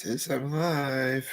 Says I'm alive.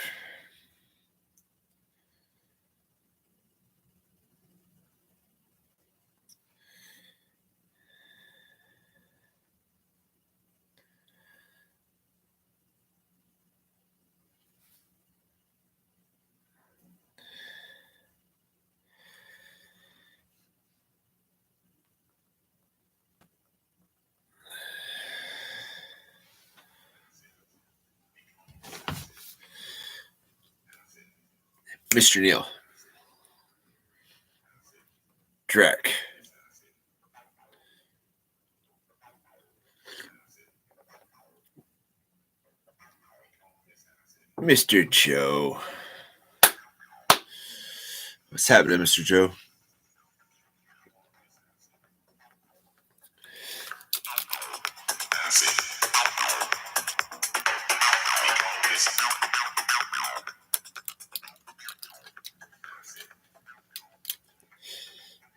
Mr. Neil. Drek. Mr. Joe. What's happening, Mr. Joe?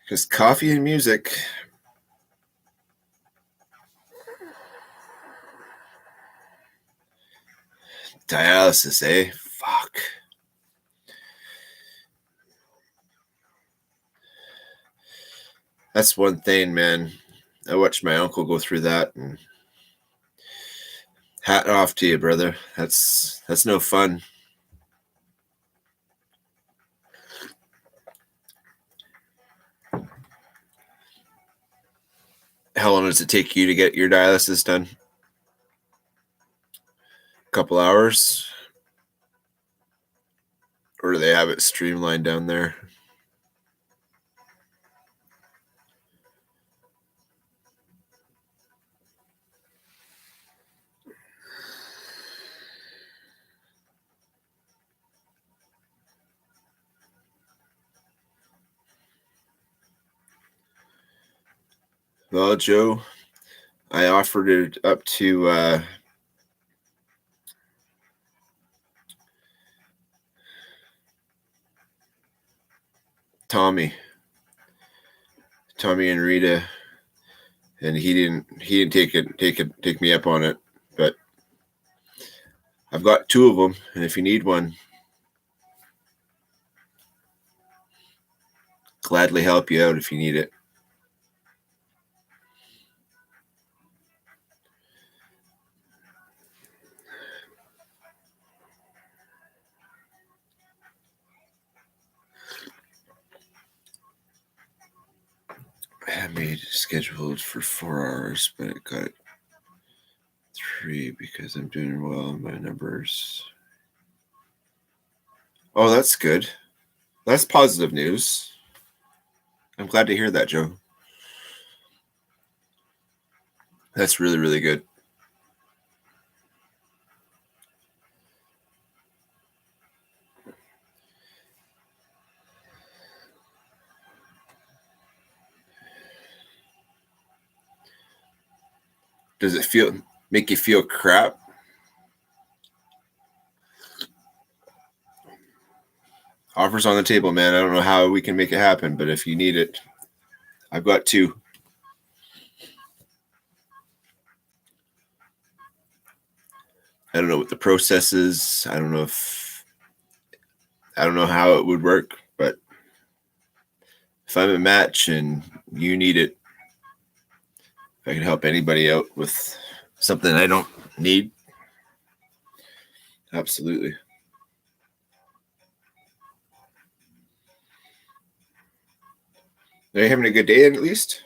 Because coffee and music. Dialysis, eh? Fuck. That's one thing, man. I watched my uncle go through that, and hat off to you, brother. That's no fun. How long does it take you to get your dialysis done? A couple hours? Or do they have it streamlined down there? Well, Joe, I offered it up to Tommy and Rita, and he didn't take me up on it. But I've got two of them, and if you need one, gladly help you out if you need it. I had me scheduled for 4 hours, but it got 3 because I'm doing well in my numbers. Oh, that's good. That's positive news. I'm glad to hear that, Joe. That's really, really good. Does it make you feel crap? Offers on the table, man. I don't know how we can make it happen, but if you need it, I've got two. I don't know what the process is. I don't know how it would work, but if I'm a match and you need it, if I can help anybody out with something I don't need, absolutely. Are you having a good day at least?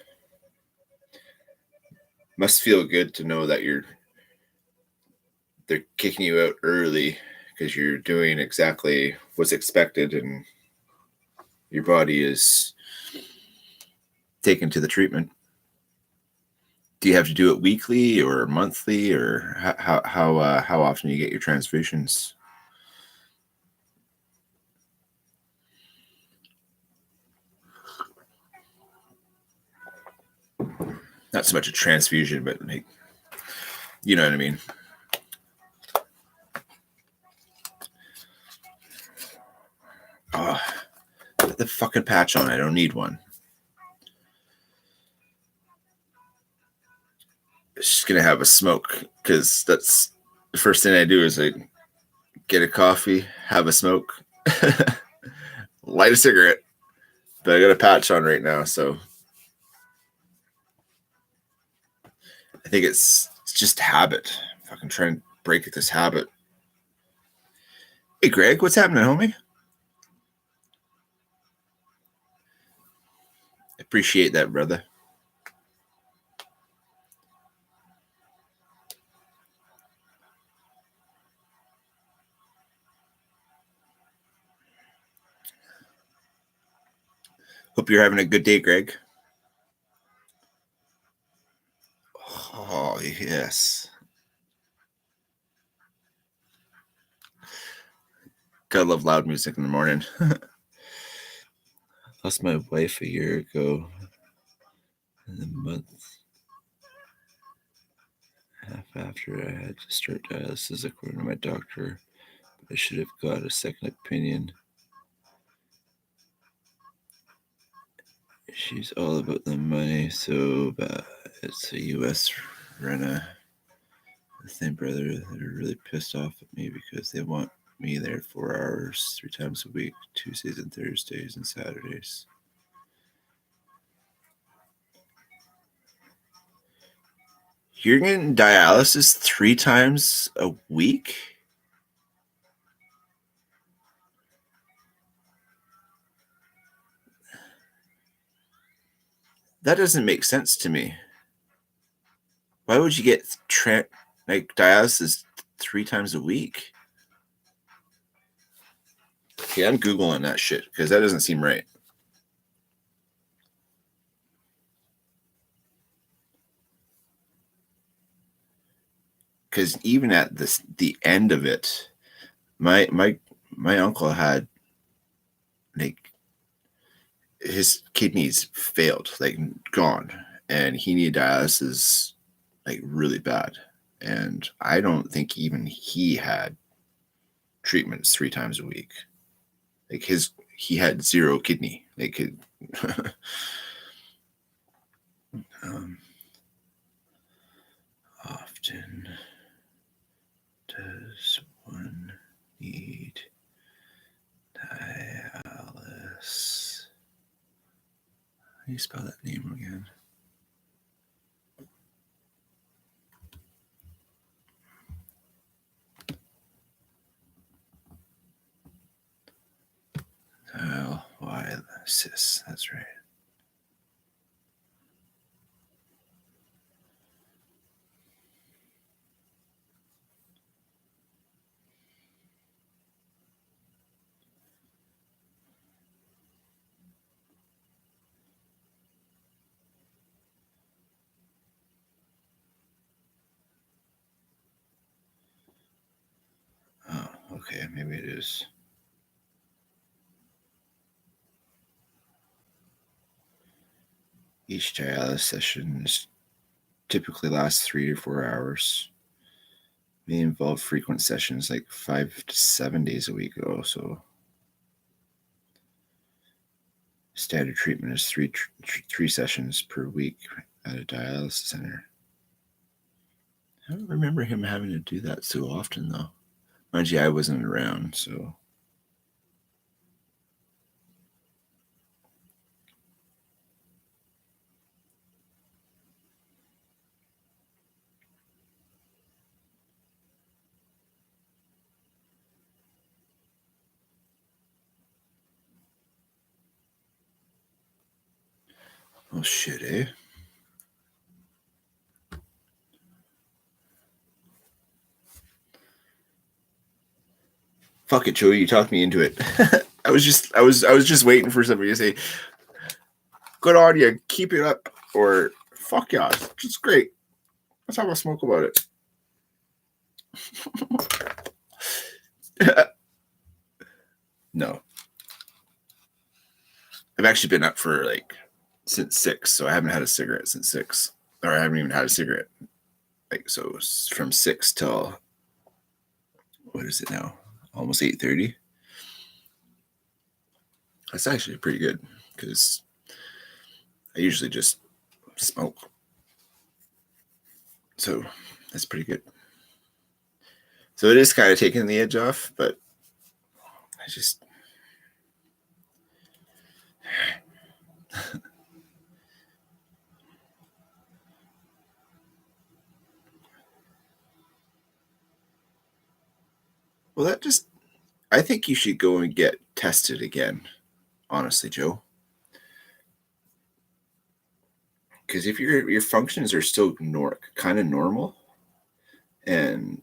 Must feel good to know that they're kicking you out early because you're doing exactly what's expected and your body is taken to the treatment. Do you have to do it weekly or monthly, or how often you get your transfusions? Not so much a transfusion, but like, you know what I mean. Oh, put the fucking patch on. I don't need one. It's just gonna have a smoke because that's the first thing I do is I get a coffee, have a smoke, light a cigarette. But I got a patch on right now, so I think it's just habit. Fucking trying to break this habit. Hey, Greg, what's happening, homie? Appreciate that, brother. Hope you're having a good day, Greg. Oh, yes. Gotta love loud music in the morning. Lost my wife a year ago. In the month half after I had to start dialysis, according to my doctor. But I should have got a second opinion. She's all about the money, so bad. It's a U.S. Rena. The same brother, they're really pissed off at me because they want me there 4 hours, 3 times a week, Tuesdays and Thursdays and Saturdays. You're getting dialysis 3 times a week? That doesn't make sense to me. Why would you get dialysis 3 times a week? Okay, I'm Googling that shit because that doesn't seem right. Because even at the end of it, my uncle had like his kidneys failed, like gone, and he needed dialysis like really bad. And I don't think even he had treatments 3 times a week. Like he had 0 kidney. Like often does one need dialysis? How do you spell that name again? Dialysis. That's right. Oh, okay. Maybe it is. Each dialysis session typically lasts 3 to 4 hours. May involve frequent sessions, like 5 to 7 days a week. Also, standard treatment is three sessions per week at a dialysis center. I don't remember him having to do that so often, though. Mind you, I wasn't around, so. Oh, shit, eh? Fuck it, Joey. You talked me into it. I was just waiting for somebody to say, "Good on you, keep it up," or "Fuck yeah, it's great." Let's have a smoke about it. No, I've actually been up for since 6, so I haven't had a cigarette since 6, or I haven't even had a cigarette. So it's from 6 till, what is it now? Almost 8:30. That's actually pretty good because I usually just smoke. So that's pretty good. So it is kind of taking the edge off, but I just I think you should go and get tested again, honestly, Joe. Because if your functions are still kind of normal, and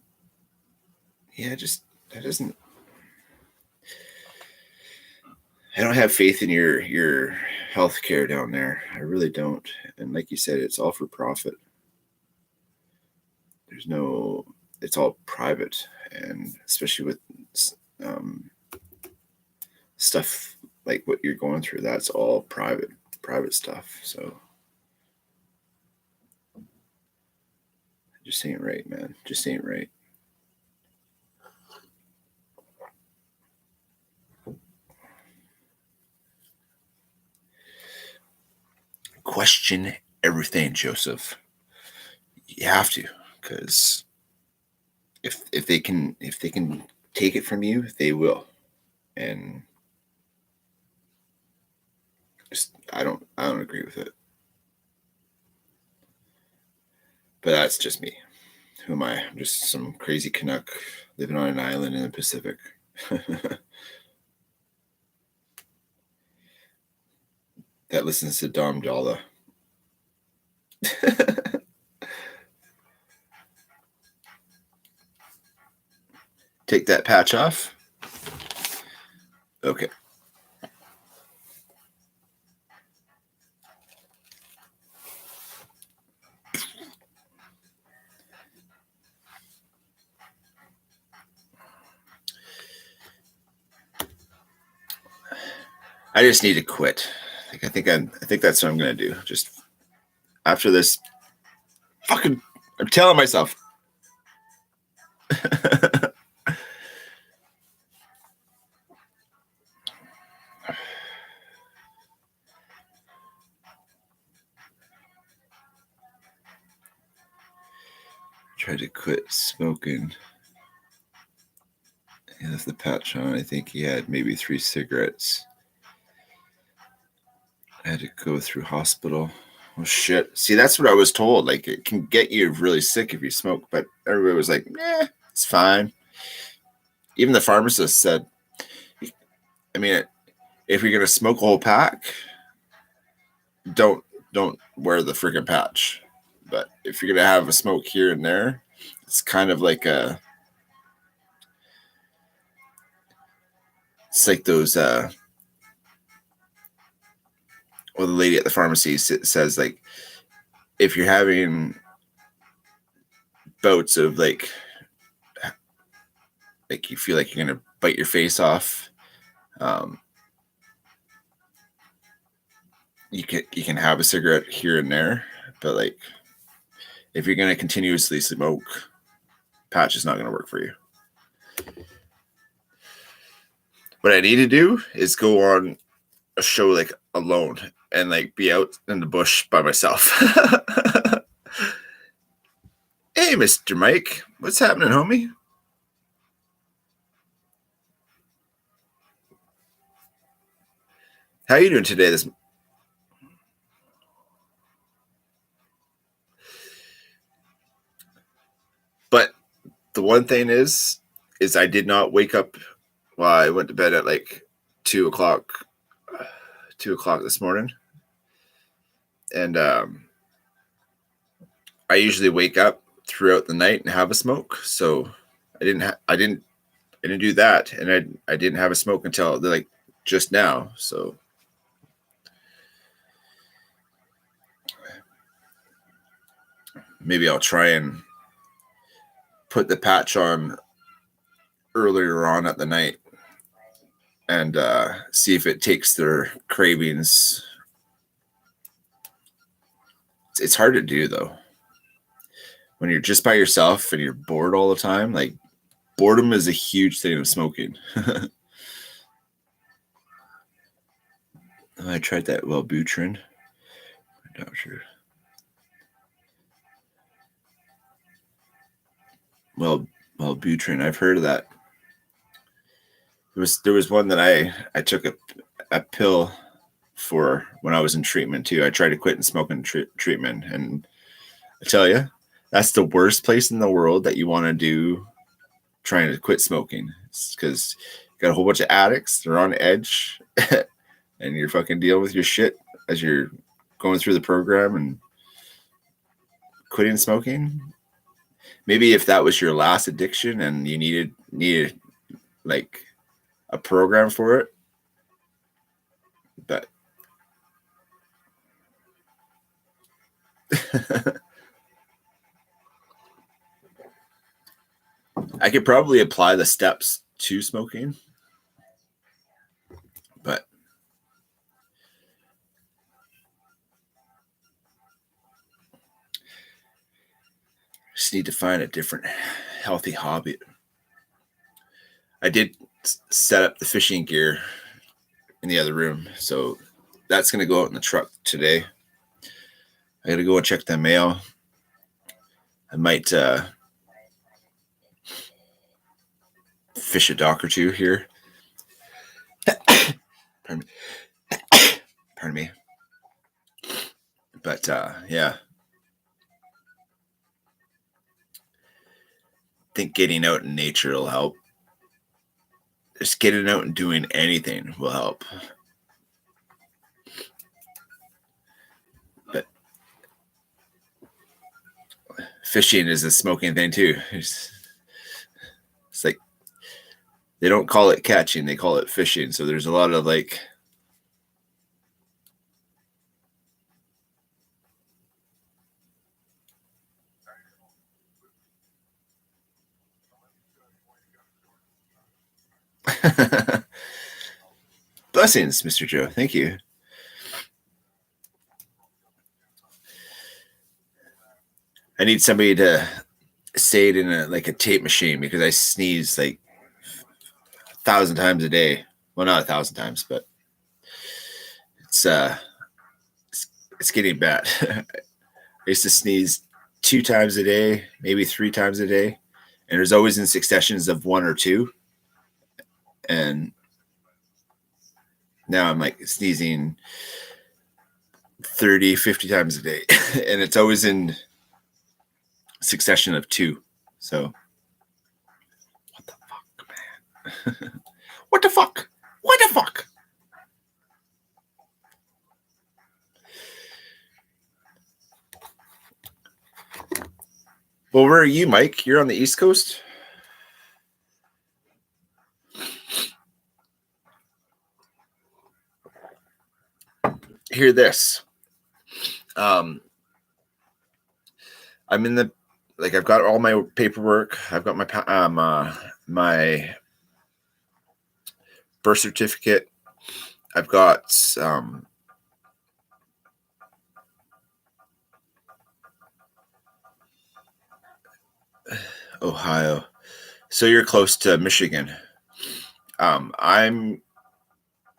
yeah, just that doesn't. I don't have faith in your healthcare down there. I really don't. And like you said, it's all for profit. There's no. It's all private, and especially with stuff like what you're going through, that's all private stuff. So just ain't right, man. Just ain't right. Question everything, Joseph. You have to, because if they can take it from you, they will. And just I don't agree with it. But that's just me. Who am I? I'm just some crazy Canuck living on an island in the Pacific. That listens to Dom Dalla. Take that patch off. Okay. I just need to quit. I think that's what I'm gonna do. Just after this, fucking, I'm telling myself. Try to quit smoking. He left the patch on. I think he had maybe 3 cigarettes. I had to go through hospital. Oh shit. See, that's what I was told. Like, it can get you really sick if you smoke, but everybody was like, it's fine. Even the pharmacist said, I mean, if you're gonna smoke a whole pack, don't wear the freaking patch. But if you're gonna have a smoke here and there, it's kind of like it's like those well, the lady at the pharmacy says, like, if you're having bouts of like you feel like you're gonna bite your face off, you can have a cigarette here and there, but like if you're gonna continuously smoke, patch is not gonna work for you. What I need to do is go on a show like alone and like be out in the bush by myself. Hey, Mr. Mike, what's happening, homie? How you doing today? But the one thing is I did not wake up. Well, I went to bed at like 2:00 this morning, and I usually wake up throughout the night and have a smoke. So I didn't do that, and I didn't have a smoke until like just now. So maybe I'll try and put the patch on earlier on at the night and see if it takes their cravings. It's hard to do though when you're just by yourself and you're bored all the time. Like, boredom is a huge thing of smoking. I tried that Wellbutrin. I'm not sure. Wellbutrin. I've heard of that. There was one that I took a pill for when I was in treatment too. I tried to quit and smoking treatment, and I tell you, that's the worst place in the world that you want to do trying to quit smoking. It's because you got a whole bunch of addicts. They're on edge, and you're fucking dealing with your shit as you're going through the program and quitting smoking. Maybe if that was your last addiction and you needed like a program for it, but I could probably apply the steps to smoking, but just need to find a different healthy hobby. I did set up the fishing gear in the other room, so that's going to go out in the truck today. I got to go and check the mail. I might fish a dock or two here. Pardon me. Pardon me. But yeah, I think getting out in nature will help. Just getting out and doing anything will help. But fishing is a smoking thing too. It's like they don't call it catching, they call it fishing. So there's a lot of like blessings, Mr. Joe. Thank you. I need somebody to say it in a tape machine because I sneeze like 1,000 times a day. Well, not 1,000 times, but it's getting bad. I used to sneeze 2 times a day, maybe 3 times a day, and there's always in successions of 1 or 2. And now I'm like sneezing 30, 50 times a day, and it's always in succession of 2. So what the fuck, man? What the fuck? What the fuck? Well, where are you, Mike? You're on the East Coast? Hear this. I'm in the I've got all my paperwork. I've got my my birth certificate. I've got Ohio. So you're close to Michigan. I'm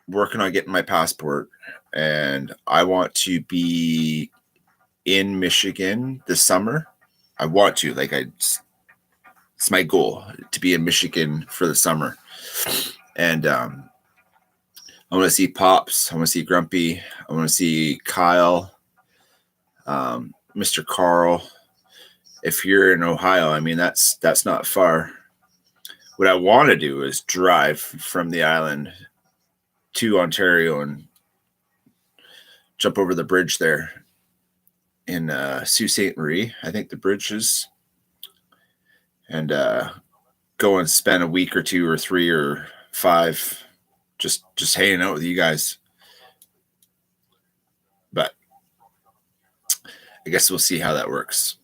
working on getting my passport, and I want to be in Michigan this summer. I want to, it's my goal to be in Michigan for the summer. And I want to see Pops. I want to see Grumpy. I want to see Kyle, Mr. Carl. If you're in Ohio, I mean, that's not far. What I want to do is drive from the island to Ontario and jump over the bridge there in Sault Ste. Marie, I think the bridge is, and go and spend a week or 2 or 3 or 5 just hanging out with you guys. But I guess we'll see how that works.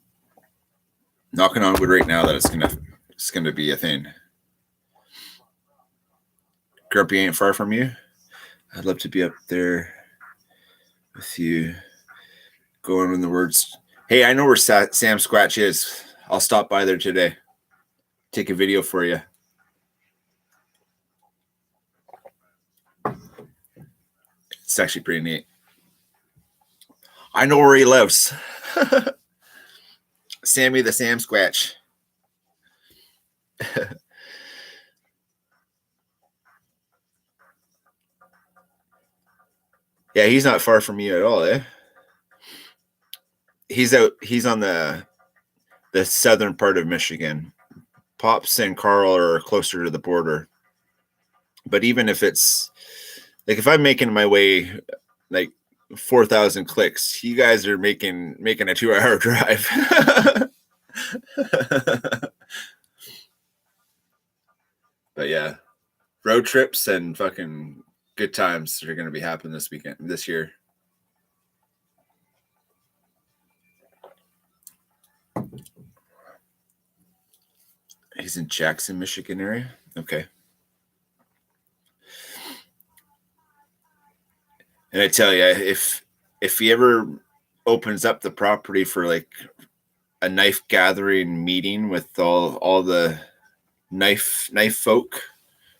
Knocking on wood right now that it's gonna be a thing. Grumpy ain't far from you. I'd love to be up there with you. Going in the words. Hey, I know where Sam Squatch is. I'll stop by there today. Take a video for you. It's actually pretty neat. I know where he lives. Sammy the Sam Squatch. Yeah, he's not far from you at all, eh? He's out. He's on the southern part of Michigan. Pops and Carl are closer to the border. But even if it's like if I'm making my way like 4,000 clicks, you guys are making a 2-hour drive. But yeah, road trips and fucking good times are going to be happening this year. He's in Jackson, Michigan area. Okay. And I tell you, if he ever opens up the property for like a knife gathering meeting with all the knife folk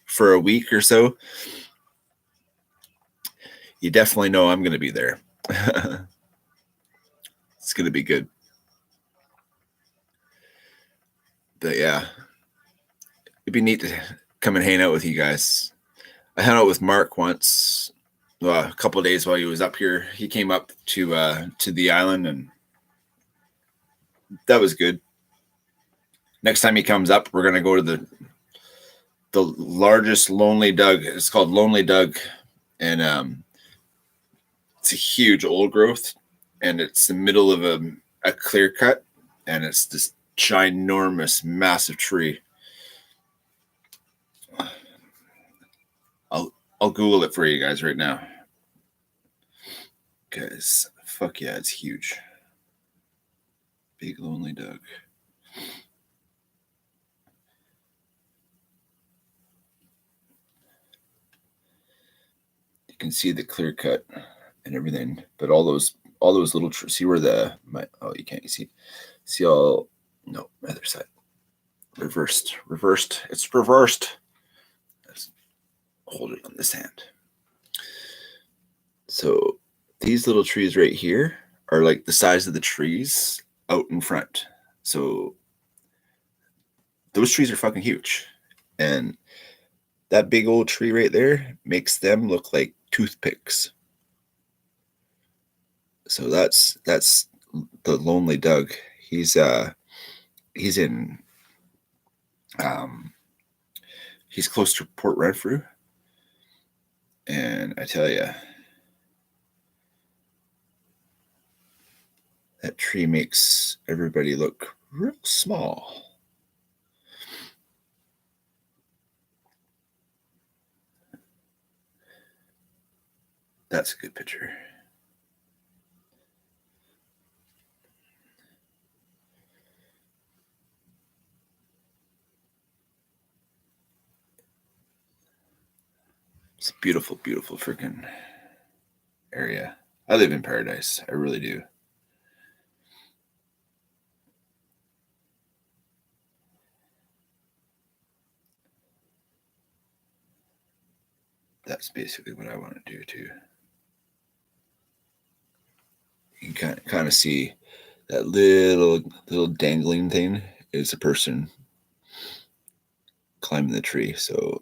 for a week or so, you definitely know I'm going to be there. It's going to be good. But yeah, it'd be neat to come and hang out with you guys. I hung out with Mark once, a couple of days while he was up here. He came up to the island, and that was good. Next time he comes up, we're gonna go to the largest Lonely Doug. It's called Lonely Doug, and it's a huge old growth, and it's the middle of a clear cut, and it's this ginormous, massive tree. I'll Google it for you guys right now. Guys, fuck yeah, it's huge. Big Lonely Doug. You can see the clear cut and everything, but all those little see where you can't see all no other side reversed. It's reversed. Let's hold it on this hand. So these little trees right here are like the size of the trees out in front. So those trees are fucking huge. And that big old tree right there makes them look like toothpicks. So that's the Lonely Doug. He's in he's close to Port Renfrew. And I tell you, that tree makes everybody look real small. That's a good picture. It's a beautiful, beautiful freaking area. I live in paradise. I really do. That's basically what I want to do too. You can kind of see that little dangling thing is a person climbing the tree. So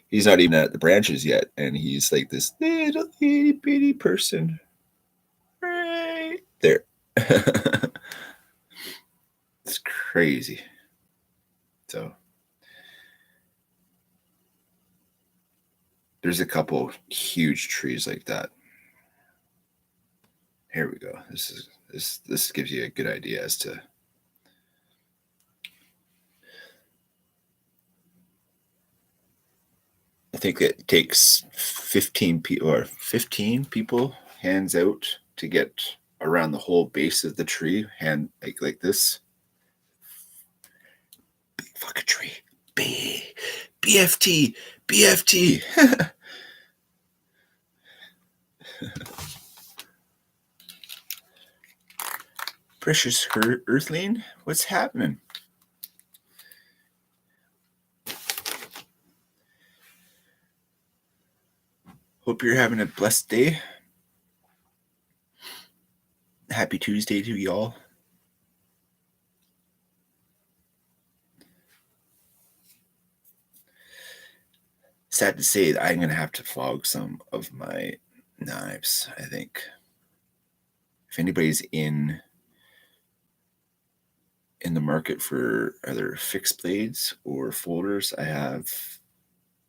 he's not even at the branches yet, and he's like this little itty bitty person right there. It's crazy. So there's a couple huge trees like that. Here we go. This gives you a good idea as to I think it takes 15 people hands out to get around the whole base of the tree, hand like this. Big fucking tree. Big BFT. Precious Earthling, what's happening? Hope you're having a blessed day. Happy Tuesday to y'all. sad to say, I'm going to have to flog some of my knives, I think. If anybody's in the market for either fixed blades or folders, I have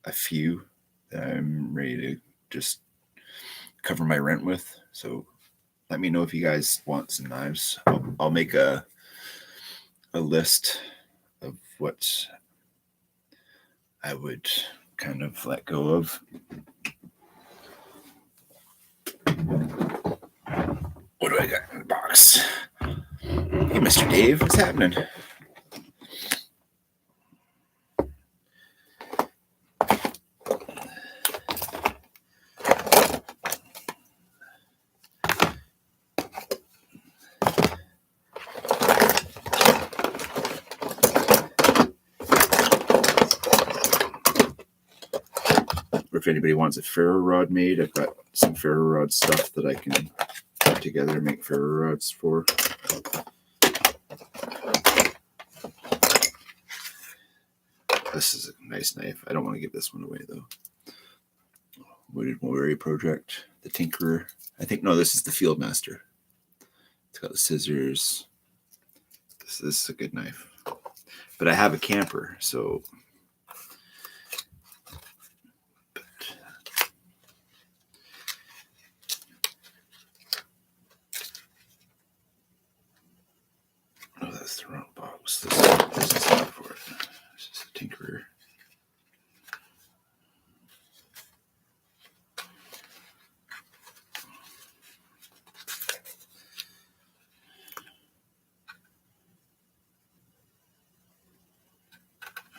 a few that I'm ready to just cover my rent with. So let me know if you guys want some knives. I'll make a list of what I would kind of let go of. What do I got in the box? Hey, Mr. Dave, what's happening? Or if anybody wants a ferro rod made, I've got some ferro rod stuff that I can put together and make ferro rods for. This is a nice knife. I don't want to give this one away though. Wooded Mulberry Project, the Tinkerer. I think, no, this is the Fieldmaster. It's got the scissors. This is a good knife. But I have a camper, so. Oh, that's the wrong box. This is not for it. This is the Tinkerer.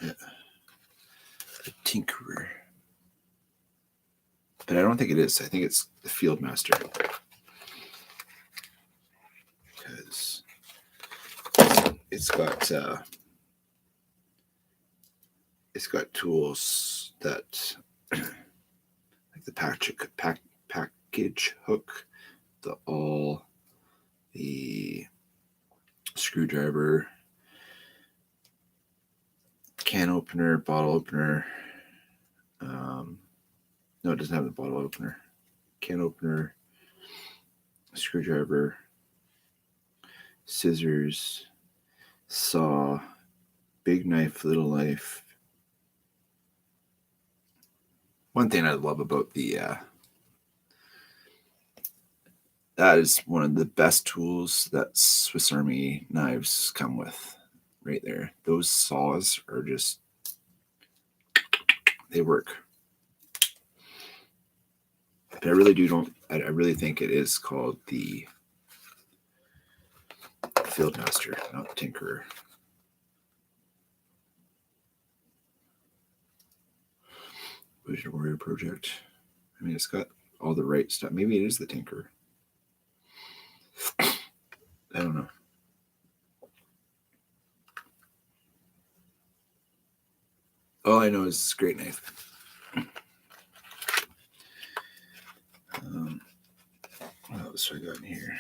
Yeah. The Tinkerer. But I don't think it is. I think it's the Fieldmaster. Because it's got tools that like the package hook, the screwdriver, can opener, bottle opener. No, it doesn't have the bottle opener. Can opener, screwdriver, scissors, saw, big knife, little knife. One thing I love about that is one of the best tools that Swiss Army knives come with right there. Those saws are just, they work. But I really think it is called the Fieldmaster, not the Tinkerer. Wooded Warrior Project. I mean, it's got all the right stuff. Maybe it is the Tinkerer. I don't know. All I know is it's a great knife. What else I got in here?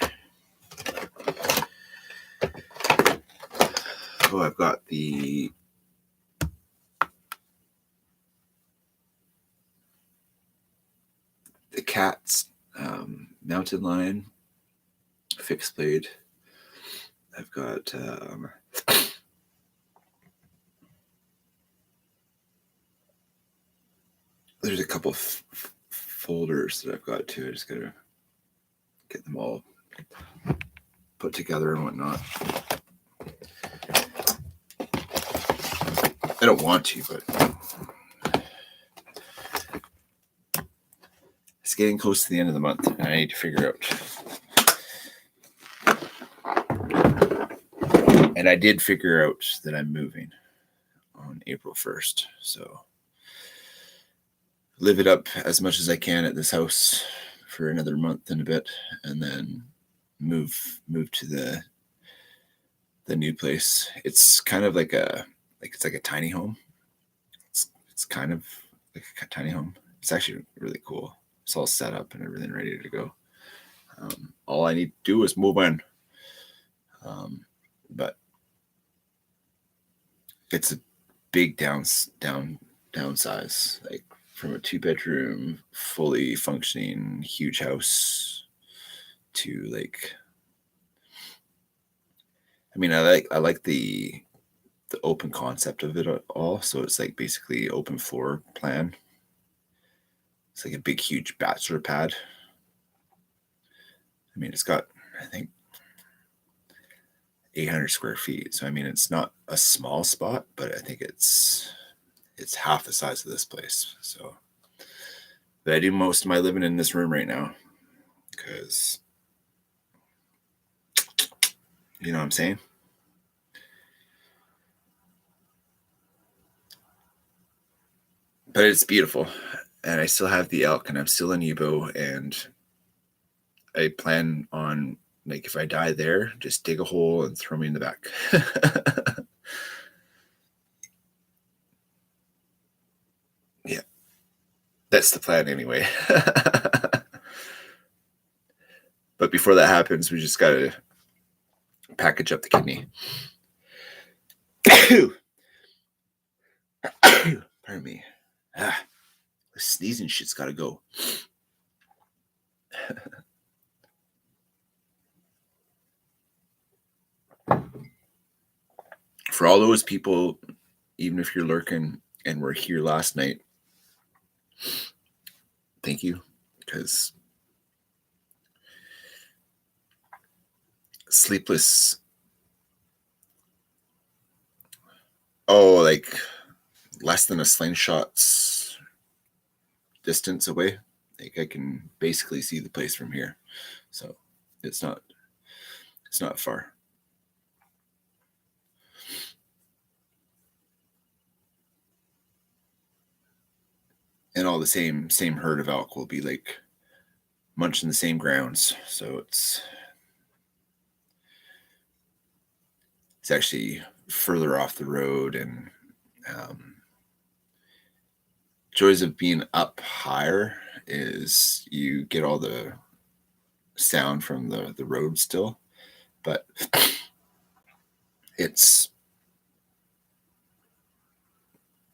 Oh, I've got the Cat's mountain lion fixed blade. I've got there's a couple of folders that I've got too. I just gotta get them all put together and whatnot. I don't want to, but it's getting close to the end of the month, and I need to figure out. And I did figure out that I'm moving on April 1st, so live it up as much as I can at this house for another month and a bit, and then move to the new place. It's kind of like it's like a tiny home. It's kind of like a tiny home. It's actually really cool. It's all set up and everything ready to go. All I need to do is move in. But it's a big downsize, like from a 2-bedroom, fully functioning, huge house to like, I mean, I like the open concept of it all. So it's like basically open floor plan. It's like a big, huge bachelor pad. I mean, it's got, I think, 800 square feet. So I mean, it's not a small spot, but I think it's half the size of this place. So, but I do most of my living in this room right now because, you know what I'm saying? But it's beautiful, and I still have the elk, and I'm still in Ebo, and I plan on, like, if I die there, just dig a hole and throw me in the back. Yeah, that's the plan anyway. But before that happens, we just got to package up the kidney. Pardon me. The sneezing shit's got to go. For all those people, even if you're lurking and were here last night, thank you, because sleepless, like less than a slingshot's distance away. Like I can basically see the place from here, so it's not far. And all the same herd of elk will be like munching the same grounds, so it's actually further off the road. And joys of being up higher is you get all the sound from the road still, but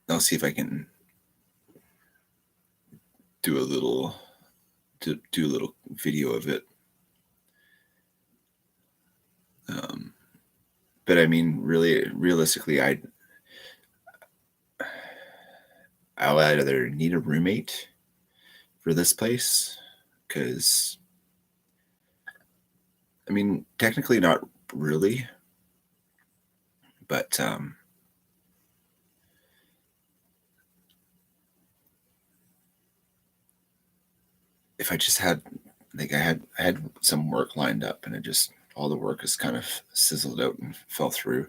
I'll see if I can do a little video of it. But I mean, really, realistically, I'll either need a roommate for this place, because I mean, technically not really, but if I just had, like, I had some work lined up, and it just, all the work is kind of sizzled out and fell through.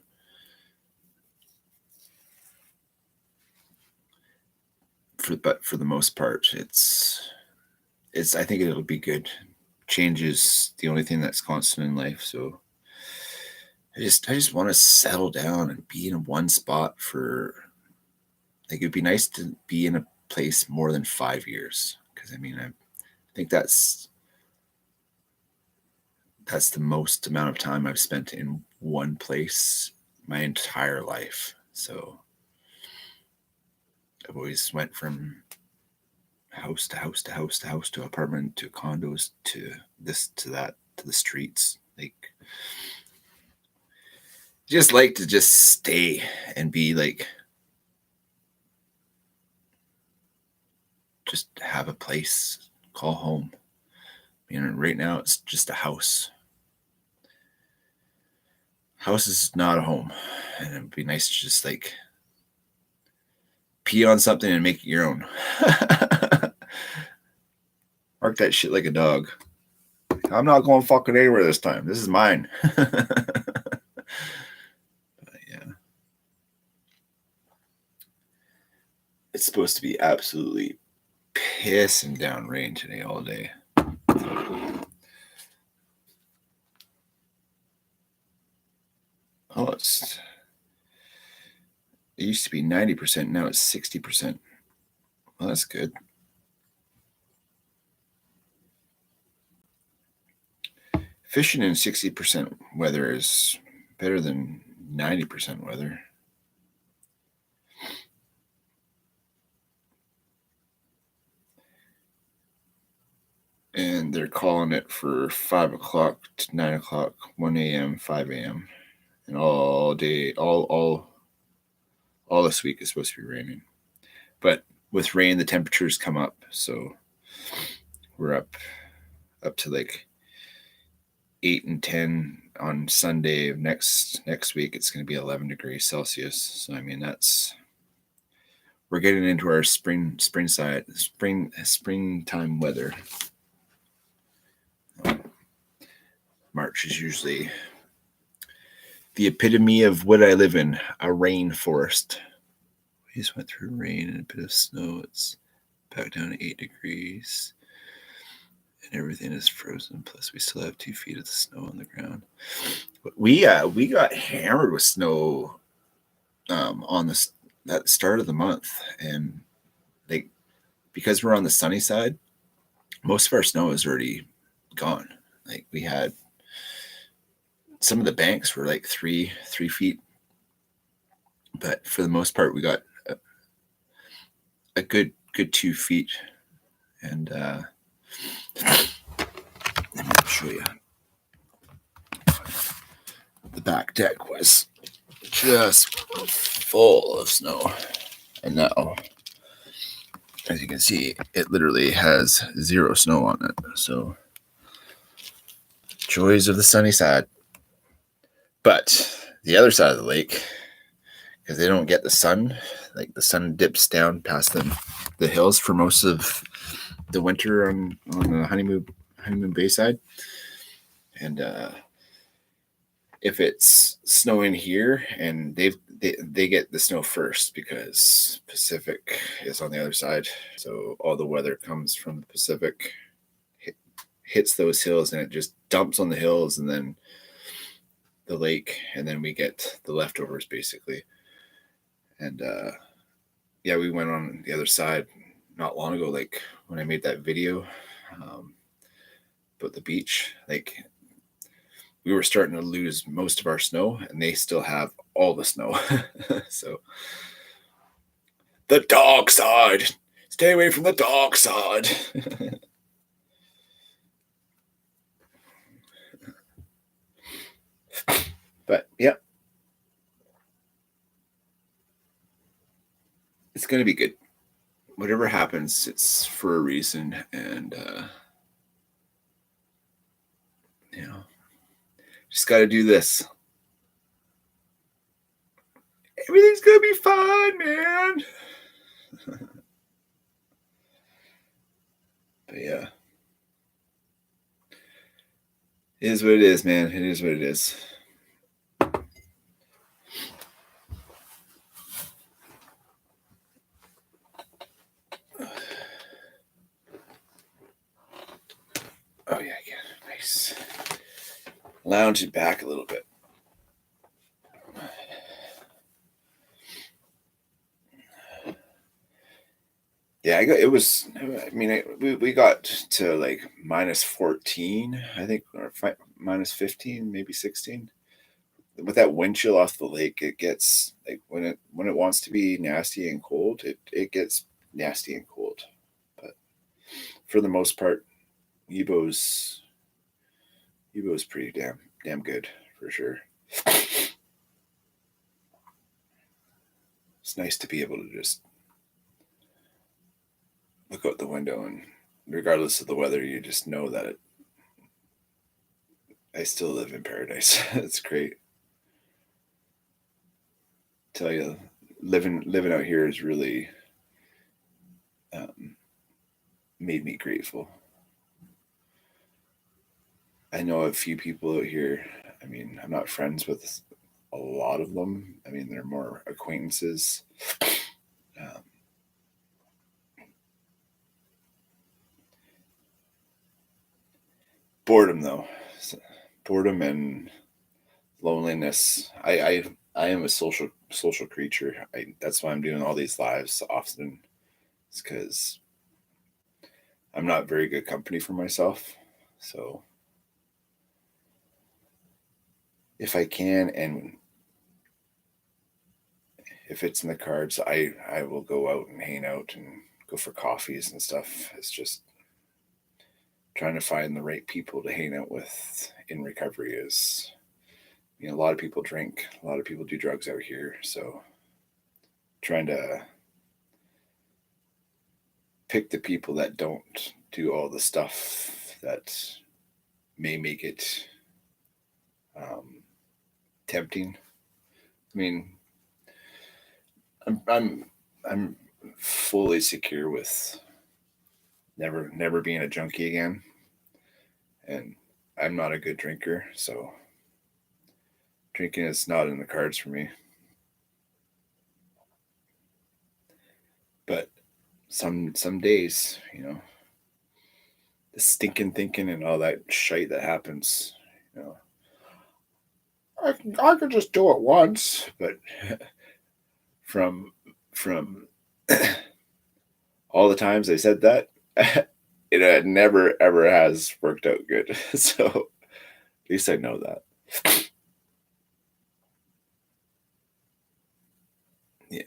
But for the most part, it's I think it'll be good. Change is the only thing that's constant in life. So I just want to settle down and be in one spot for, like, it'd be nice to be in a place more than 5 years. Because I mean, I think that's the most amount of time I've spent in one place my entire life. So I've always went from house to house to house to house to apartment to condos to this to that to the streets. Like, just like to just stay and be like, just have a place, call home. You know, right now it's just a house. House is not a home, and it'd be nice to just like pee on something and make it your own. Mark that shit like a dog. I'm not going fucking anywhere this time. This is mine. But yeah. It's supposed to be absolutely pissing down rain today all day. Oh, it used to be 90%. Now it's 60%. Well, that's good. Fishing in 60% weather is better than 90% weather. and they're calling it for 5 o'clock to 9 o'clock, 1 a.m., 5 a.m., and all day, all this week is supposed to be raining. But with rain, the temperatures come up, so we're up to like 8 and 10 on Sunday of next week. It's going to be 11 degrees Celsius. So I mean, we're getting into our springtime weather. March is usually the epitome of what I live in, a rainforest. We just went through rain and a bit of snow. It's back down to 8 degrees. And everything is frozen. Plus, we still have 2 feet of the snow on the ground. But we got hammered with snow on at the start of the month, and like because we're on the sunny side, most of our snow is already gone. Like we had some of the banks were like 3 feet, but for the most part, we got a good 2 feet, and let me show you. The back deck was just full of snow, and now, as you can see, it literally has 0 snow on it. So, joys of the sunny side. But the other side of the lake, because they don't get the sun, like the sun dips down past the hills for most of the winter on the Honeymoon Bay side, and if it's snowing here, and they get the snow first because Pacific is on the other side, so all the weather comes from the Pacific, hits those hills, and it just dumps on the hills, and then the lake, and then we get the leftovers basically. And yeah, we went on the other side not long ago, like when I made that video about the beach, like we were starting to lose most of our snow, and they still have all the snow. So the dark side, stay away from the dark side. But yeah, it's going to be good. Whatever happens, it's for a reason, and you know, just got to do this. Everything's going to be fine, man. But yeah, it is what it is, man. It is what it is. Oh yeah, nice. Lounging back a little bit. Yeah, we got to like minus 14, I think, or minus 15, maybe 16. With that wind chill off the lake, it gets like when it wants to be nasty and cold, it gets nasty and cold. But for the most part, Yubo's pretty damn good for sure. It's nice to be able to just look out the window, and regardless of the weather, you just know that I still live in paradise. It's great. Tell you, living out here has really made me grateful. I know a few people out here. I mean, I'm not friends with a lot of them. I mean, they're more acquaintances. Boredom, though, boredom and loneliness. I am a social creature. That's why I'm doing all these lives often. It's because I'm not very good company for myself. So if I can, and if it's in the cards, I will go out and hang out and go for coffees and stuff. It's just trying to find the right people to hang out with in recovery is, a lot of people drink, a lot of people do drugs out here. So trying to pick the people that don't do all the stuff that may make it tempting. I mean, I'm fully secure with never being a junkie again, and I'm not a good drinker, so drinking is not in the cards for me. But some days, the stinking thinking and all that shite that happens, I could just do it once, but from all the times I said that, it never ever has worked out good. So at least I know that. Yeah.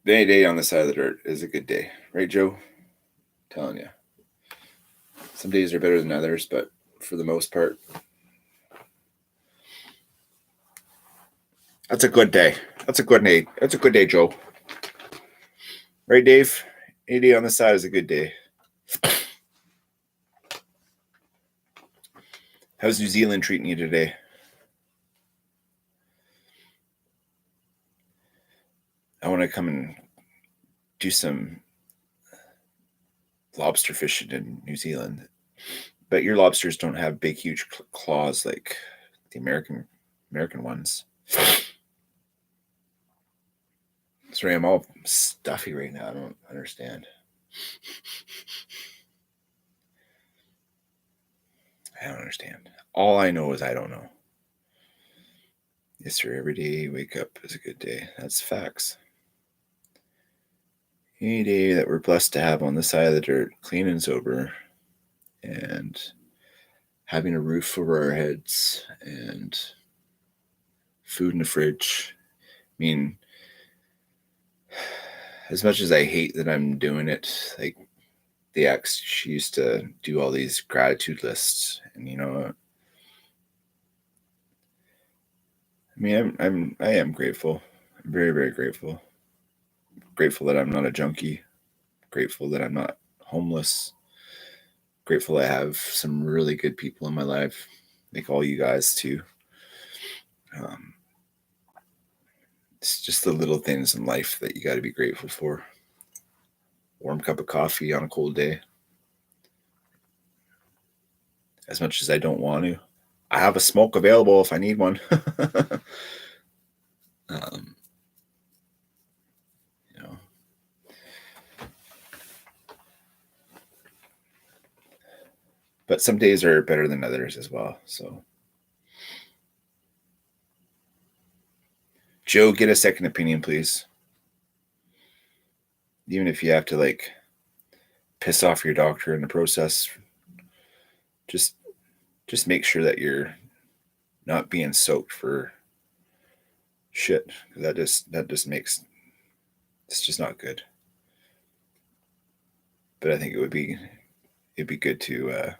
Any day on the side of the dirt is a good day, right, Joe? I'm telling you. Some days are better than others, but for the most part, that's a good day. That's a good day. That's a good day, Joe. Right, Dave? Any day on the side is a good day. How's New Zealand treating you today? I want to come and do some lobster fishing in New Zealand. But your lobsters don't have big, huge claws like the American ones. Sorry, I'm all stuffy right now. I don't understand. I don't understand. All I know is I don't know. Yes, sir. Every day you wake up is a good day. That's facts. Any day that we're blessed to have on the side of the dirt, clean and sober, and having a roof over our heads and food in the fridge. I mean, as much as I hate that I'm doing it, like the ex, she used to do all these gratitude lists, and I mean, I am grateful. I'm very, very grateful. Grateful that I'm not a junkie. Grateful that I'm not homeless. Grateful I have some really good people in my life, like all you guys too. It's just the little things in life that you got to be grateful for. Warm cup of coffee on a cold day. As much as I don't want to, I have a smoke available if I need one. But some days are better than others as well. So, Joe, get a second opinion, please. Even if you have to piss off your doctor in the process, just make sure that you're not being soaked for shit. That just makes, it's just not good. But I think it'd be good to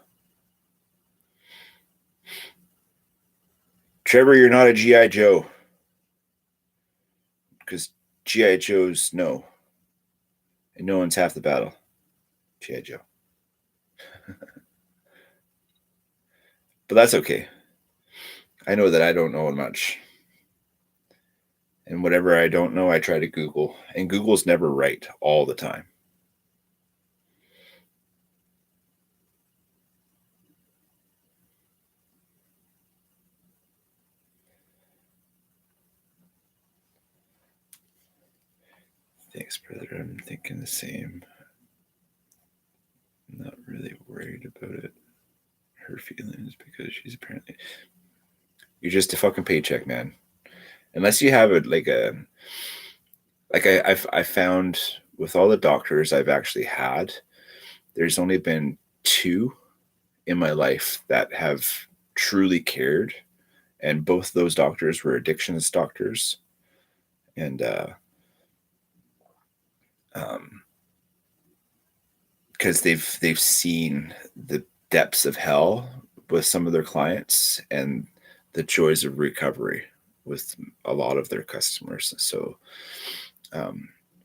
Trevor, you're not a GI Joe, because GI Joes know, and no one's half the battle. GI Joe. But that's okay. I know that I don't know much. And whatever I don't know, I try to Google. And Google's never right all the time. Thanks, brother. I'm thinking the same. I'm not really worried about it. Her feelings, because she's apparently. You're just a fucking paycheck, man. Unless you have it I found with all the doctors I've actually had, there's only been 2 in my life that have truly cared, and both those doctors were addictions doctors, and because they've seen the depths of hell with some of their clients and the joys of recovery with a lot of their customers. So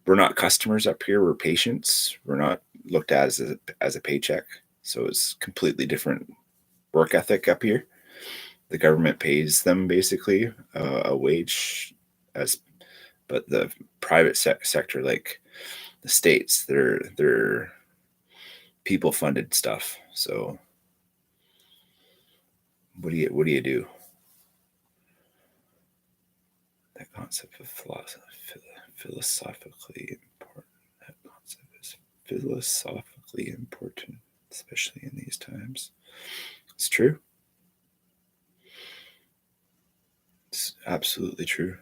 we're not customers up here, we're patients. We're not looked at as a paycheck. So it's completely different work ethic up here. The government pays them basically a wage, but the private sector, like the states, they're people funded stuff. So what do you do? That concept of philosophically important. That concept is philosophically important, especially in these times. It's true. It's absolutely true.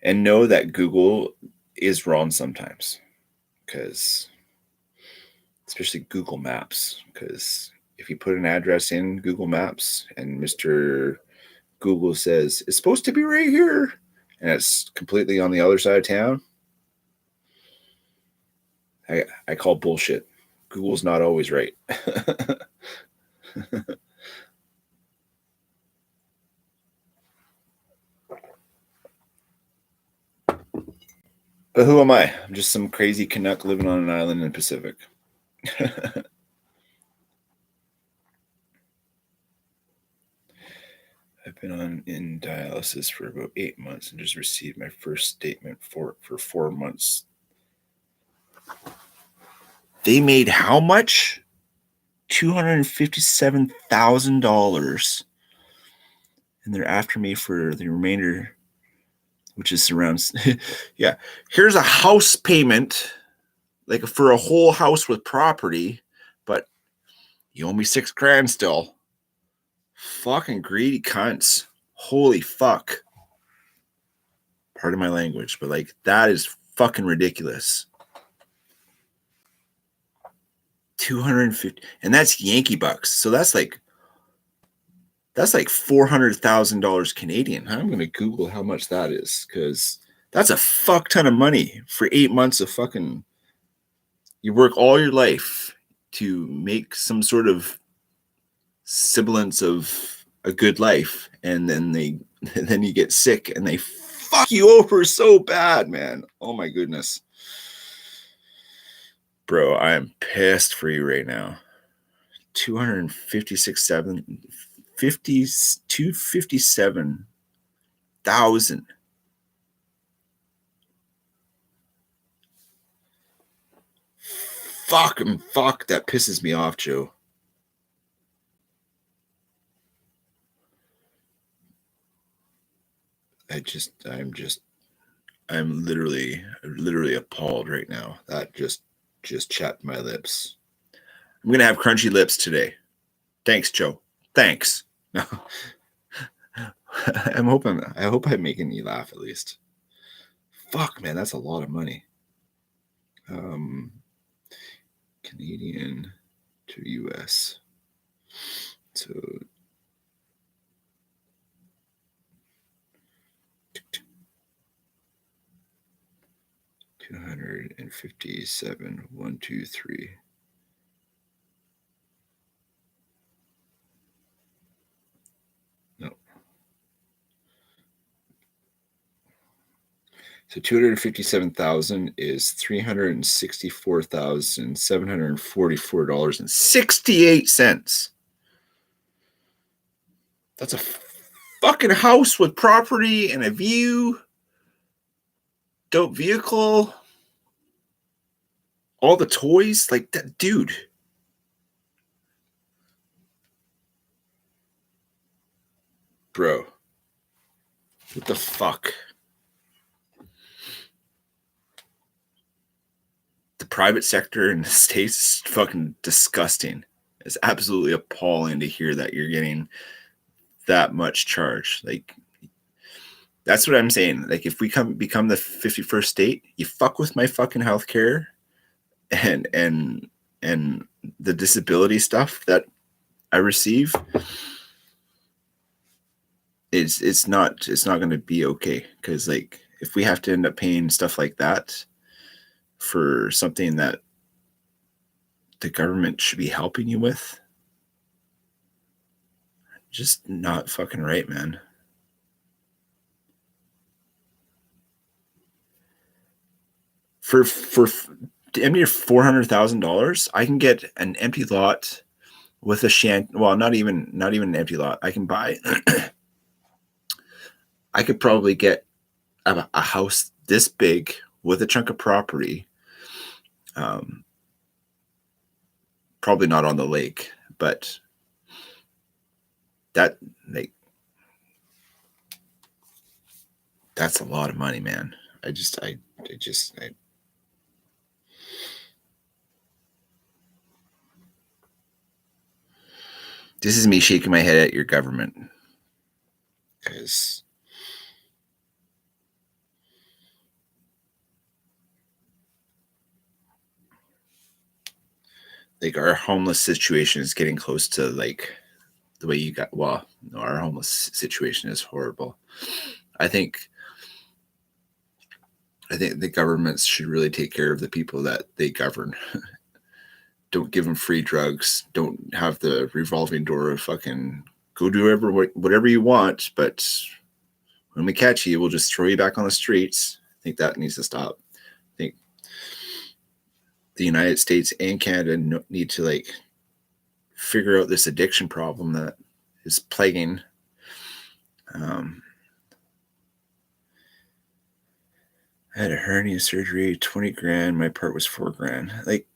And know that Google is wrong sometimes, because especially Google Maps, because if you put an address in Google Maps and Mr. Google says it's supposed to be right here and it's completely on the other side of town, I call bullshit. Google's not always right. But who am I? I'm just some crazy Canuck living on an island in the Pacific. I've been in dialysis for about 8 months and just received my first statement for 4 months. They made how much? $257,000. And they're after me for the remainder, which is around, yeah. Here's a house payment, like for a whole house with property, but you owe me $6,000 still. Fucking greedy cunts. Holy fuck. Pardon my language, but like that is fucking ridiculous. 250, and that's Yankee bucks. So that's like $400,000 Canadian. I'm gonna Google how much that is, because that's a fuck ton of money for 8 months of fucking. You work all your life to make some sort of semblance of a good life, and then you get sick and they fuck you over so bad, man. Oh my goodness. Bro, I am pissed for you right now. 257,000. Fuck, that pisses me off, Joe. I'm literally appalled right now. That just chapped my lips. I'm gonna have crunchy lips today. Thanks, Joe. Thanks. No. I hope I'm making you laugh at least. Fuck, man, that's a lot of money. Canadian to US. So $257, 1, 2, 3. No. So 257,000 is $364,744.68. That's a fucking house with property and a view, dope vehicle, all the toys, like that, dude. Bro, what the fuck? The private sector in the States is fucking disgusting. It's absolutely appalling to hear that you're getting that much charge. Like, that's what I'm saying. Like, if we become the 51st state, you fuck with my fucking healthcare and the disability stuff that I receive, it's not going to be okay, because like if we have to end up paying stuff like that for something that the government should be helping you with, just not fucking right, man. For damn near $400,000, I can get an empty lot with a well, not even an empty lot. I can buy I could probably get a house this big with a chunk of property. Probably not on the lake, but that, like, that's a lot of money, man. This is me shaking my head at your government, because like our homeless situation is getting close to like the way you got. Well, no, our homeless situation is horrible. I think the governments should really take care of the people that they govern. Don't give them free drugs. Don't have the revolving door of fucking go do whatever you want, but when we catch you, we'll just throw you back on the streets. I think that needs to stop. I think the United States and Canada need to like figure out this addiction problem that is plaguing. I had a hernia surgery, 20 grand. My part was 4 grand. Like,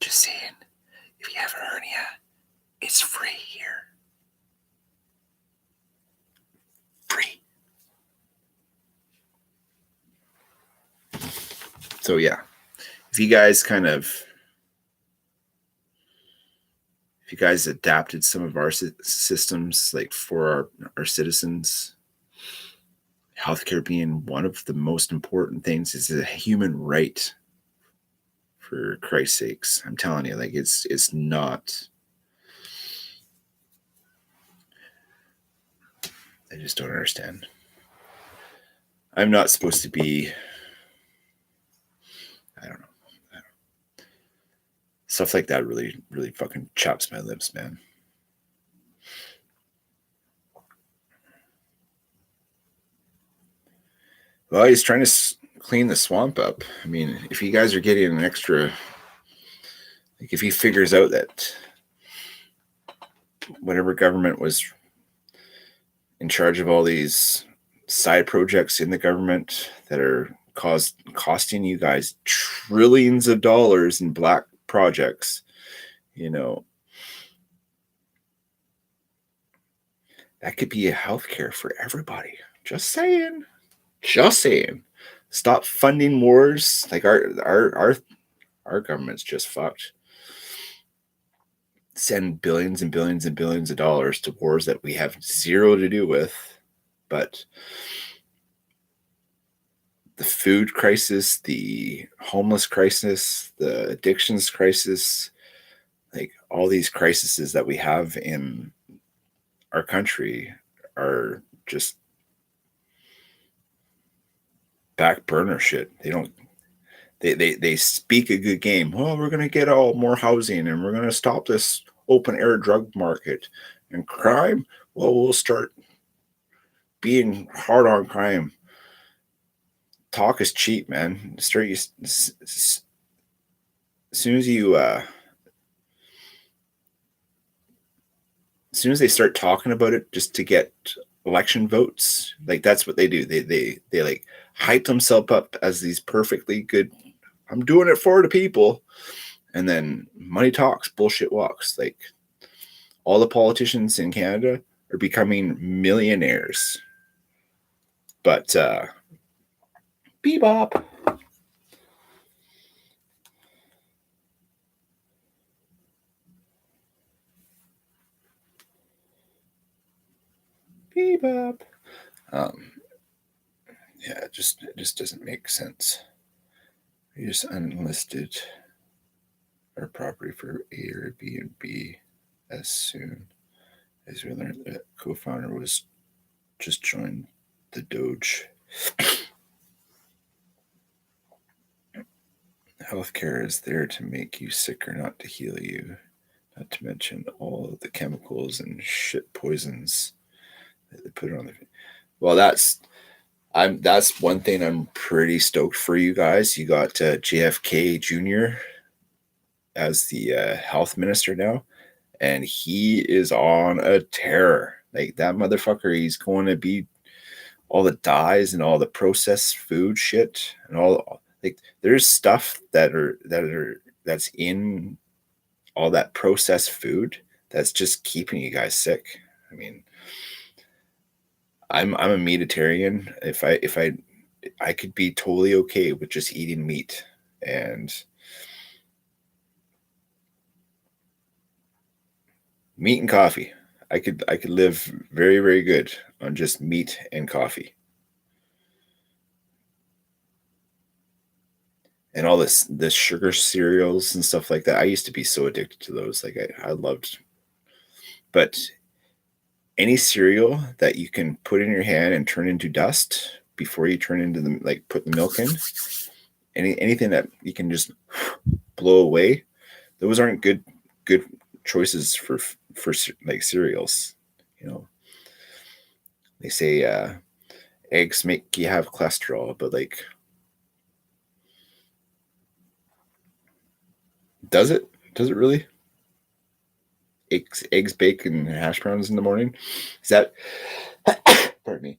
just saying, if you have a hernia, it's free here. Free. So yeah, if you guys adapted some of our systems, like for our citizens, healthcare being one of the most important things, is a human right. For Christ's sakes, I'm telling you, like it's not. I just don't understand. I'm not supposed to be. I don't know. Stuff like that really, really fucking chops my lips, man. Well, he's trying to clean the swamp up. I mean, if you guys are getting an extra, like if he figures out that whatever government was in charge of all these side projects in the government that are costing you guys trillions of dollars in black projects, that could be a healthcare for everybody. Just saying. Stop funding wars. Like our government's just fucked. Send billions and billions and billions of dollars to wars that we have zero to do with. But the food crisis, the homeless crisis, the addictions crisis, like all these crises that we have in our country are just back burner shit. They speak a good game. Well, we're going to get all more housing and we're going to stop this open air drug market and crime. Well, we'll start being hard on crime. Talk is cheap, man. As soon as they start talking about it just to get election votes, like that's what they do. They like hype themselves up as these perfectly good, I'm doing it for the people, and then money talks, bullshit walks. Like all the politicians in Canada are becoming millionaires. But bebop. Bebop. Yeah, it just doesn't make sense. We just unlisted our property for Airbnb as soon as we learned that co-founder was just joined the Doge. Healthcare is there to make you sicker, not to heal you. Not to mention all of the chemicals and shit poisons that they put on the. Well, that's one thing I'm pretty stoked for you guys. You got JFK Jr. as the health minister now, and he is on a tear. Like that motherfucker, he's going to be all the dyes and all the processed food shit and all. Like there's stuff that's in all that processed food that's just keeping you guys sick. I mean, I'm a meatitarian. If I could be totally okay with just eating meat and coffee. I could live very, very good on just meat and coffee. And all this sugar cereals and stuff like that. I used to be so addicted to those. Like I loved, but any cereal that you can put in your hand and turn into dust before you turn into the, like, put the milk in, anything that you can just blow away, those aren't good choices for like cereals. You know, they say eggs make you have cholesterol, but like, does it really? Eggs, bacon, and hash browns in the morning, is that pardon me,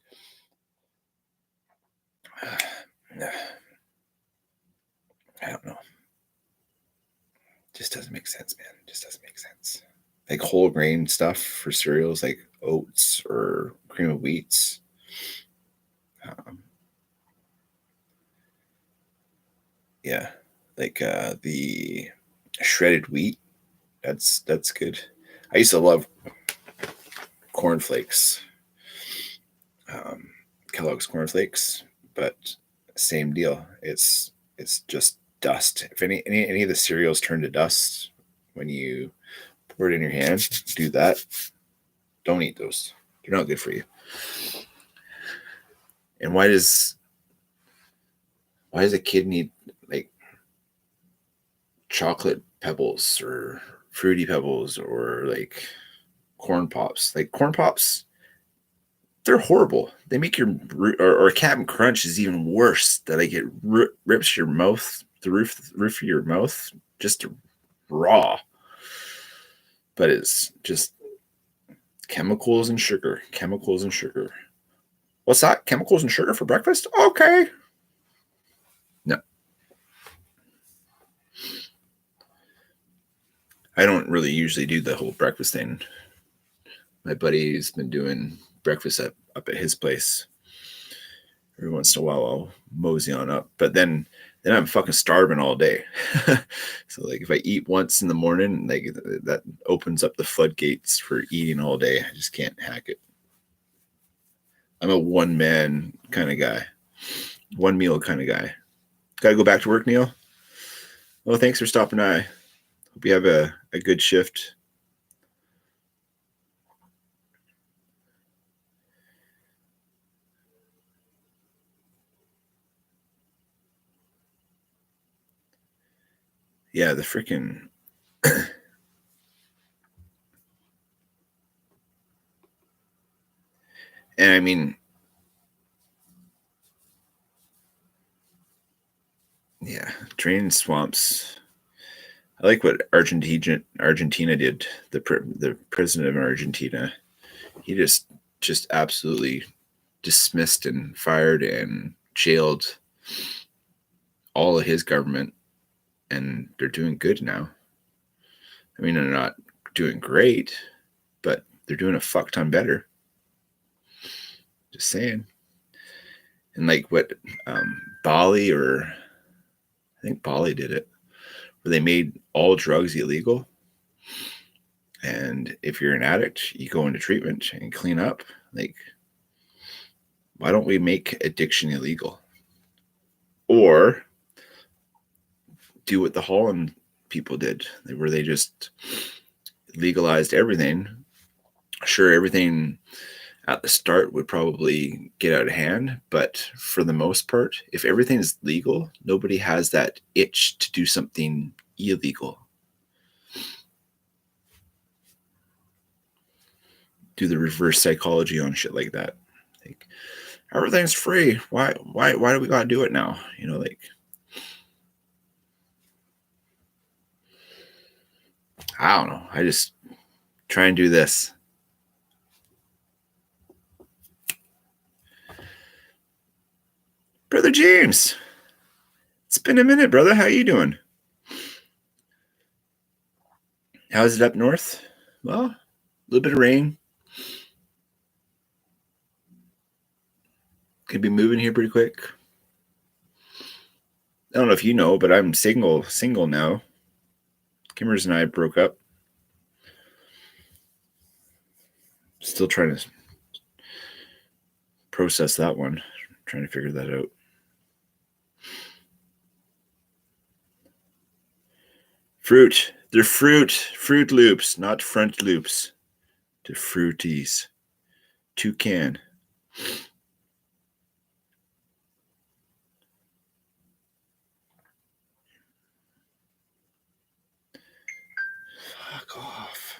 I don't know, just doesn't make sense, man. Just doesn't make sense. Like whole grain stuff for cereals, like oats or cream of wheats. Yeah, like the shredded wheat. That's good. I used to love cornflakes, Kellogg's cornflakes, but same deal. It's just dust. If any of the cereals turn to dust when you pour it in your hand, do that. Don't eat those. They're not good for you. And why does a kid need like chocolate pebbles or fruity pebbles or like corn pops? Like corn pops, they're horrible. They make your or Captain Crunch is even worse. That like it rips your mouth, the roof of your mouth, just raw. But it's just chemicals and sugar. Chemicals and sugar. What's that? Chemicals and sugar for breakfast? Okay. No. I don't really usually do the whole breakfast thing. My buddy's been doing breakfast up at his place. Every once in a while, I'll mosey on up. But then I'm fucking starving all day. So like if I eat once in the morning, like that opens up the floodgates for eating all day. I just can't hack it. I'm a one man kind of guy, one meal kind of guy. Got to go back to work, Neil. Well, thanks for stopping by. Hope you have a good shift. Yeah, the freaking and I mean, yeah, drain swamps. I like what Argentina did. The president of Argentina, he just absolutely dismissed and fired and jailed all of his government, and they're doing good now. I mean, they're not doing great, but they're doing a fuck ton better. Just saying. And like what Bali, or I think Bali did it, where they made all drugs illegal. And if you're an addict, you go into treatment and clean up. Like, why don't we make addiction illegal? Or do what the Holland people did, where they just legalized everything. Sure, everything at the start would probably get out of hand. But for the most part, if everything is legal, nobody has that itch to do something illegal. Do the reverse psychology on shit like that. Like, everything's free. Why do we gotta do it now? You know, like, I don't know. I just try and do this. Brother James, it's been a minute, brother. How you doing? How's it up north? Well, a little bit of rain. Could be moving here pretty quick. I don't know if you know, but I'm single now. Kimmers and I broke up. Still trying to process that one. Trying to figure that out. Fruit. They're fruit. Fruit Loops, not French Loops. To Fruities. Toucan. Fuck off.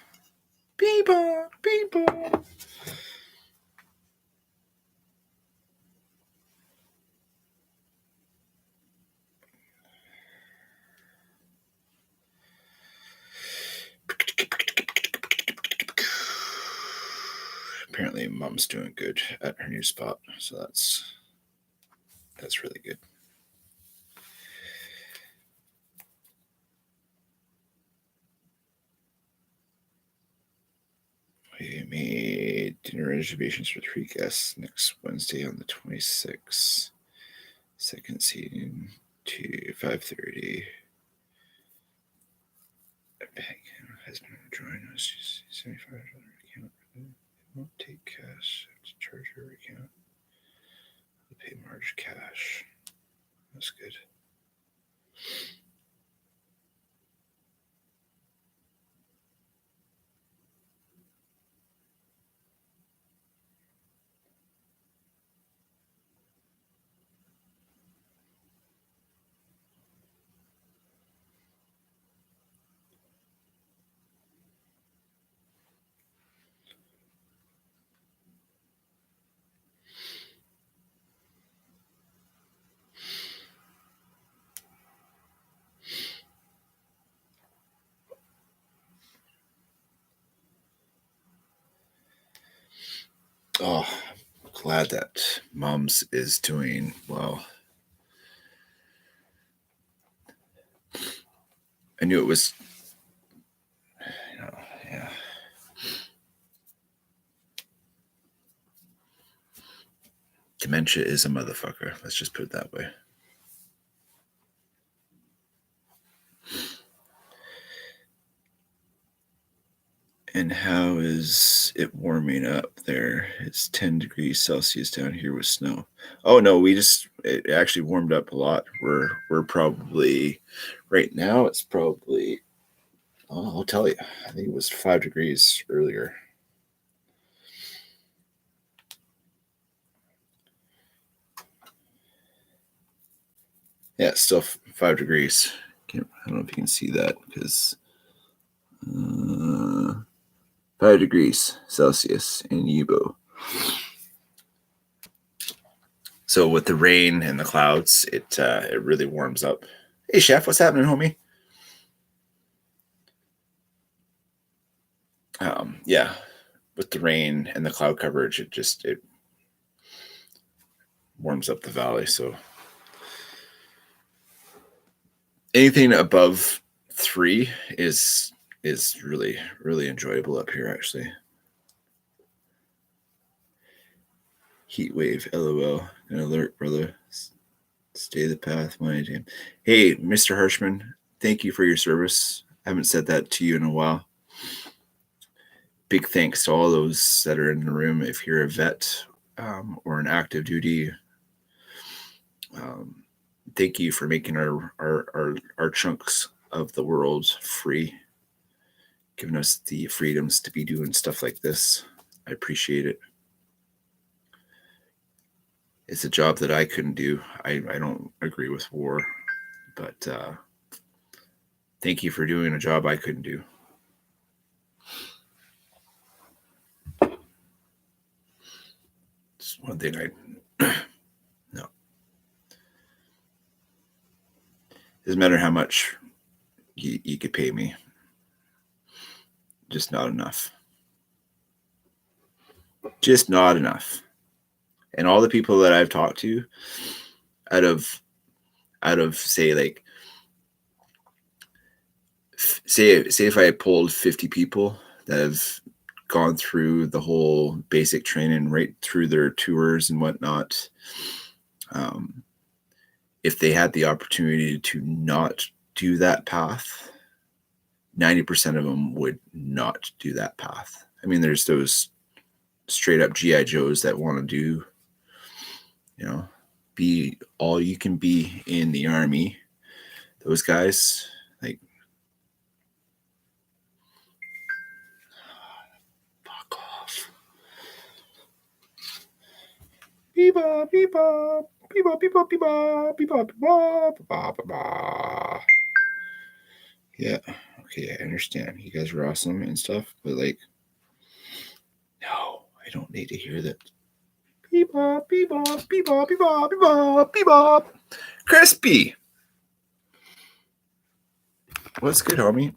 Beep-bong, beep-bong. Apparently, Mom's doing good at her new spot, so that's really good. We made dinner reservations for 3 guests next Wednesday on the 26th. Second seating to 5:30. Husband will join us. $75 account. Won't take cash. Have to charge your account. We'll pay Marge cash. That's good. Oh, I'm glad that Mom's is doing well. I knew it was, yeah. Dementia is a motherfucker. Let's just put it that way. And how is it warming up there? It's 10 degrees Celsius down here with snow. Oh no, it actually warmed up a lot. We're probably right now it's probably I'll tell you. I think it was 5 degrees earlier. Yeah, it's still 5 degrees. I don't know if you can see that because 5 degrees Celsius in Yubo. So with the rain and the clouds, it really warms up. Hey, Chef, what's happening, homie? Yeah, with the rain and the cloud coverage, it warms up the valley. So anything above 3 is really enjoyable up here, actually. Heat wave, LOL. An alert, brother. Stay the path, my team. Hey, Mr. Hirschman, thank you for your service. I haven't said that to you in a while. Big thanks to all those that are in the room. If you're a vet or an active duty, thank you for making our chunks of the world free, giving us the freedoms to be doing stuff like this. I appreciate it. It's a job that I couldn't do. I don't agree with war, but thank you for doing a job I couldn't do. It's one thing no. Doesn't matter how much you could pay me. Just not enough. Just not enough. And all the people that I've talked to, out of say like say if I pulled 50 people that have gone through the whole basic training right through their tours and whatnot, if they had the opportunity to not do that path, 90% of them would not do that path. I mean, there's those straight up GI Joes that want to do, be all you can be in the army. Those guys, like, fuck off. Beep-bop, beep-bop, beep-bop, beep-bop, beep-bop, beep-bop, beep-bop, beep-bop, beep-bop. Yeah, okay, I understand. You guys are awesome and stuff, but like, no, I don't need to hear that. Beep-bop, beep-bop, beep-bop, beep-bop, beep-bop, beep-bop. Crispy! What's good, homie?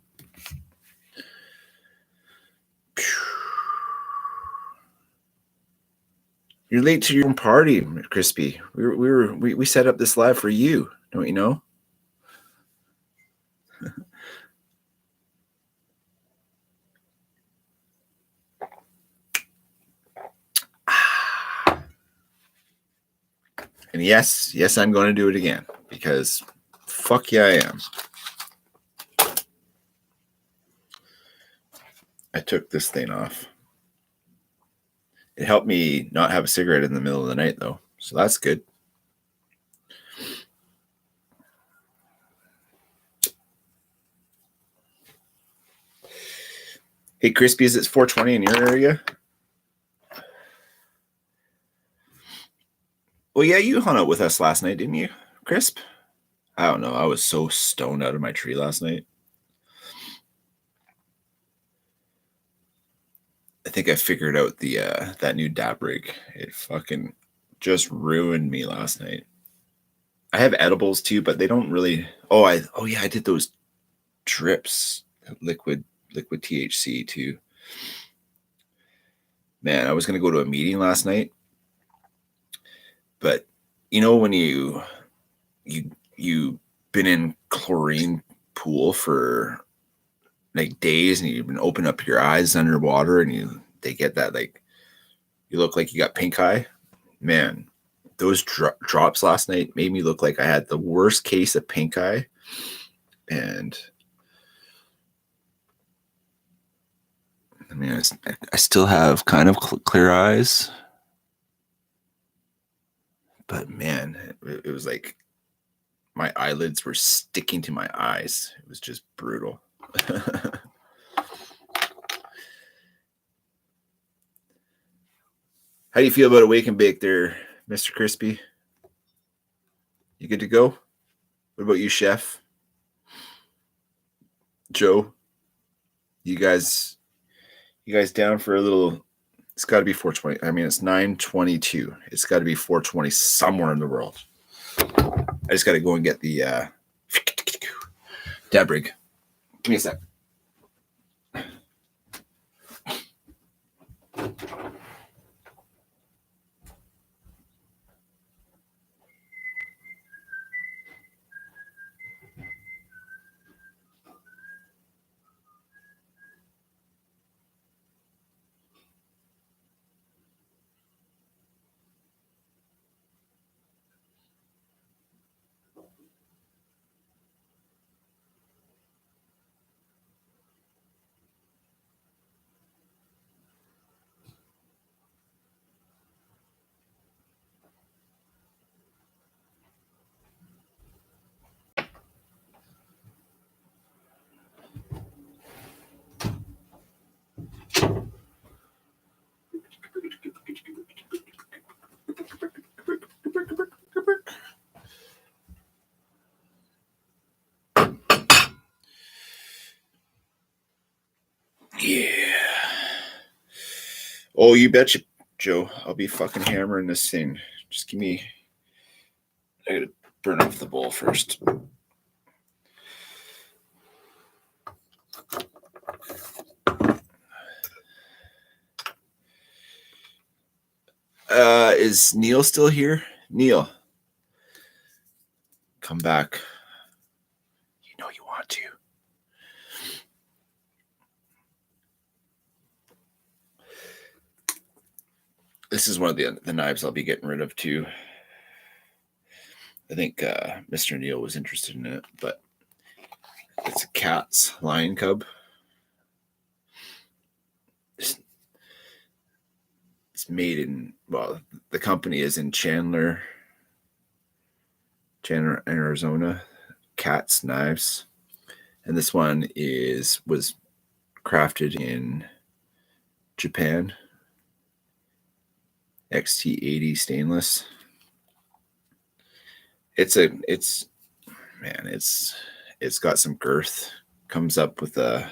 You're late to your own party, Crispy. We set up this live for you, don't you know? And yes, I'm going to do it again because fuck yeah, I am. I took this thing off. It helped me not have a cigarette in the middle of the night, though, so that's good. Hey, Crispy, is it 420 in your area? Well, yeah, you hung out with us last night, didn't you, Crisp? I don't know. I was so stoned out of my tree last night. I think I figured out the that new dab rig. It fucking just ruined me last night. I have edibles too, but they don't really. Oh yeah, I did those drips, liquid THC too. Man, I was gonna go to a meeting last night, but when you've been in chlorine pool for like days and you've been open up your eyes underwater and they get that, like, you look like you got pink eye. Man, those drops last night made me look like I had the worst case of pink eye. And I mean, I still have kind of clear eyes, but man, it was like my eyelids were sticking to my eyes. It was just brutal. How do you feel about a wake and bake there, Mr. Crispy? You good to go? What about you, Chef? Joe? You guys down for a little? It's got to be 420. I mean, it's 9:22. It's got to be 420 somewhere in the world. I just got to go and get the dab rig. Give me a sec. Oh, you betcha, Joe. I'll be fucking hammering this thing. Just give me. I gotta burn off the bowl first. Is Neil still here? Neil, come back. You know you want to. This is one of the knives I'll be getting rid of too. I think Mr. Neil was interested in it, but it's a Cat's Lion Cub. It's made in, well, the company is in Chandler, Arizona. Cat's Knives, and this one was crafted in Japan. XT80 stainless. It's got some girth. Comes up with a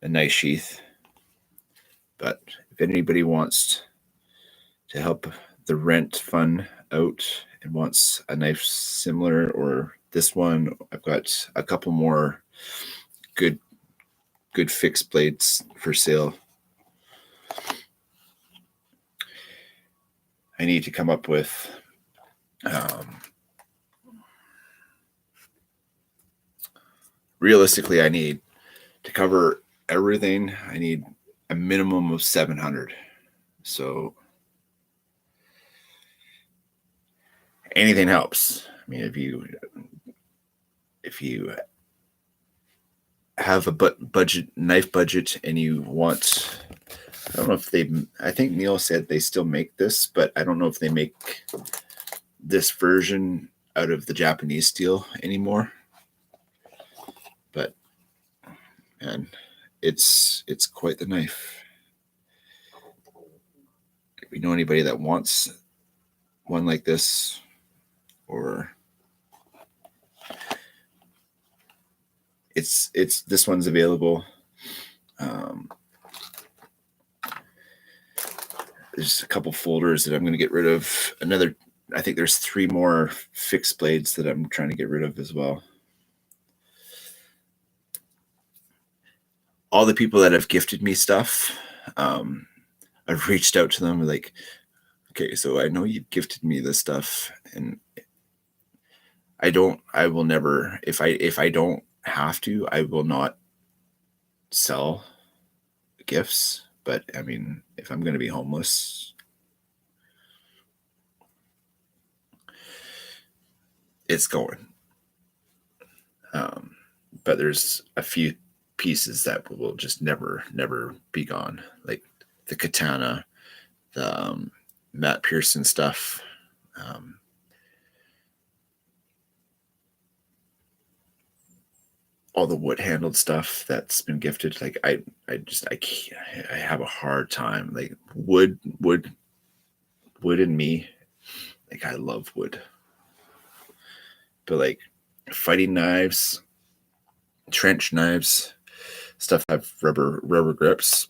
nice sheath. But if anybody wants to help the rent fund out and wants a knife similar or this one, I've got a couple more good fixed blades for sale. I need to come up with realistically, I need to cover everything. I need a minimum of 700. So anything helps. I mean, if you have a knife budget and you want, I don't know if I think Neil said they still make this, but I don't know if they make this version out of the Japanese steel anymore. But man, it's quite the knife. If you know anybody that wants one like this, or it's this one's available. There's a couple folders that I'm going to get rid of. I think there's 3 more fixed blades that I'm trying to get rid of as well. All the people that have gifted me stuff, I've reached out to them like, okay, so I know you've gifted me this stuff, and I will never, if I don't have to, I will not sell gifts. But I mean, if I'm going to be homeless, it's going. But there's a few pieces that will just never be gone, like the katana, the Matt Pearson stuff, all the wood handled stuff that's been gifted. Like I have a hard time. Like wood and me, like I love wood, but like fighting knives, trench knives, stuff have rubber grips,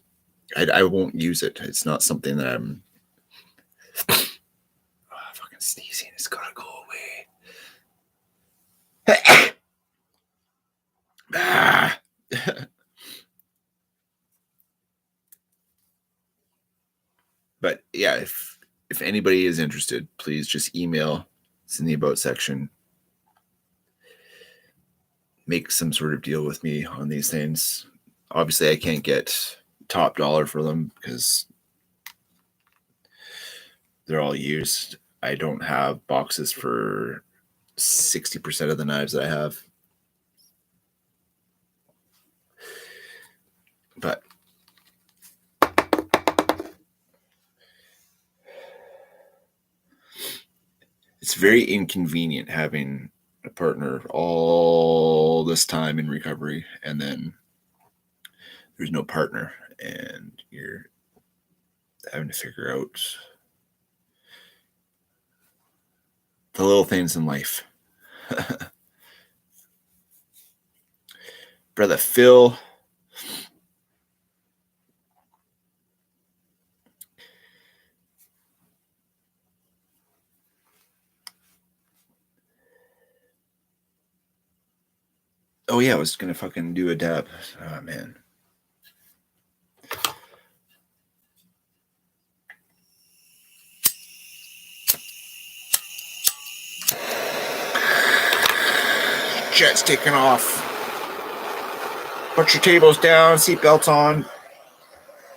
I won't use it. It's not something that I'm fucking sneezing. It's gotta go away. But yeah, if anybody is interested, please just email. It's in the about section. Make some sort of deal with me on these things. Obviously, I can't get top dollar for them because they're all used. I don't have boxes for 60% of the knives that I have. But it's very inconvenient having a partner all this time in recovery and then there's no partner and you're having to figure out the little things in life. Brother Phil, Oh yeah, I was gonna fucking do a dab. Oh man. Jet's taking off. Put your tables down, seatbelts on.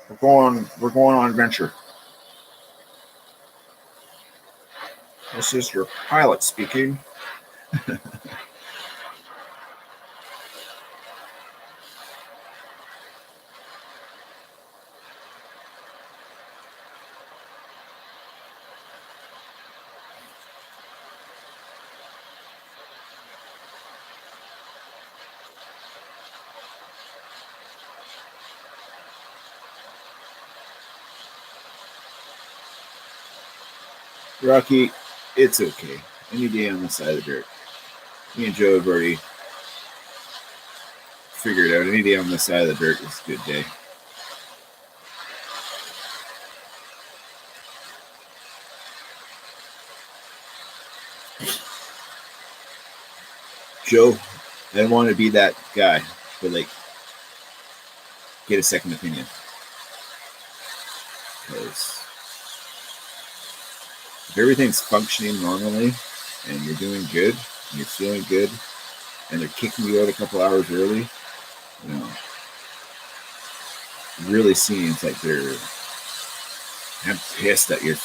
We're going on adventure. This is your pilot speaking. Rocky, it's okay. Any day on the side of the dirt. Me and Joe have already figured out any day on the side of the dirt is a good day. Joe, I don't want to be that guy, but like, get a second opinion. Because if everything's functioning normally and you're doing good and you're feeling good and they're kicking you out a couple hours early, you know, it really seems like I'm pissed that you're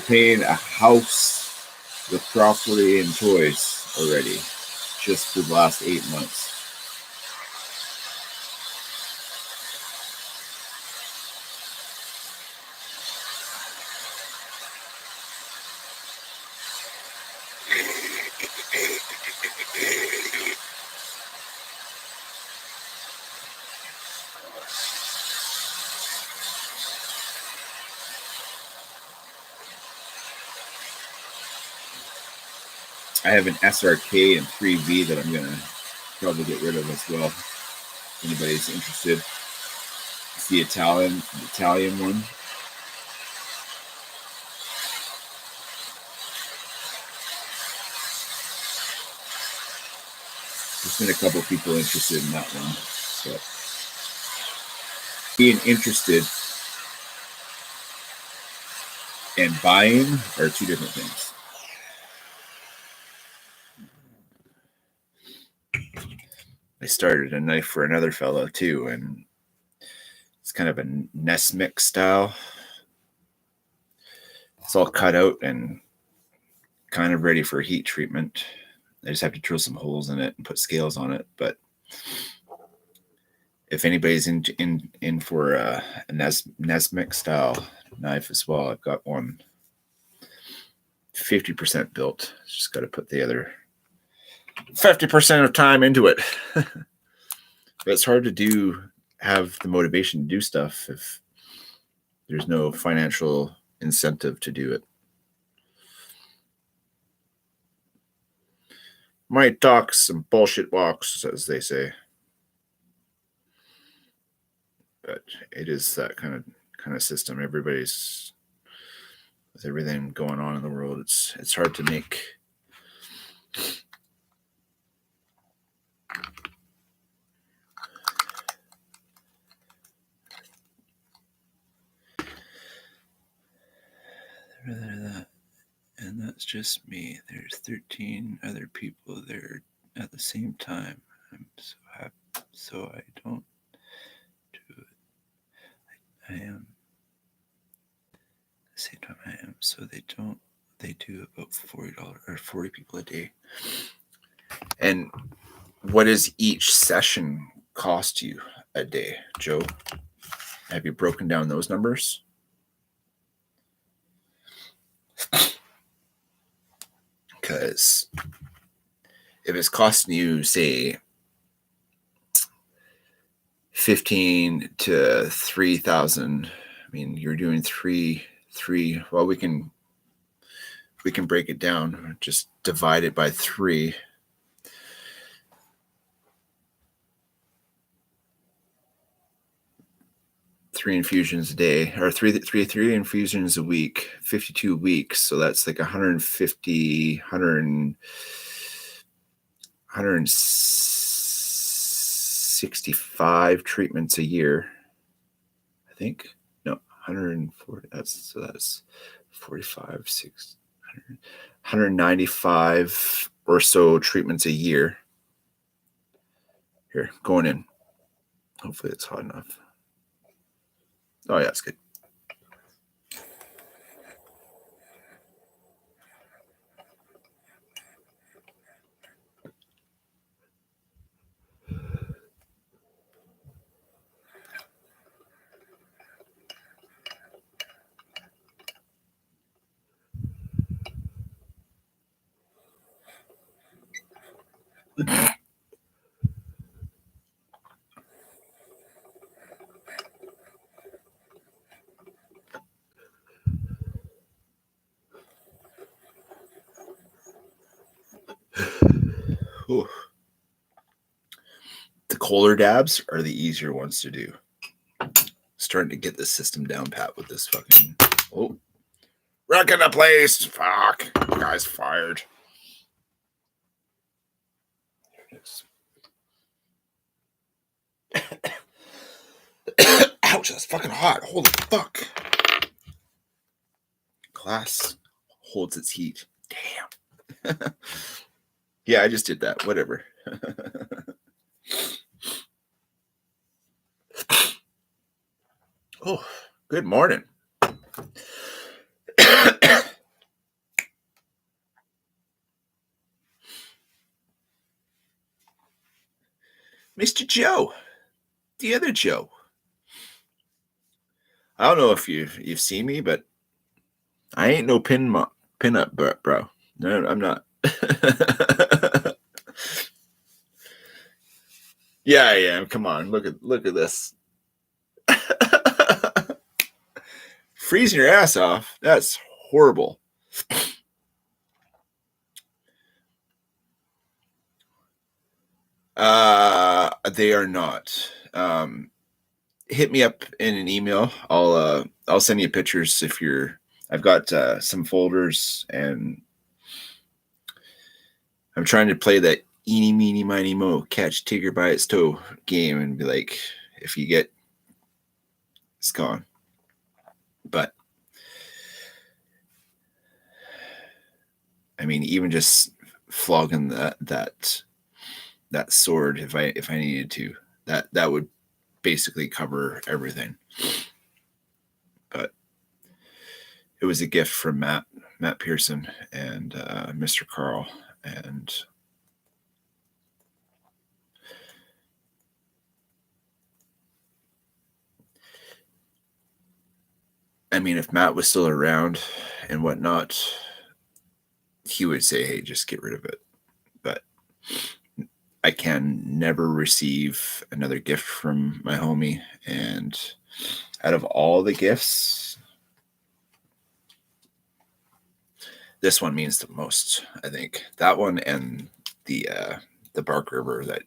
paying a house with property and toys already just for the last 8 months. I have an SRK and 3V that I'm going to probably get rid of as well. If anybody's interested. It's the Italian one. There's been a couple people interested in that one. So being interested and buying are two different things. I started a knife for another fellow too, and it's kind of a Nesmix style. It's all cut out and kind of ready for heat treatment. I just have to drill some holes in it and put scales on it. But if anybody's in for a Nesmix style knife as well, I've got one 50% built. Just got to put the other 50% of time into it. But it's hard to have the motivation to do stuff if there's no financial incentive to do it. Might talk some bullshit walks, as they say. But it is that kind of system. Everybody's with everything going on in the world. It's hard to make and that's just me. There's 13 other people there at the same time. I'm so happy. So I don't do it. I am. At the same time I am. So they do about $40 or 40 people a day. And what does each session cost you a day, Joe? Have you broken down those numbers? Because if it's costing you, say, $15,000 to $3,000, I mean, you're doing three. Well, we can break it down. Just divide it by 3. Three infusions a day, or three infusions a week, 52 weeks. So that's like 150 165 treatments a year. I think. No, 140. That's 45, 600, 195 or so treatments a year. Here, going in. Hopefully it's hot enough. Oh yeah, it's good. Ooh. The colder dabs are the easier ones to do. Starting to get the system down pat with this fucking. Oh, wrecking the place! Fuck, guy's fired. Ouch, that's fucking hot. Holy fuck. Glass holds its heat. Damn. Yeah, I just did that. Whatever. Oh, good morning. Mr. Joe. The other Joe. I don't know if you've seen me, but I ain't no pin-up, bro. No, I'm not. Yeah, I am. Come on, look at this. Freezing your ass off. That's horrible. They are not. Hit me up in an email. I'll send you pictures if you're. I've got some folders, and I'm trying to play that eeny meeny miny mo catch Tigger by its toe game and be like, if you get, it's gone. But I mean, even just flogging that sword, if I needed to, that would basically cover everything. But it was a gift from Matt Pearson and Mr. Carl, and I mean, if Matt was still around and whatnot, he would say, hey, just get rid of it. But I can never receive another gift from my homie. And out of all the gifts, this one means the most, I think. That one and the Bark River that,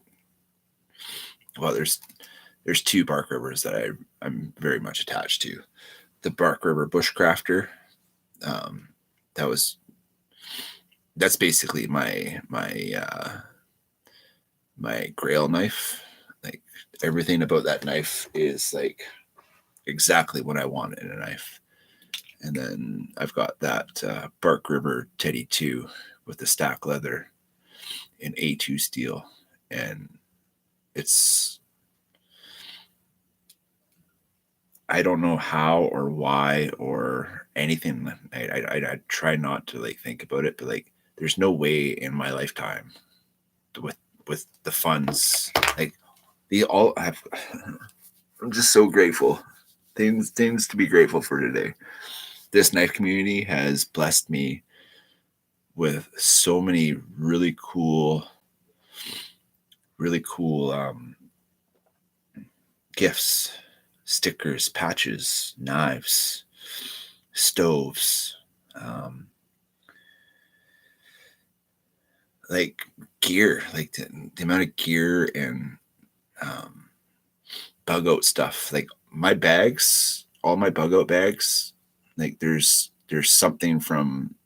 well, there's two Bark Rivers that I'm very much attached to. The Bark River Bushcrafter, that's basically my grail knife. Like everything about that knife is like exactly what I want in a knife. And then I've got that Bark River Teddy 2 with the stack leather in A2 steel, and it's, I don't know how or why or anything. I try not to like think about it, but like there's no way in my lifetime with the funds, like they all have. I'm just so grateful. Things to be grateful for today. This knife community has blessed me with so many really cool gifts, stickers, patches, knives, stoves, like gear, like the amount of gear and bug out stuff. Like my bags, all my bug out bags, like there's something from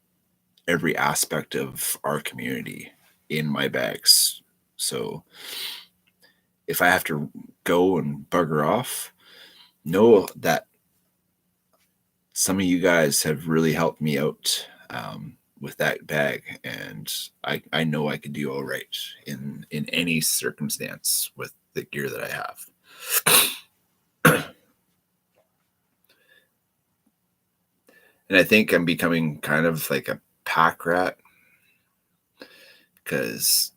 every aspect of our community in my bags. So if I have to go and bugger off, know that some of you guys have really helped me out with that bag, and I know I could do all right in any circumstance with the gear that I have. And I think I'm becoming kind of like a pack rat, because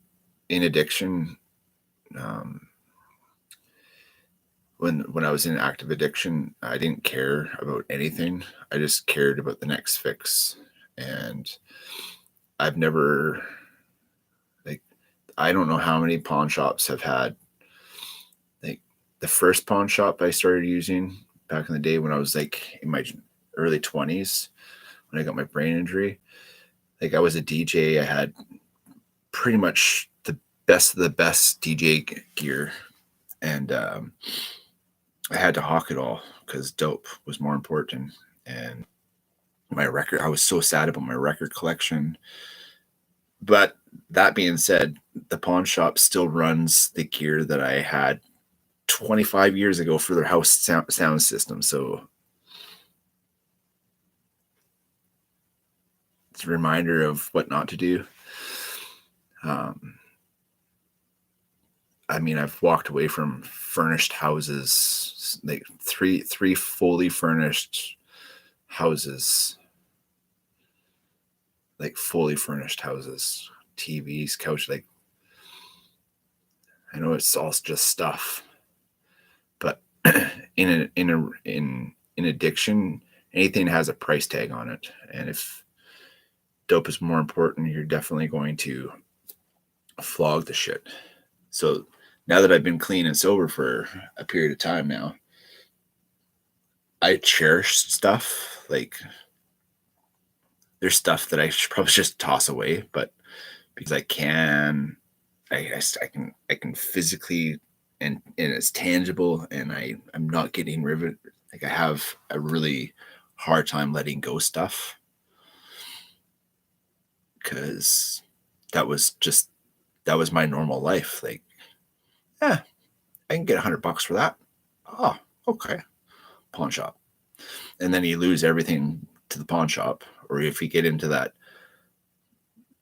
in addiction, um, when I was in active addiction, I didn't care about anything. I just cared about the next fix. And I've never, like, I don't know how many pawn shops have had, like, the first pawn shop I started using back in the day when I was like in my early 20s, when I got my brain injury. Like, I was a DJ. I had pretty much the best of the best DJ gear. And I had to hawk it all because dope was more important. And my record, I was so sad about my record collection. But that being said, the pawn shop still runs the gear that I had 25 years ago for their house sound system. So it's a reminder of what not to do. I mean, I've walked away from furnished houses, like three fully furnished houses, like fully furnished houses, TVs, couch. Like, I know it's all just stuff, but in addiction, anything has a price tag on it, and if dope is more important, you're definitely going to flog the shit. So now that I've been clean and sober for a period of time now, I cherish stuff. Like, there's stuff that I should probably just toss away, but because I can, I can physically, and it's tangible, and I'm not getting rivet. Like, I have a really hard time letting go stuff, because that was my normal life. Like, yeah, I can get $100 for that. Oh, okay. Pawn shop. And then you lose everything to the pawn shop. Or if you get into that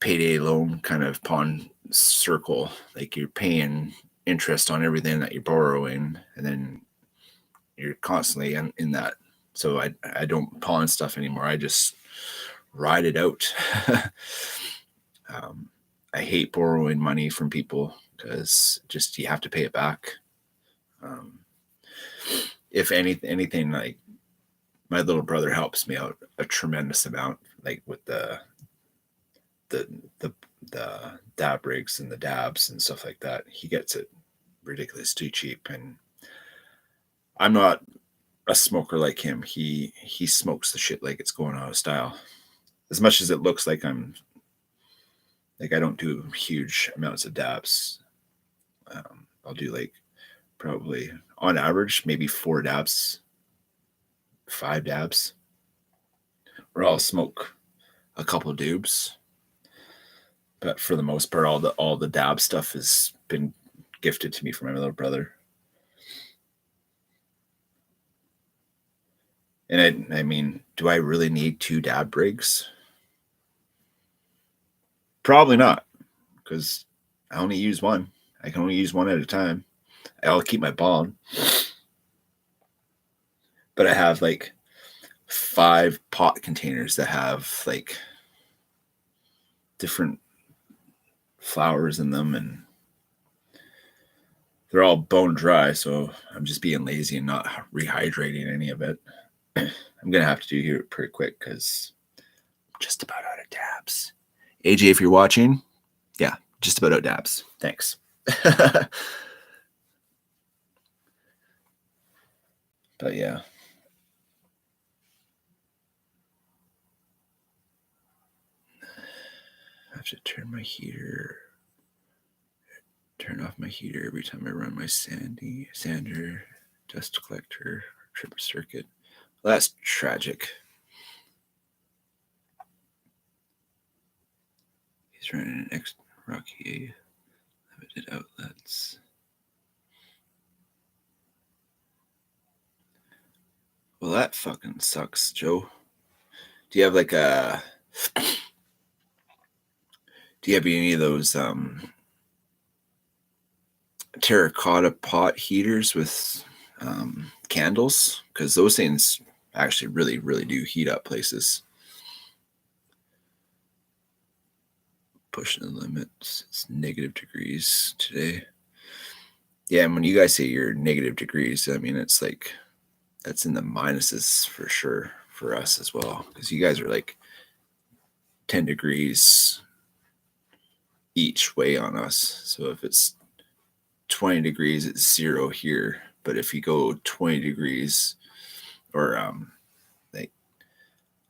payday loan kind of pawn circle, like, you're paying interest on everything that you're borrowing, and then you're constantly in that. So I don't pawn stuff anymore. I just ride it out. I hate borrowing money from people, because just you have to pay it back. If anything, like, my little brother helps me out a tremendous amount, like with the dab rigs and the dabs and stuff like that. He gets it ridiculously cheap, and I'm not a smoker like him. He smokes the shit like it's going out of style. As much as it looks like I'm, like, I don't do huge amounts of dabs. I'll do, like, probably on average maybe 4 dabs, 5 dabs, or I'll smoke a couple dubs. But for the most part, all the dab stuff has been gifted to me from my little brother. And I mean, do I really need 2 dab rigs? Probably not, because I only use one. I can only use one at a time. I'll keep my bomb. But I have like 5 pot containers that have like different flowers in them, and they're all bone dry. So I'm just being lazy and not rehydrating any of it. I'm going to have to do here pretty quick, because I'm just about out of dabs. AJ, if you're watching, yeah, just about out dabs. Thanks. But yeah. I have to turn off my heater every time I run my sander, dust collector, trip circuit. Well, that's tragic. He's running an X Rocky Limited outlets. Well, that fucking sucks, Joe. Do you have like a... Do you have any of those terracotta pot heaters with candles? Because those things actually really, really do heat up places. Pushing the limits. It's negative degrees today. Yeah, and when you guys say you're negative degrees, I mean, it's like, that's in the minuses for sure for us as well. Because you guys are like 10 degrees each way on us. So if it's 20 degrees, it's 0 here. But if you go 20 degrees or like,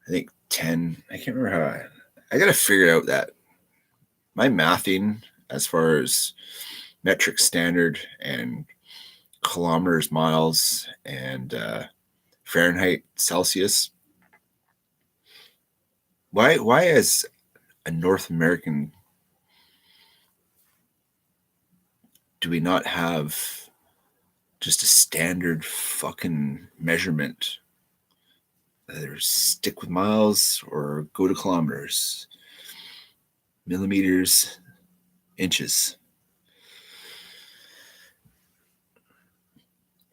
I think 10, I can't remember how I got to figure out that my mathing as far as metric standard and kilometers, miles, and Fahrenheit, Celsius. Why as a North American do we not have just a standard fucking measurement? Either stick with miles or go to kilometers, millimeters, inches.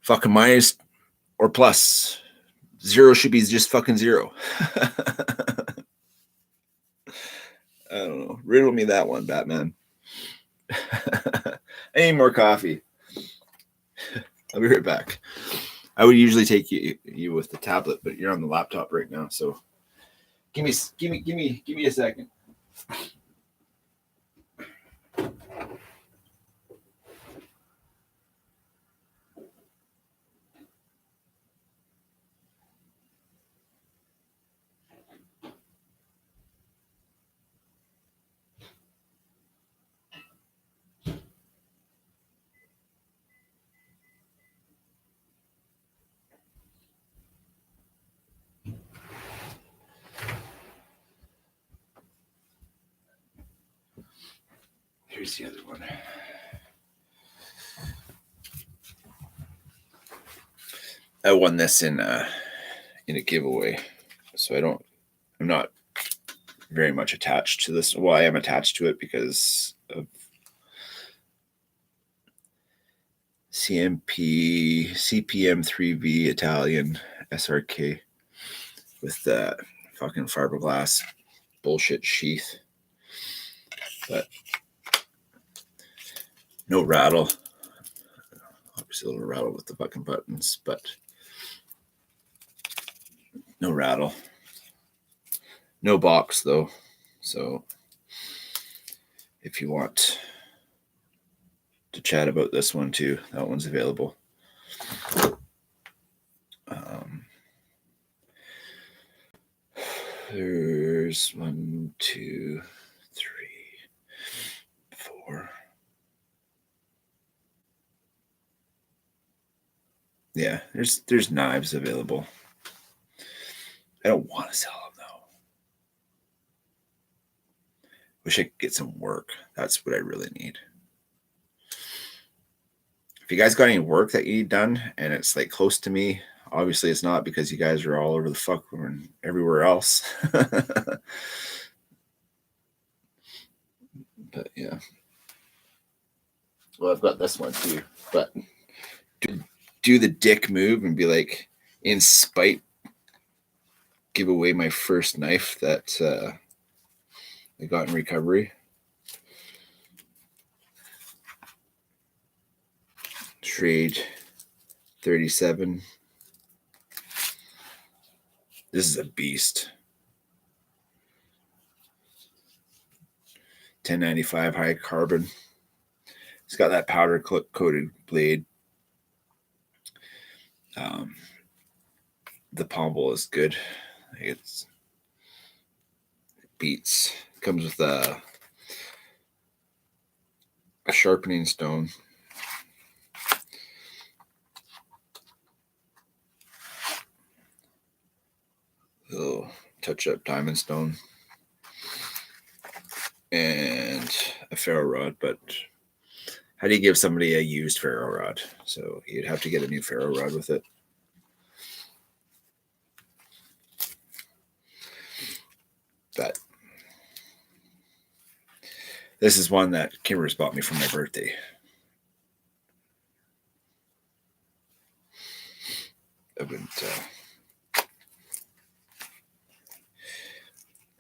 Fucking minus or plus. 0 should be just fucking 0. I don't know. Riddle me that one, Batman. I need more coffee. I'll be right back. I would usually take you with the tablet, but you're on the laptop right now, so give me a second. Here's the other one. I won this in a giveaway, so I'm not very much attached to this. Well, I am attached to it because of CPM3V Italian SRK with the fucking fiberglass bullshit sheath, but no rattle. Obviously a little rattle with the fucking buttons, but no rattle. No box though, so if you want to chat about this one too, that one's available. There's 1, 2, 3, 4. Yeah, there's knives available. I don't want to sell them though. Wish I could get some work. That's what I really need. If you guys got any work that you need done and it's like close to me, obviously it's not because you guys are all over the fuck and everywhere else. But yeah. Well, I've got this one too. But do the dick move and be like, in spite, give away my first knife that I got in recovery. Trade 37. This is a beast. 1095 high carbon. It's got that powder coated blade. The pommel is good. It beats. It comes with a sharpening stone. Little touch-up diamond stone. And a ferro rod, but How do you give somebody a used ferro rod? So you'd have to get a new ferro rod with it. But this is one that Kimber's bought me for my birthday. I wouldn't.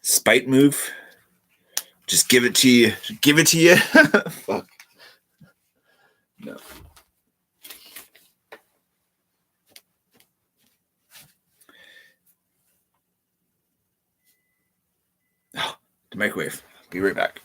Spite move. Just give it to you. Give it to you. Fuck. No. Oh, the microwave. Be right back.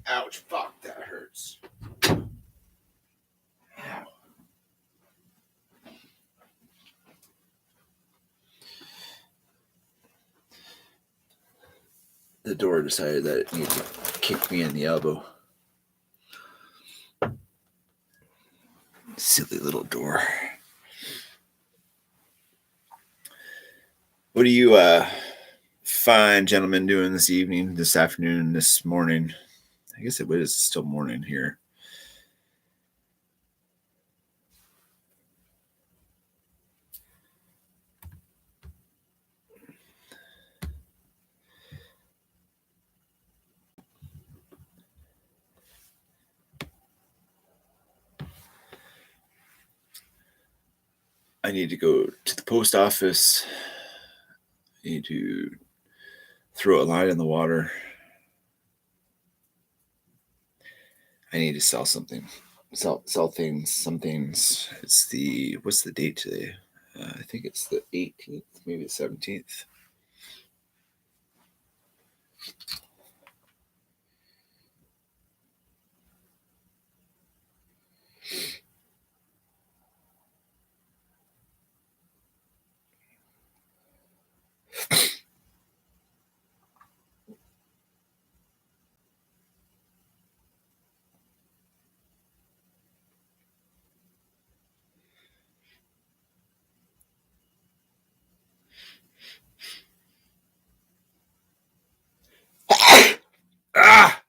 Ouch, fuck, that hurts. Ow. The door decided that it needed to kick me in the elbow. Silly little door. What are you fine gentlemen doing this evening, this afternoon, this morning? I guess it was still morning here. I need to go to the post office. I need to throw a line in the water. I need to sell something. Sell things, some things. It's what's the date today? I think it's the 18th, maybe the 17th.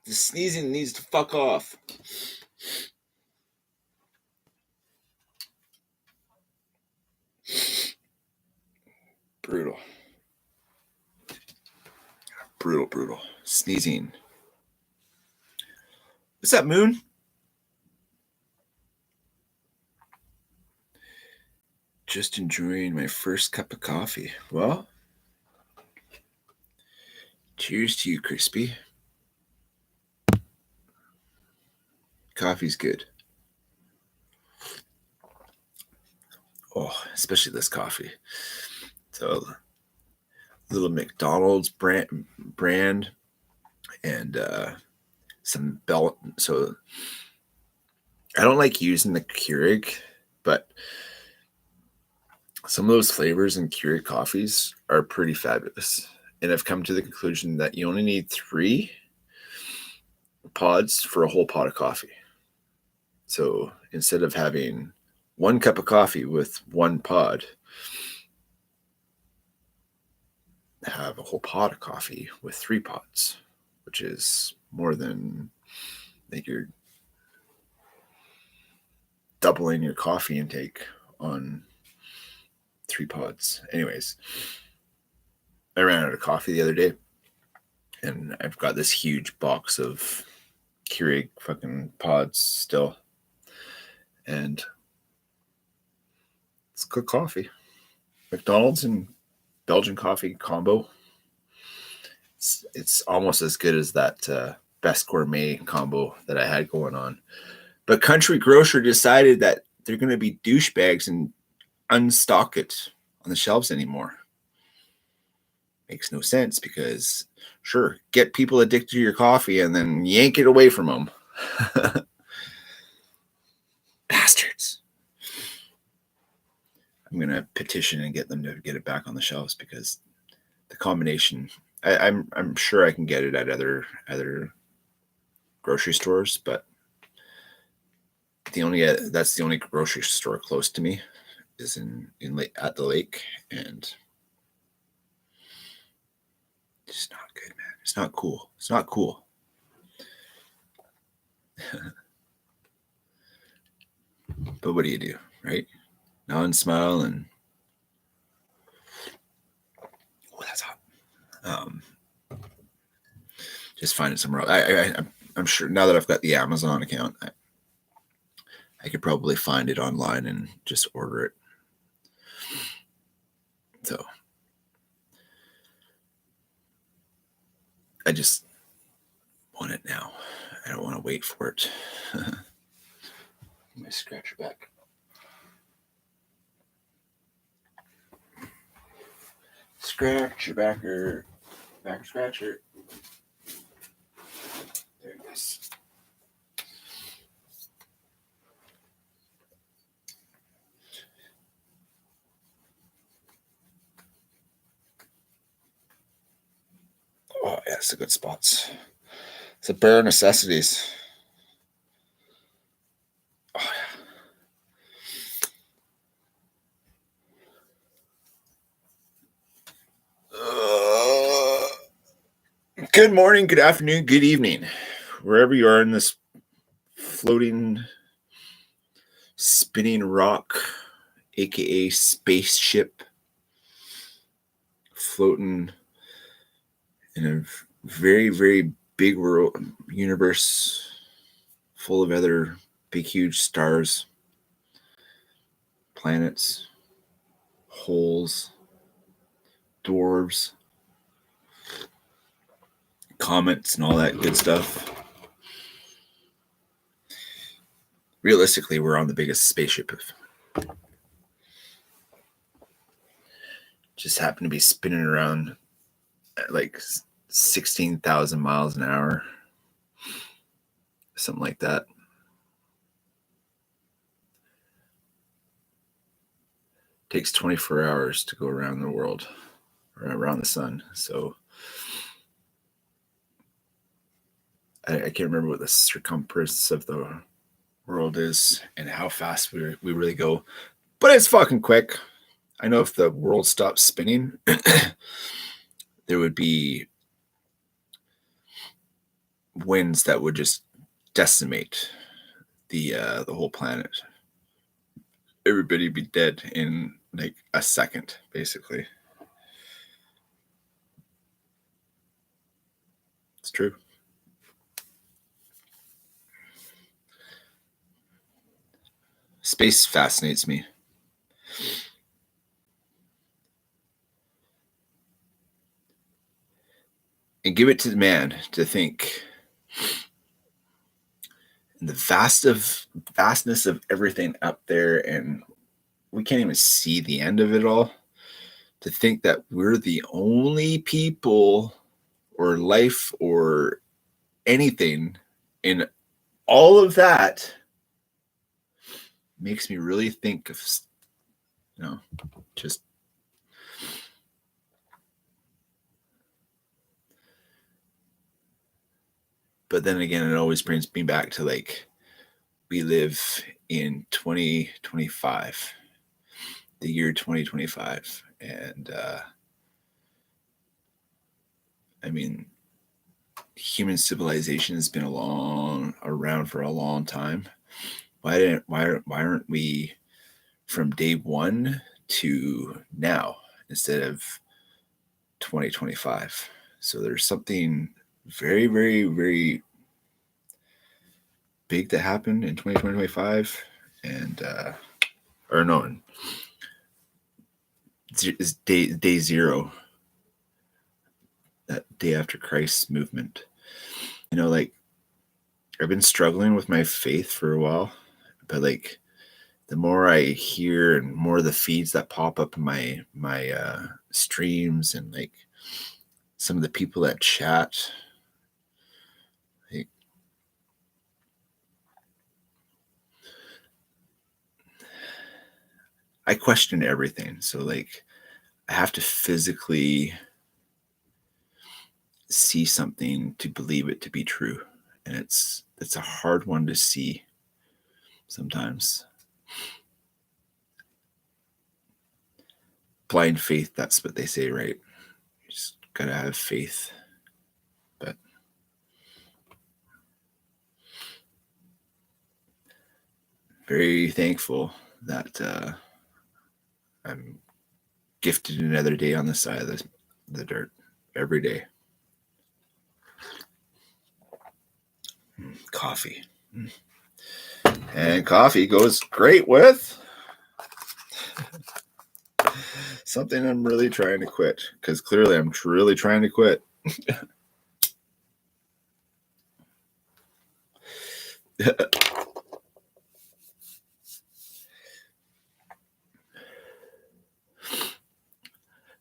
The sneezing needs to fuck off. Brutal. Brutal. Sneezing. What's that, Moon? Just enjoying my first cup of coffee. Well, cheers to you, Crispy. Coffee's good. Oh, especially this coffee. So, little McDonald's brand and some bell. So, I don't like using the Keurig, but some of those flavors in Keurig coffees are pretty fabulous. And I've come to the conclusion that you only need 3 pods for a whole pot of coffee. So instead of having 1 cup of coffee with 1 pod, have a whole pot of coffee with 3 pods, which is more than like you're doubling your coffee intake on 3 pods. Anyways, I ran out of coffee the other day, and I've got this huge box of Keurig fucking pods still. And It's good coffee. McDonald's and Belgian coffee combo. It's almost as good as that Best Gourmet combo that I had going on. But Country Grocer decided that they're going to be douchebags and unstock it on the shelves anymore. Makes no sense because, sure, get people addicted to your coffee and then yank it away from them. Bastards. I'm going to petition and get them to get it back on the shelves because the combination, I'm sure I can get it at other grocery stores, but that's the only grocery store close to me is at the lake, and it's not good, man. It's not cool. It's not cool. But what do you do, right? Nod and smile and that's hot. Just find it somewhere. I'm sure now that I've got the Amazon account, I could probably find it online and just order it. So I just want it now. I don't want to wait for it. Let me scratch your back. Scratch your backer. Back scratcher. There it is. Oh, yeah, it's a good spots. It's a bare necessities. Oh, yeah. Good morning, good afternoon, good evening. Wherever you are in this floating, spinning rock, aka spaceship, floating in a very, very big world universe full of other big, huge stars, planets, holes, dwarves, comets, and all that good stuff. Realistically, we're on the biggest spaceship. Just happen to be spinning around at like 16,000 miles an hour. Something like that. Takes 24 hours to go around the world, or around the sun. So I can't remember what the circumference of the world is and how fast we really go, but it's fucking quick. I know if the world stopped spinning, there would be winds that would just decimate the whole planet. Everybody would be dead in like a second, basically. It's true. Space fascinates me. And give it to the man to think in the vastness of everything up there, and we can't even see the end of it all. To think that we're the only people or life or anything in all of that makes me really think of, just but then again, it always brings me back to like, we live in 2025, the year 2025. And I mean, human civilization has been around for a long time. Why aren't we from day one to now instead of 2025? So there's something very, very, very big that happened in 2025, and is day zero, that day after Christ's movement. Like I've been struggling with my faith for a while, but like the more I hear and more of the feeds that pop up in my streams and like some of the people that chat, like, I question everything. So like I have to physically see something to believe it to be true. And it's a hard one to see sometimes. Blind faith, that's what they say, right? You just gotta have faith. But very thankful that I'm gifted another day on the side of the dirt every day. Coffee. And coffee goes great with something I'm really trying to quit, because clearly I'm really trying to quit.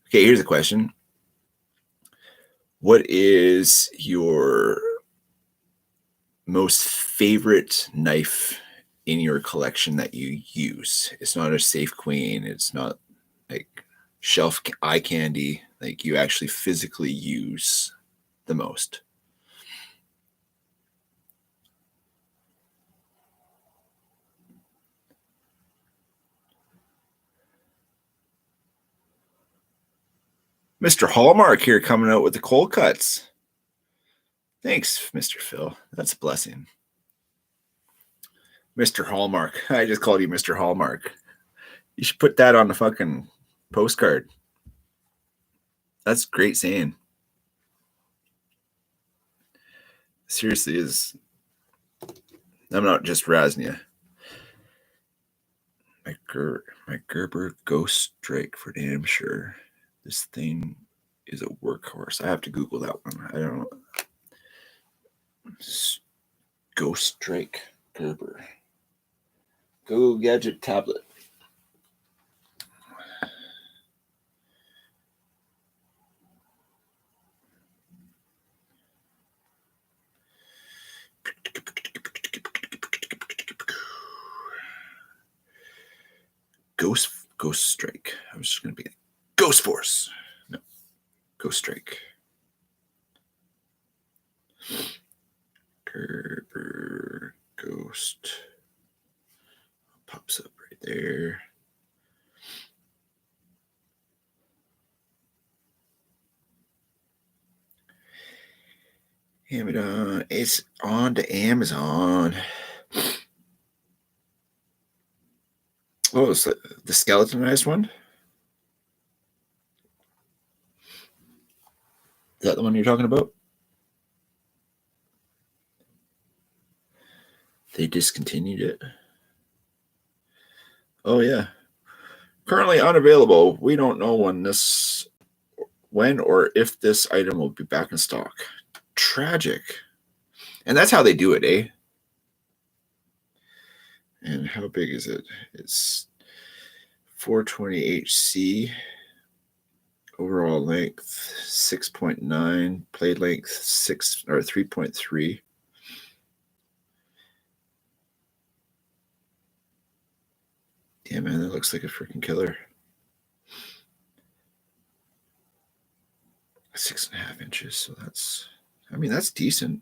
Okay, here's a question. What is your most favorite knife in your collection that you use? It's not a safe queen. It's not like shelf eye candy. Like you actually physically use the most. Mr. Hallmark here coming out with the cold cuts. Thanks, Mr. Phil. That's a blessing. Mr. Hallmark. I just called you Mr. Hallmark. You should put that on the fucking postcard. That's great saying. Seriously, I'm not just razzing you. My Gerber Ghost Strike for damn sure. This thing is a workhorse. I have to Google that one. I don't know. Ghost Strike Gerber. Go Gadget tablet. Ghost Strike. I was just going to be Ghost Force. No. Ghost Strike. Gerber Ghost. Pops up right there. Amazon. It's on to Amazon. Oh, it's the skeletonized one? Is that the one you're talking about? They discontinued it. Oh, yeah. Currently unavailable. We don't know when or if this item will be back in stock. Tragic. And that's how they do it, eh? And how big is it? It's 420 HC. Overall length 6.9. Blade length 3.3. Yeah, man, that looks like a freaking killer. 6.5 inches. So that's decent.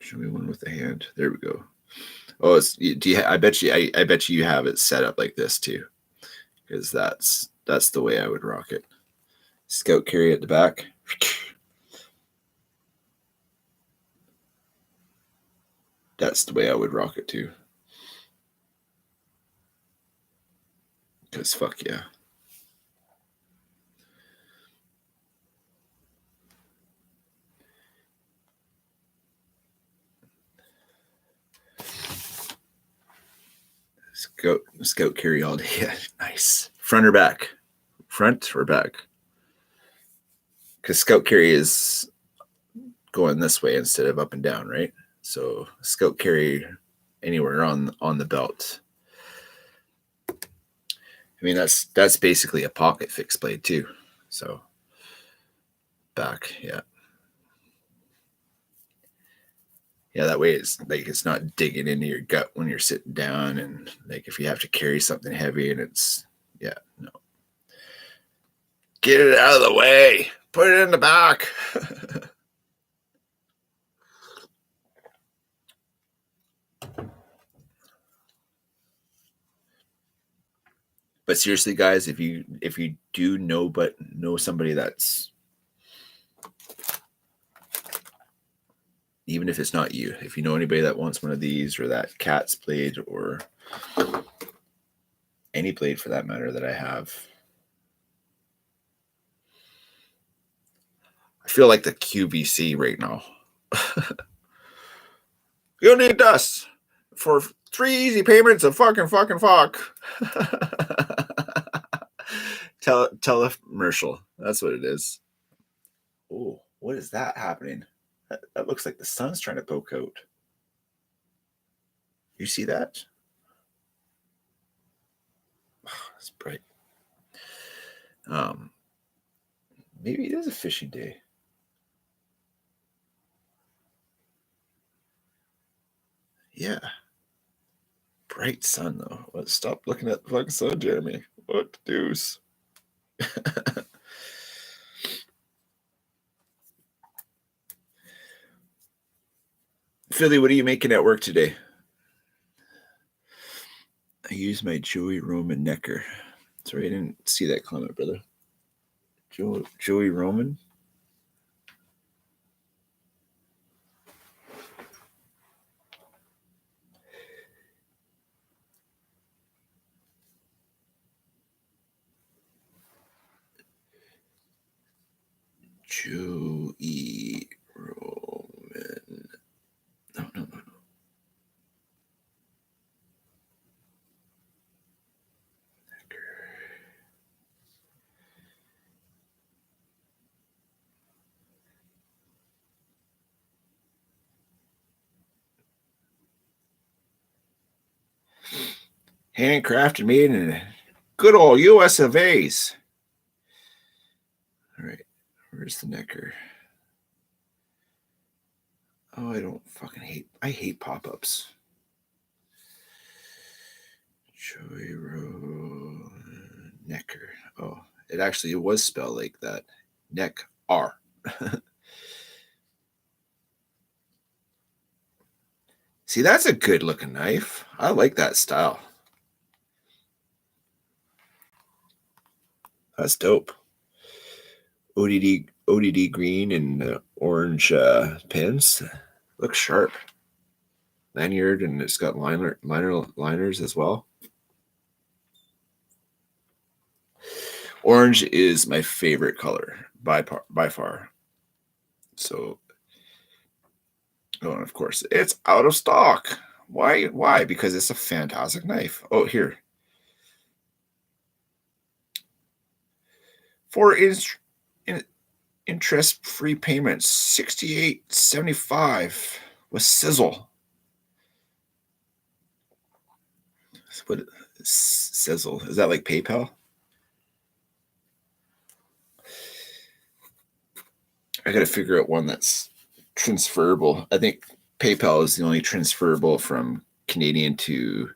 Show me one with the hand. There we go. Oh, I bet you have it set up like this too, because that's the way I would rock it. Scout carry at the back. That's the way I would rock it too. Because fuck yeah. Scout carry all day. Yeah, nice. Front or back? Front or back? Because scout carry is going this way instead of up and down, right? So scout carry anywhere on the belt. I mean, that's basically a pocket fixed blade too. So back, yeah. Yeah, that way it's like it's not digging into your gut when you're sitting down, and like if you have to carry something heavy and it's no. Get it out of the way. Put it in the back. But seriously, guys, if you do know somebody that's, even if it's not you, if you know anybody that wants one of these or that cat's blade or any blade for that matter that I have, I feel like the QVC right now. You need this for 3 easy payments of fuck. Telemercial. That's what it is. Oh, what is that happening? That looks like the sun's trying to poke out. You see that? Oh, it's bright. Maybe it is a fishing day. Yeah. Bright sun though. Let's stop looking at the fucking sun, Jeremy. What the deuce? Philly, what are you making at work today? I use my Joey Roman Necker. Sorry, I didn't see that comment, brother. Joey Roman? Joey Roman. No. Handcrafted, made in good old US of A's. All right, where's the Necker? Oh, I hate pop-ups. Joey Roman Necker. Oh, it was spelled like that. Neck R. See, that's a good looking knife. I like that style. That's dope. ODD green and orange pins. Looks sharp. Lanyard, and it's got liners as well. Orange is my favorite color by far. So, oh, and of course, it's out of stock. Why? Because it's a fantastic knife. Oh, here. For interest-free payments, $68.75 with sizzle. What sizzle? Is that like PayPal? I got to figure out one that's transferable. I think PayPal is the only transferable from Canadian to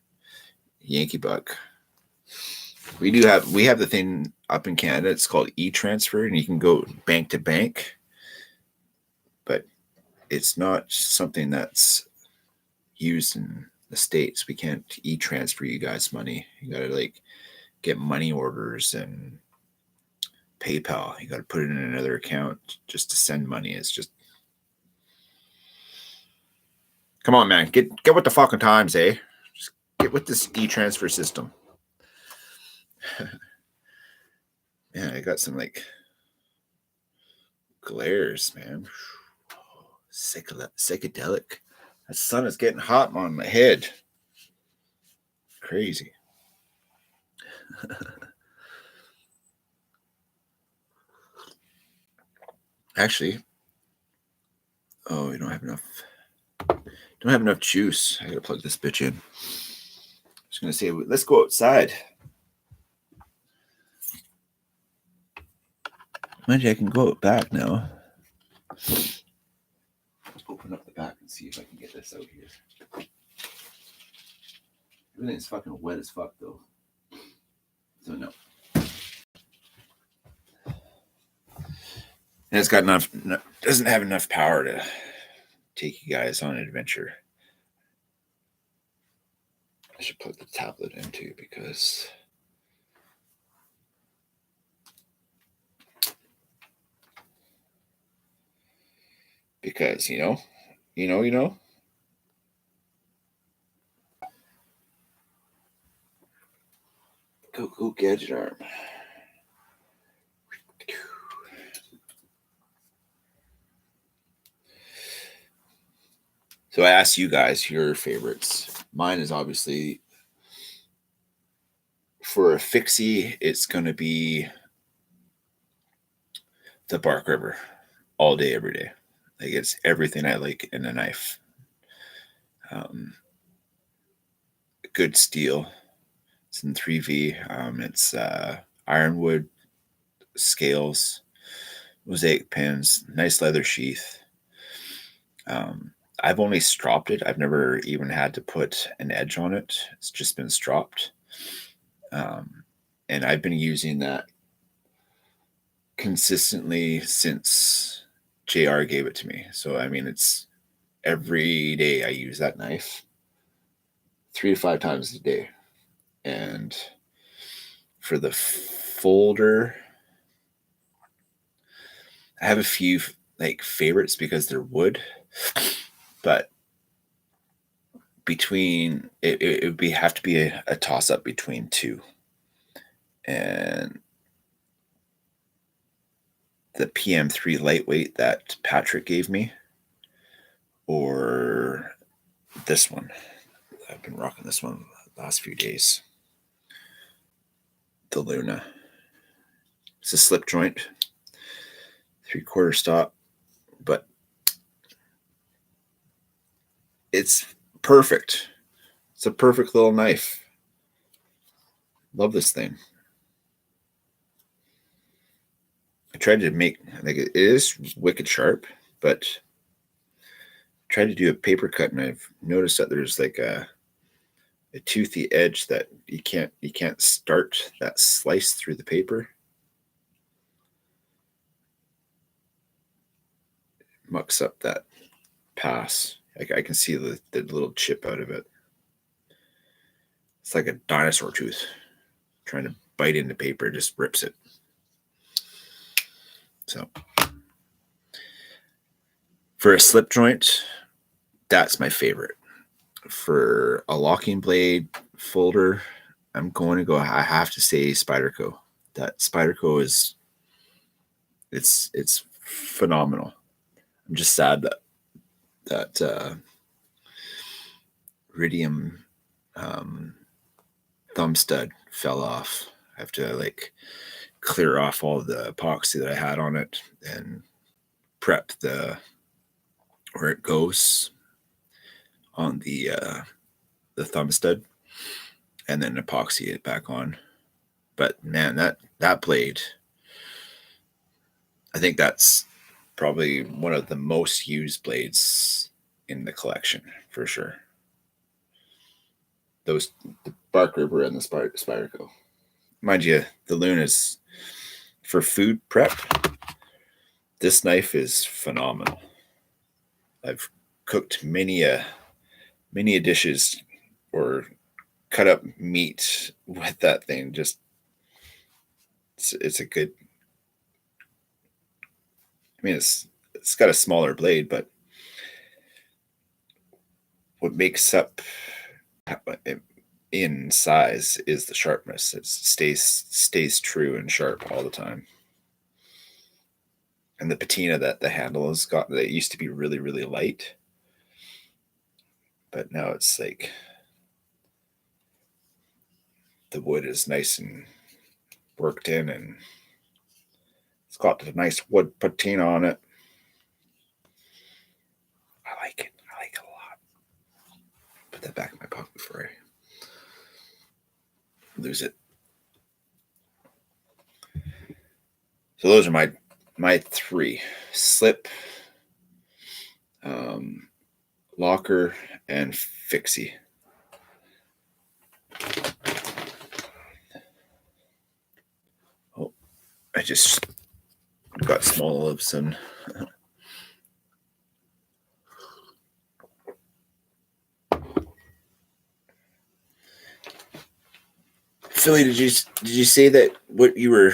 Yankee Buck. We have the thing up in Canada. It's called e-transfer, and you can go bank to bank, but it's not something that's used in the States. We can't e-transfer you guys money. You got to like get money orders and PayPal. You got to put it in another account just to send money. It's just, come on, man, get with the fucking times, eh? Just get with this e-transfer system. Man, I got some like glares, man. Psychedelic. That sun is getting hot on my head. crazy. Actually, oh, we don't have enough. Don't have enough juice. I gotta plug this bitch in. I was gonna say, let's go outside. Mind you, I can go out back now. Let's open up the back and see if I can get this out here. Everything's fucking wet as fuck though. So no. And it's got enough, doesn't have enough power to take you guys on an adventure. I should plug the tablet in too because you know. Go gadget arm. So I asked you guys your favorites. Mine is obviously, for a fixie, it's going to be the Bark River all day, every day. Like, it's everything I like in a knife. Good steel. It's in 3V. It's ironwood scales, mosaic pins, nice leather sheath. I've only stropped it. I've never even had to put an edge on it. It's just been stropped. And I've been using that consistently since JR gave it to me. So, I mean, it's every day I use that knife 3 to 5 times a day. And for the folder, I have a few like favorites because they're wood, but between it would have to be a toss up between two. And the PM3 lightweight that Patrick gave me, or this one. I've been rocking this one the last few days. The Luna. It's a slip joint, 3/4 stop, but it's perfect. It's a perfect little knife. Love this thing. I tried to make, like, it is wicked sharp, but I tried to do a paper cut, and I've noticed that there's like a toothy edge that you can't start that slice through the paper. It mucks up that pass. I can see the little chip out of it. It's like a dinosaur tooth trying to bite into paper, just rips it. So for a slip joint, that's my favorite. For a locking blade folder, I'm going to go, I have to say Spyderco. That Spyderco is, it's phenomenal. I'm just sad that Iridium thumb stud fell off. I have to like clear off all the epoxy that I had on it and prep where it goes on the thumb stud, and then epoxy it back on. But man, that blade, I think that's probably one of the most used blades in the collection for sure. The Bark River and the Spyderco. Mind you, the Luna's for food prep. This knife is phenomenal. I've cooked many dishes or cut up meat with that thing. Just it's a good. I mean, it's got a smaller blade, but what makes up in size is the sharpness. It stays true and sharp all the time. And the patina that the handle has got, that used to be really, really light, but now it's like the wood is nice and worked in, and it's got the nice wood patina on it. I like it. I like it a lot. Put that back in my pocket before I lose it. So those are my three: Slip, Locker, and Fixie. Oh, I just got small olives and Philly, did you say that what you were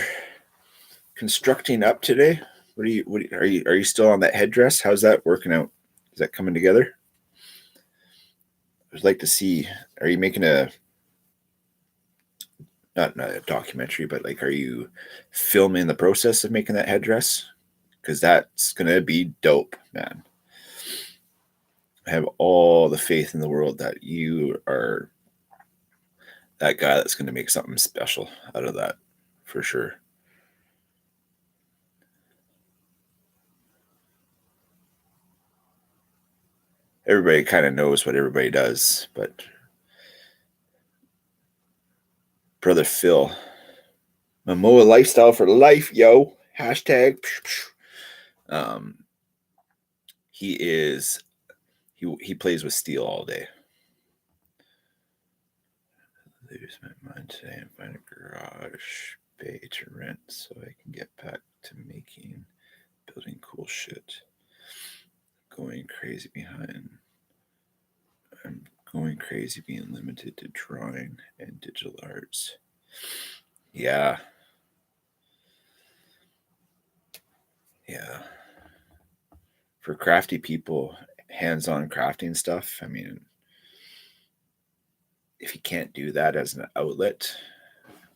constructing up today? What are you still on that headdress? How's that working out? Is that coming together? I'd like to see. Are you making not a documentary, but like, are you filming the process of making that headdress? Because that's gonna be dope, man. I have all the faith in the world that you are that guy that's going to make something special out of that, for sure. Everybody kind of knows what everybody does, but brother Phil, Momoa lifestyle for life, yo. Hashtag. He plays with steel all day. Lose my mind today and find a garage bay to rent so I can get back to building cool shit. I'm going crazy being limited to drawing and digital arts. Yeah. For crafty people, hands-on crafting stuff, I mean, if you can't do that as an outlet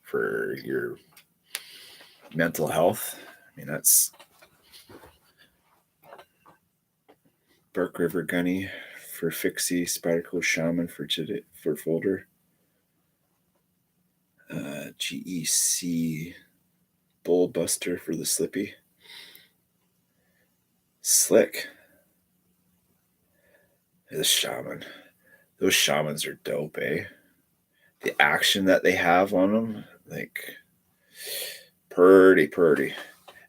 for your mental health, I mean, that's Bark River Gunny for Fixie, Spyderco Shaman for Folder, GEC Bull Buster for the Slippy. Slick. The Shaman. Those Shamans are dope, eh? The action that they have on them, like, pretty.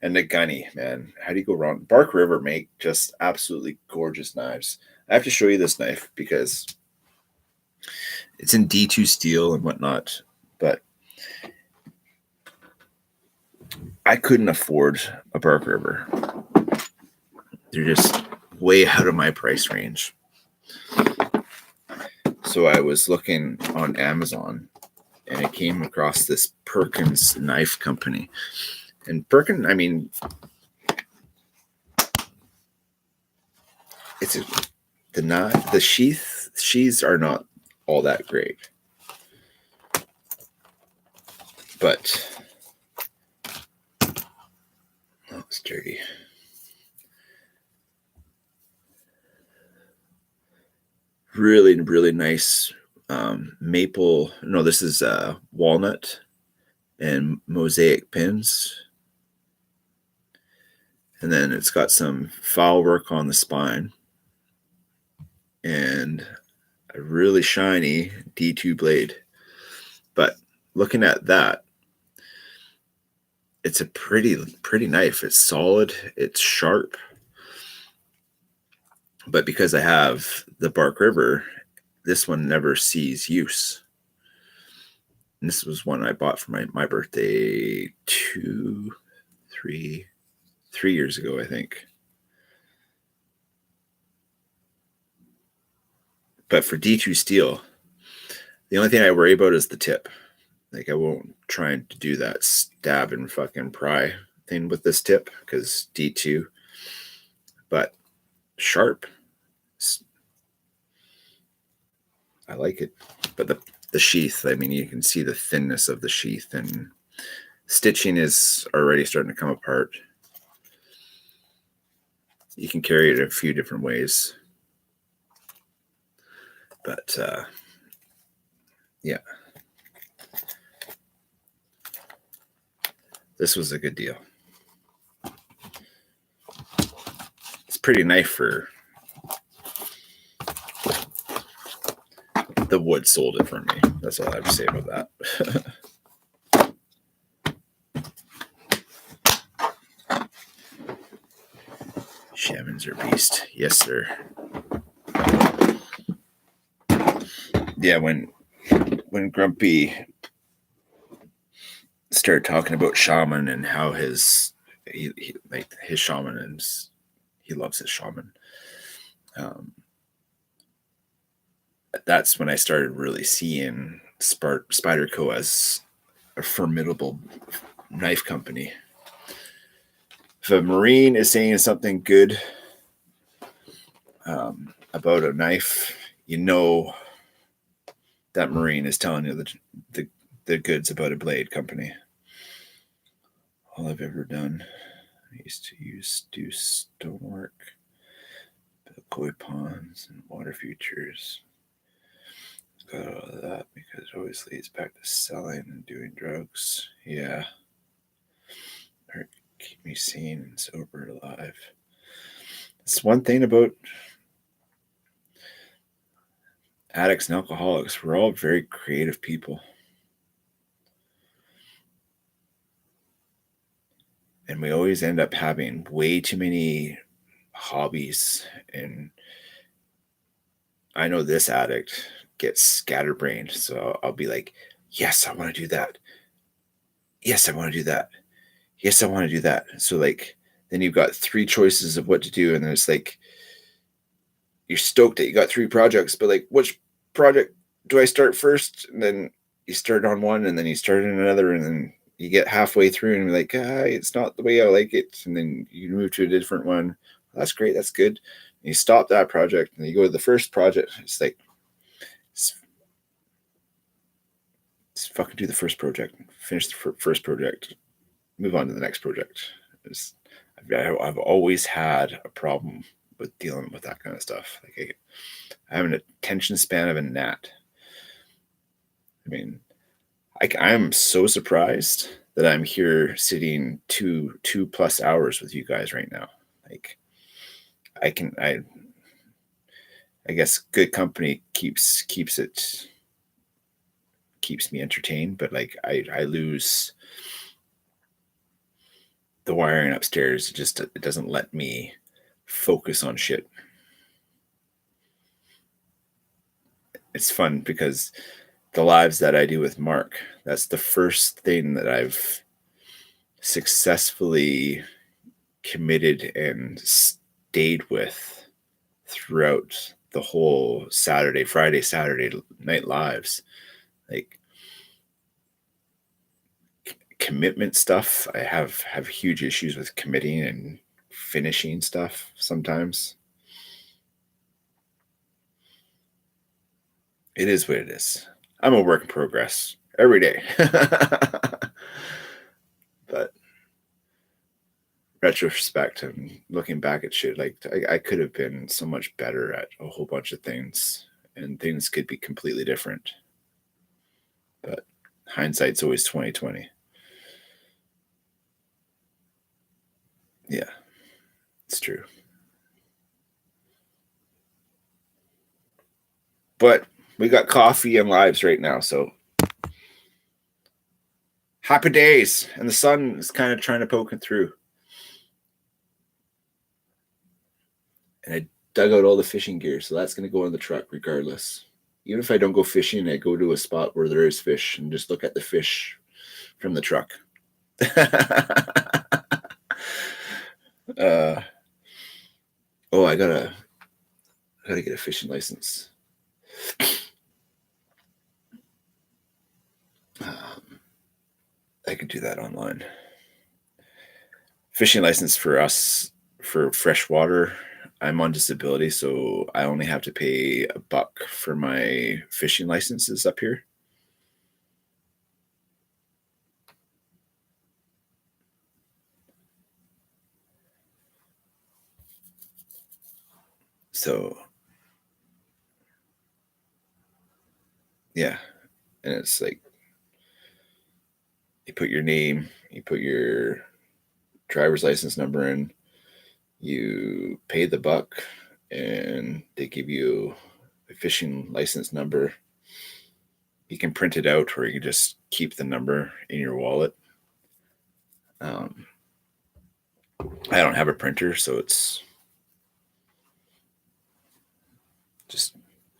And the Gunny, man, how do you go wrong? Bark River make just absolutely gorgeous knives. I have to show you this knife because it's in D2 steel and whatnot, but I couldn't afford a Bark River. They're just way out of my price range. So I was looking on Amazon and I came across this Perkins knife company. And Perkins, I mean, the sheaths are not all that great. But it's dirty. Really, really nice maple. No, this is walnut and mosaic pins. And then it's got some file work on the spine. And a really shiny D2 blade. But looking at that, it's a pretty knife. It's solid. It's sharp. But because I have the Bark River, this one never sees use. And this was one I bought for my birthday 3 years ago, I think. But for D2 steel, the only thing I worry about is the tip. Like, I won't try to do that stab and fucking pry thing with this tip because D2. But sharp. I like it. But the sheath, I mean, you can see the thinness of the sheath, and stitching is already starting to come apart. You can carry it a few different ways. But yeah. This was a good deal. It's pretty nice for the wood sold it for me. That's all I have to say about that. Shamans are beast. Yes, sir. Yeah, when Grumpy started talking about shaman and how his shaman and he loves his shaman. That's when I started really seeing Spyderco as a formidable knife company. If a Marine is saying something good about a knife, you know that Marine is telling you the goods about a blade company. All I've ever done, I used to do stonework, build koi ponds and water features. Got all of that because it always leads back to selling and doing drugs. Yeah. Or keep me sane and sober alive. It's one thing about addicts and alcoholics. We're all very creative people. And we always end up having way too many hobbies. And I know this addict gets scatterbrained. So I'll be like, yes, I want to do that. Yes, I want to do that. Yes, I want to do that. So like, then you've got 3 choices of what to do. And then it's like, you're stoked that you got 3 projects, but like, which project do I start first? And then you start on one and then you start in another and then you get halfway through and you're like, it's not the way I like it. And then you move to a different one. That's great. That's good. And you stop that project and you go to the first project. It's like, let's fucking do the first project, finish the first project, move on to the next project. I've always had a problem with dealing with that kind of stuff. Like I have an attention span of a gnat. I mean, I'm so surprised that I'm here sitting 2+ hours with you guys right now. Like I guess good company keeps me entertained, but like I lose the wiring upstairs. It doesn't let me focus on shit. It's fun because the lives that I do with Mark, that's the first thing that I've successfully committed and stayed with throughout the whole Friday, Saturday night lives. Like commitment stuff, I have huge issues with committing and finishing stuff sometimes. It is what it is. I'm a work in progress every day. But retrospect and looking back at shit, like I could have been so much better at a whole bunch of things and things could be completely different. But hindsight's always 20/20. Yeah, it's true. But we got coffee and lives right now, so happy days. And the sun is kind of trying to poke it through. And I dug out all the fishing gear, so that's going to go in the truck regardless. Even if I don't go fishing, I go to a spot where there is fish and just look at the fish from the truck. I gotta get a fishing license. I could do that online. Fishing license for us for freshwater. I'm on disability, so I only have to pay $1 for my fishing licenses up here. So yeah, and it's like You put your name, you put your driver's license number in, you pay the buck, and they give you a fishing license number. You can print it out, or you can just keep the number in your wallet. I don't have a printer, so it's just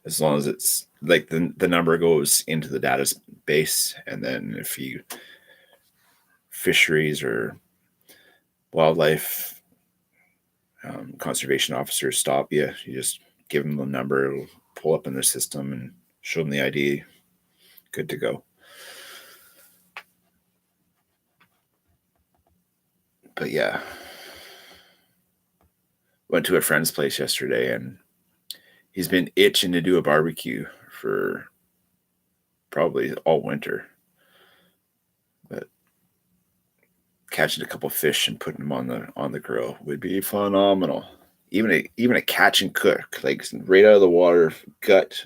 as long as it's like the number goes into the database, and then if you fisheries or wildlife conservation officers stop you, you just give them the number, it'll pull up in their system and show them the ID. Good to go. But yeah, went to a friend's place yesterday, and he's been itching to do a barbecue for probably all winter. But catching a couple fish and putting them on the grill would be phenomenal. Even a catch and cook, like right out of the water, gut,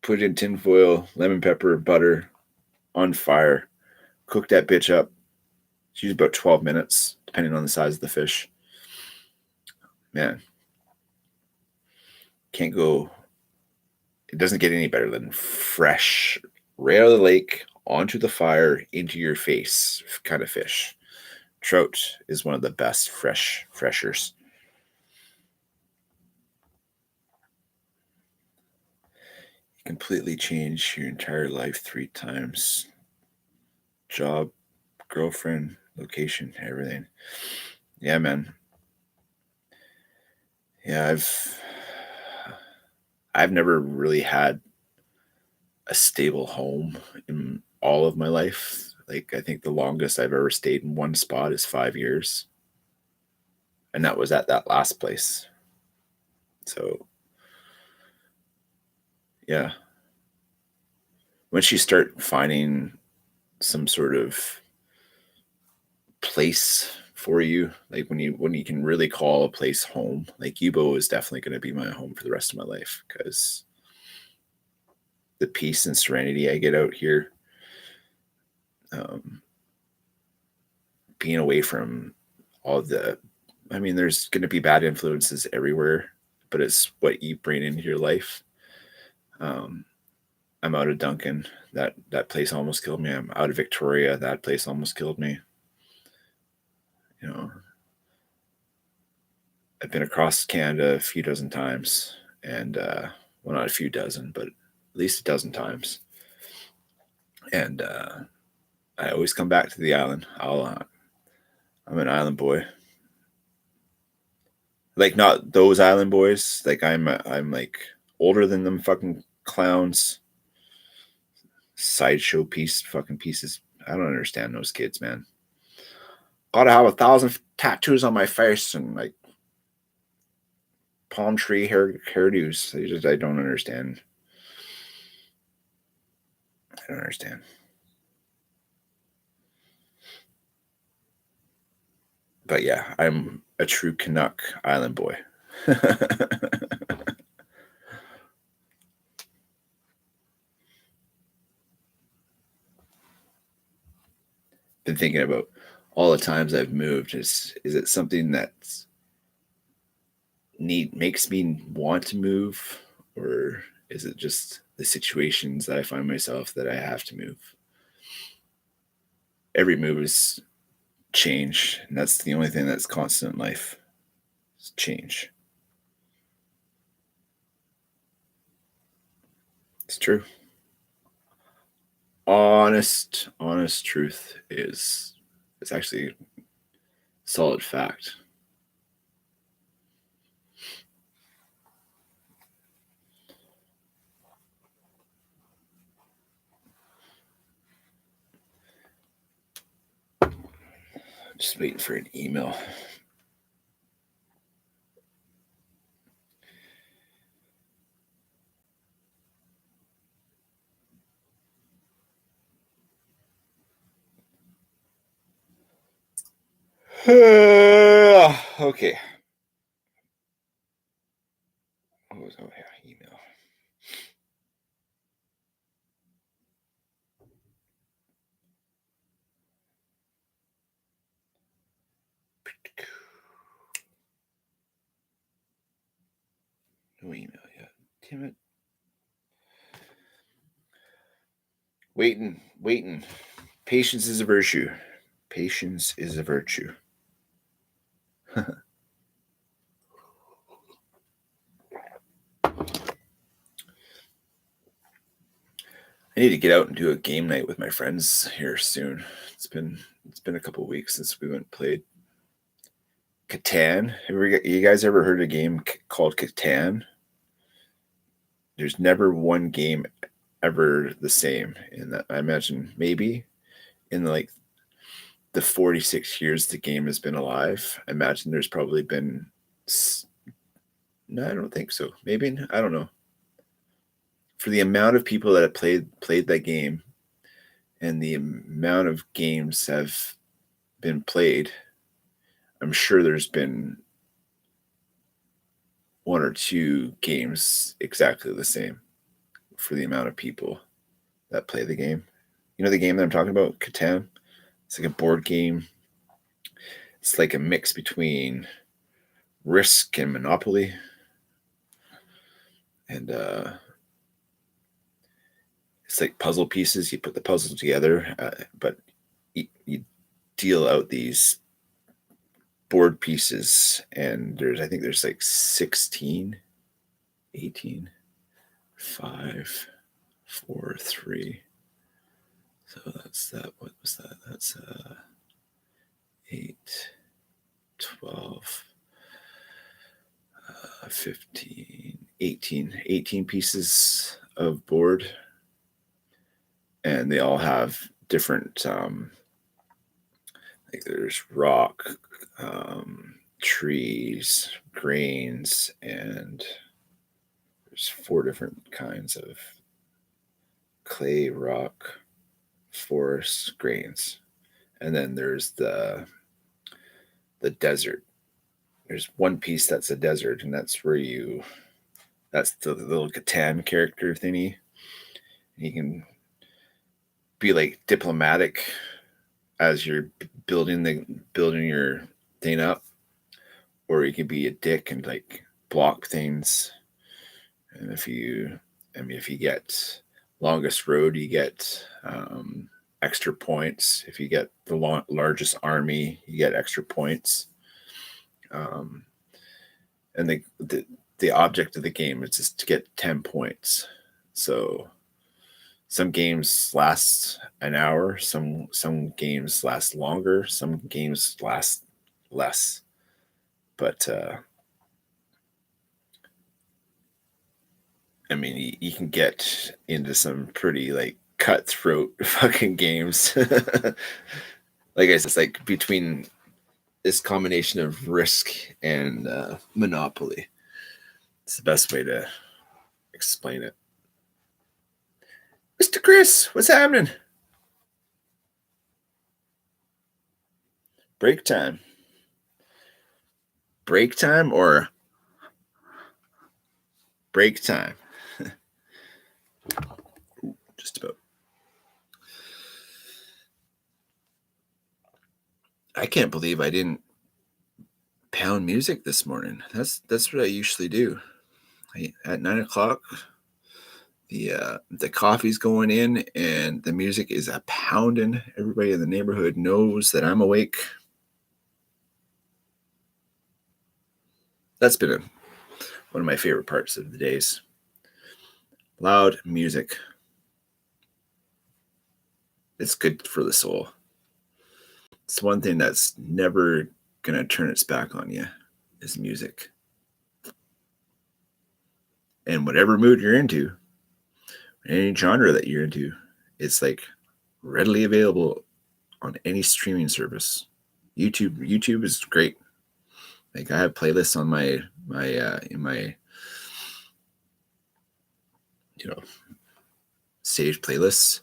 put it in tinfoil, lemon pepper, butter, on fire, cook that bitch up. It's usually about 12 minutes, depending on the size of the fish. Man, can't go. It doesn't get any better than fresh, right out of the lake, onto the fire, into your face kind of fish. Trout is one of the best freshers. You completely change your entire life 3 times. Job, girlfriend, location, everything. Yeah, man. Yeah, I've never really had a stable home in all of my life. Like, I think the longest I've ever stayed in one spot is 5 years. And that was at that last place. So, yeah. Once you start finding some sort of place for you, like when you can really call a place home, like Yubo is definitely going to be my home for the rest of my life, because the peace and serenity I get out here, being away from all there's going to be bad influences everywhere, but it's what you bring into your life. I'm out of Duncan. That place almost killed me. I'm out of Victoria. That place almost killed me. I've been across Canada a few dozen times, and well, not a few dozen, but at least a dozen times. And I always come back to the island. I'm an island boy. Like, not those island boys. Like, I'm like older than them fucking clowns. Sideshow fucking pieces. I don't understand those kids, man. Gotta have 1,000 tattoos on my face and like palm tree hairdos. I don't understand. I don't understand. But yeah, I'm a true Canuck island boy. Been thinking about all the times I've moved. Is it something that's makes me want to move, or is it just the situations that I find myself that I have to move? Every move is change, and that's the only thing that's constant in life. Is change. It's true. Honest truth is it's actually a solid fact. Just waiting for an email. Okay. Oh yeah, email. No email yet. Damn it. Waiting. Patience is a virtue. Patience is a virtue. I need to get out and do a game night with my friends here soon. It's been a couple of weeks since we went and played Catan. You guys ever heard of a game called Catan? There's never one game ever the same. And I imagine maybe in like the 46 years the game has been alive, I imagine there's probably been. No, I don't think so. Maybe, I don't know. For the amount of people that have played that game and the amount of games have been played, I'm sure there's been one or two games exactly the same for the amount of people that play the game. You know the game that I'm talking about, Catan? It's like a board game. It's like a mix between Risk and Monopoly. And it's like puzzle pieces. You put the puzzle together, but you deal out these board pieces, and I think there's like 16, 18, 5, 4, 3. So that's that. What was that? That's 8, 12, 15, 18 pieces of board. And they all have different, like there's rock, trees, grains, and there's 4 different kinds of clay, rock, forest, grains. And then there's the desert. There's one piece that's a desert, and that's that's the little Catan character thingy. You can be like diplomatic as you're building your thing up, or you can be a dick and like block things. And if you get longest road, you get extra points. If you get the largest army, you get extra points. And the object of the game is just to get 10 points. So some games last an hour, some games last longer, some games last less. But I mean, you can get into some pretty like cutthroat fucking games. Like I said, it's like between this combination of Risk and Monopoly. It's the best way to explain it. Mr. Chris, what's happening? Break time. Break time or break time? Just about. I can't believe I didn't pound music this morning. That's what I usually do. At 9 o'clock, the coffee's going in and the music is a pounding. Everybody in the neighborhood knows that I'm awake. That's been one of my favorite parts of the days. Loud music. It's good for the soul. It's one thing that's never going to turn its back on you is music. And whatever mood you're into, any genre that you're into, it's like readily available on any streaming service. YouTube is great. Like I have playlists on my in my saved playlists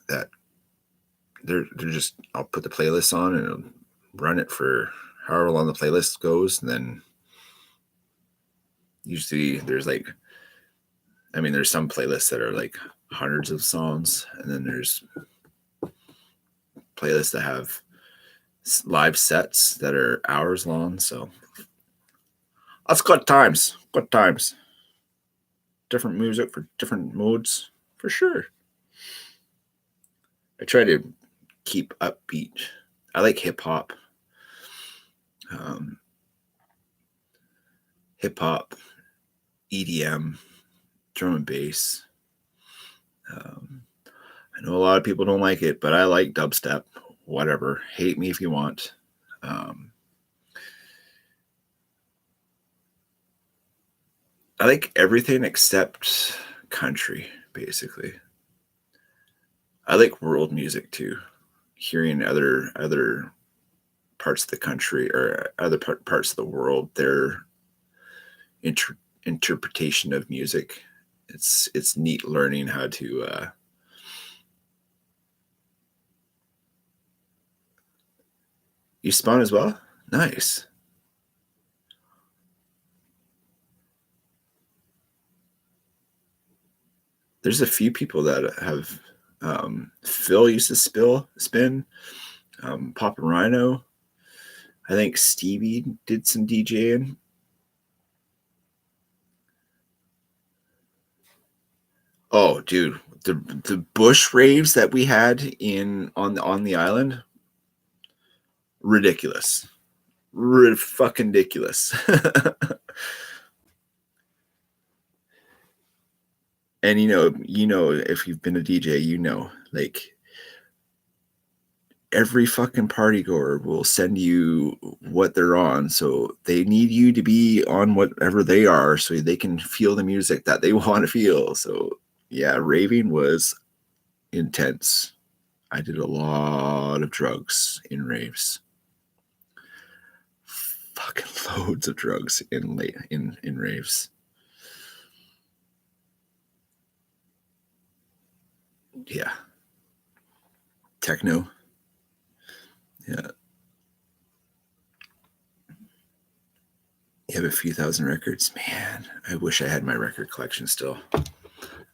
that they're just, I'll put the playlist on and it'll run it for however long the playlist goes, and then usually there's some playlists that are like hundreds of songs, and then there's playlists that have live sets that are hours long. So That's good times. Good times. Different music for different moods, for sure. I try to keep upbeat. I like hip hop. Hip hop, EDM, drum and bass. I know a lot of people don't like it, but I like dubstep. Whatever. Hate me if you want. I like everything except country, basically. I like world music too. Hearing other parts of the country or other parts of the world, their interpretation of music. It's neat learning how to. You spawn as well? Nice. There's a few people that have. Phil used to spin. Papa Rhino. I think Stevie did some DJing. Oh, dude, the bush raves that we had on the island, ridiculous, fucking ridiculous. And if you've been a DJ, like every fucking party goer will send you what they're on, so they need you to be on whatever they are, so they can feel the music that they want to feel. So yeah, raving was intense. I did a lot of drugs in raves. Fucking loads of drugs in raves. Yeah. Techno. Yeah. You have a few thousand records. Man, I wish I had my record collection still.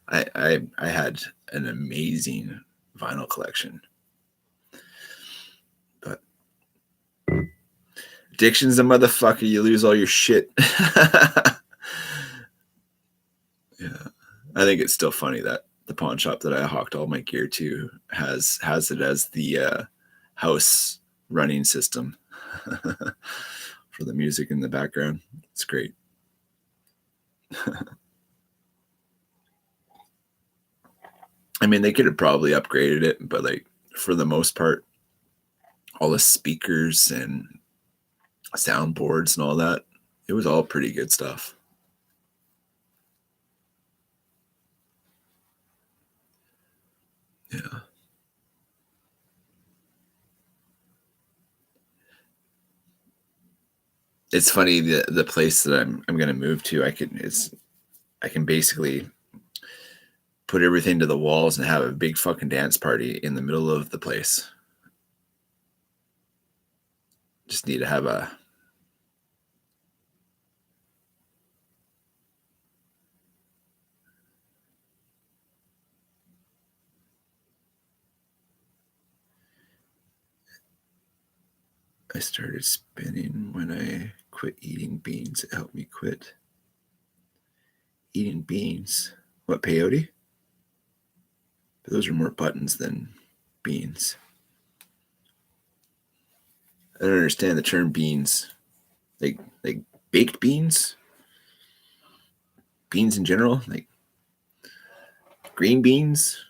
I had an amazing vinyl collection. But addiction's a motherfucker. You lose all your shit. Yeah. I think it's still funny that the pawn shop that I hawked all my gear to has it as the house running system for the music in the background. It's great. I mean, they could have probably upgraded it, but like for the most part, all the speakers and soundboards and all that, it was all pretty good stuff. Yeah. It's funny, the place that I'm gonna move to, I can basically put everything to the walls and have a big fucking dance party in the middle of the place. Just need to have a I started spinning when I quit eating beans. It helped me quit eating beans. What, peyote? But those are more buttons than beans. I don't understand the term beans. Like baked beans? Beans in general? Like green beans?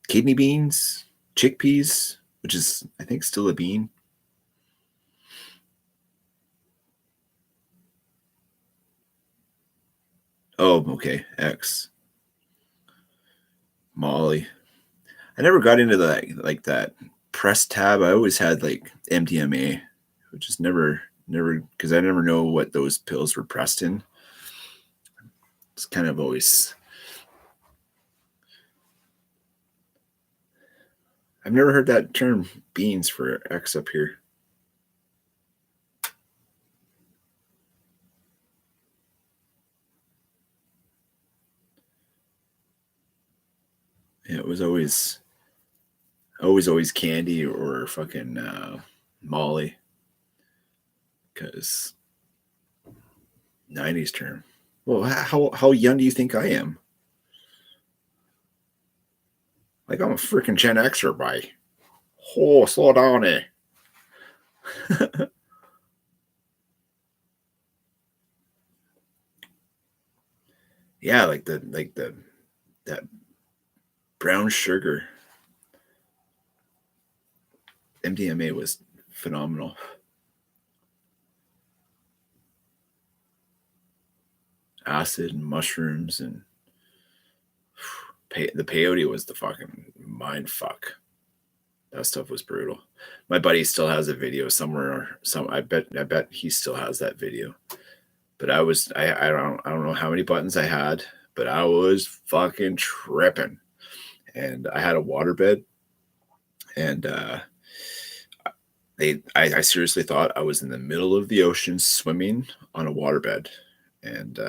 Kidney beans? Chickpeas? Which is, I think, still a bean. Oh, okay. X. Molly. I never got into that press tab. I always had like MDMA, which is never because I never know what those pills were pressed in. It's kind of always. I've never heard that term beans for X up here. Yeah, it was always candy or fucking Molly, because 90s term. Well, how young do you think I am? Like, I'm a freaking Gen Xer, by. Oh, slow down, eh? Yeah, like the that brown sugar MDMA was phenomenal. Acid and mushrooms and the peyote was the fucking mind fuck. That stuff was brutal. My buddy still has a video somewhere. I bet he still has that video. But I don't know how many buttons I had, but I was fucking tripping. And I had a waterbed, and I seriously thought I was in the middle of the ocean swimming on a waterbed. And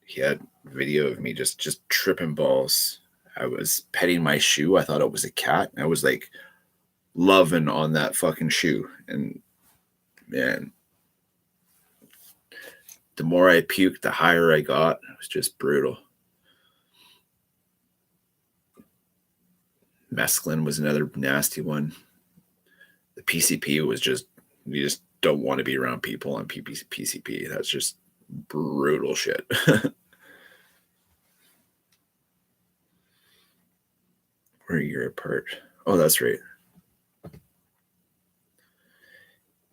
he had video of me just tripping balls. I was petting my shoe. I thought it was a cat. I was like loving on that fucking shoe. And man, the more I puked, the higher I got. It was just brutal. Mescaline was another nasty one. The PCP was just, you just don't want to be around people on PCP. That's just brutal shit. We're a year apart. Oh, that's right.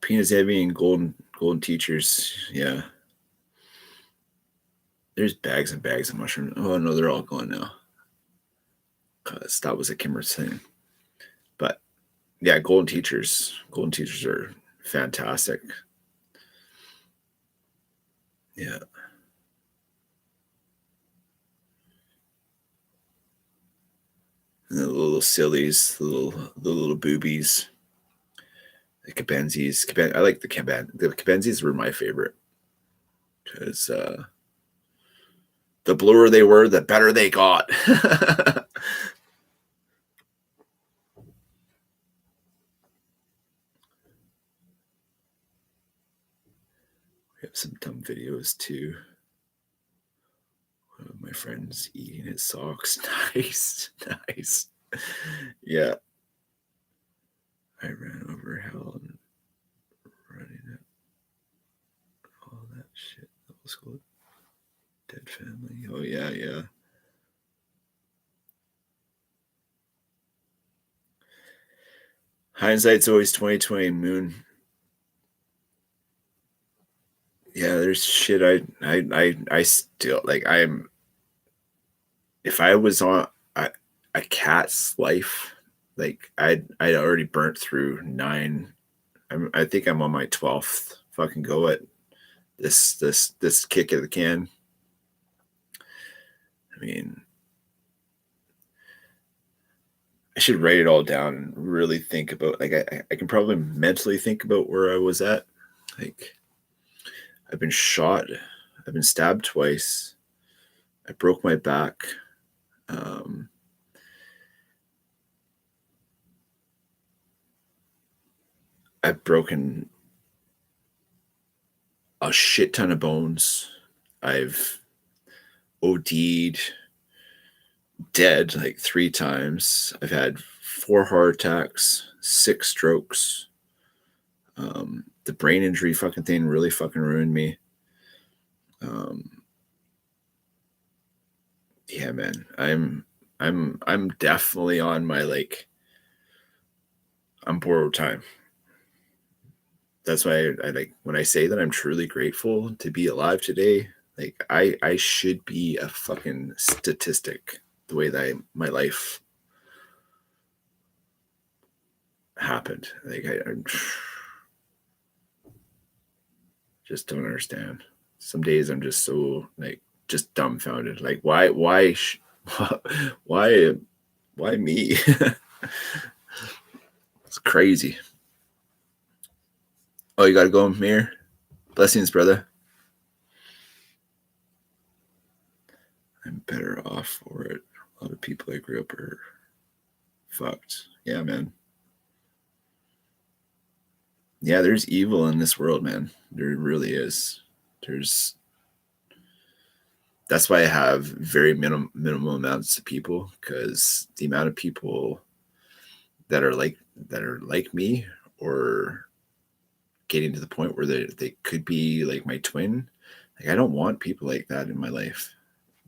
Penis heavy and golden teachers. Yeah. There's bags and bags of mushrooms. Oh no, they're all gone now. Cause that was a Kimmer thing. But yeah, golden teachers are fantastic. Yeah. And the little sillies, the little boobies, the Cabenzis. I like the Cabenzis were my favorite because the bluer they were, the better they got. We have some dumb videos too. One of my friends eating his socks. Nice, nice. Yeah. I ran over hell and running it. All that shit. That was cool. Dead family. Oh yeah, yeah. Hindsight's always 2020. Moon. Yeah, there's shit I still like. I'm if I was on a cat's life, like I'd already burnt through 9. I think I'm on my 12th fucking go at this kick of the can. I mean, I should write it all down and really think about, like, I can probably mentally think about where I was at. Like, I've been shot, I've been stabbed twice, I broke my back. I've broken a shit ton of bones. I've OD'd, dead like 3 times. I've had 4 heart attacks, 6 strokes. The brain injury fucking thing really fucking ruined me. Yeah, man, I'm definitely on my, like, I'm borrowed time. That's why I like when I say that I'm truly grateful to be alive today. Like, I should be a fucking statistic the way that my life happened. Like, I just don't understand. Some days I'm just so, like, just dumbfounded. Like, why why why me? It's crazy. Oh, you gotta go, Mir. Blessings, brother. I'm better off for it. A lot of people I grew up are fucked. Yeah, man. Yeah, there's evil in this world, man. There really is. There's that's why I have very minimal amounts of people, because the amount of people that are like me, or getting to the point where they could be like my twin, like I don't want people like that in my life.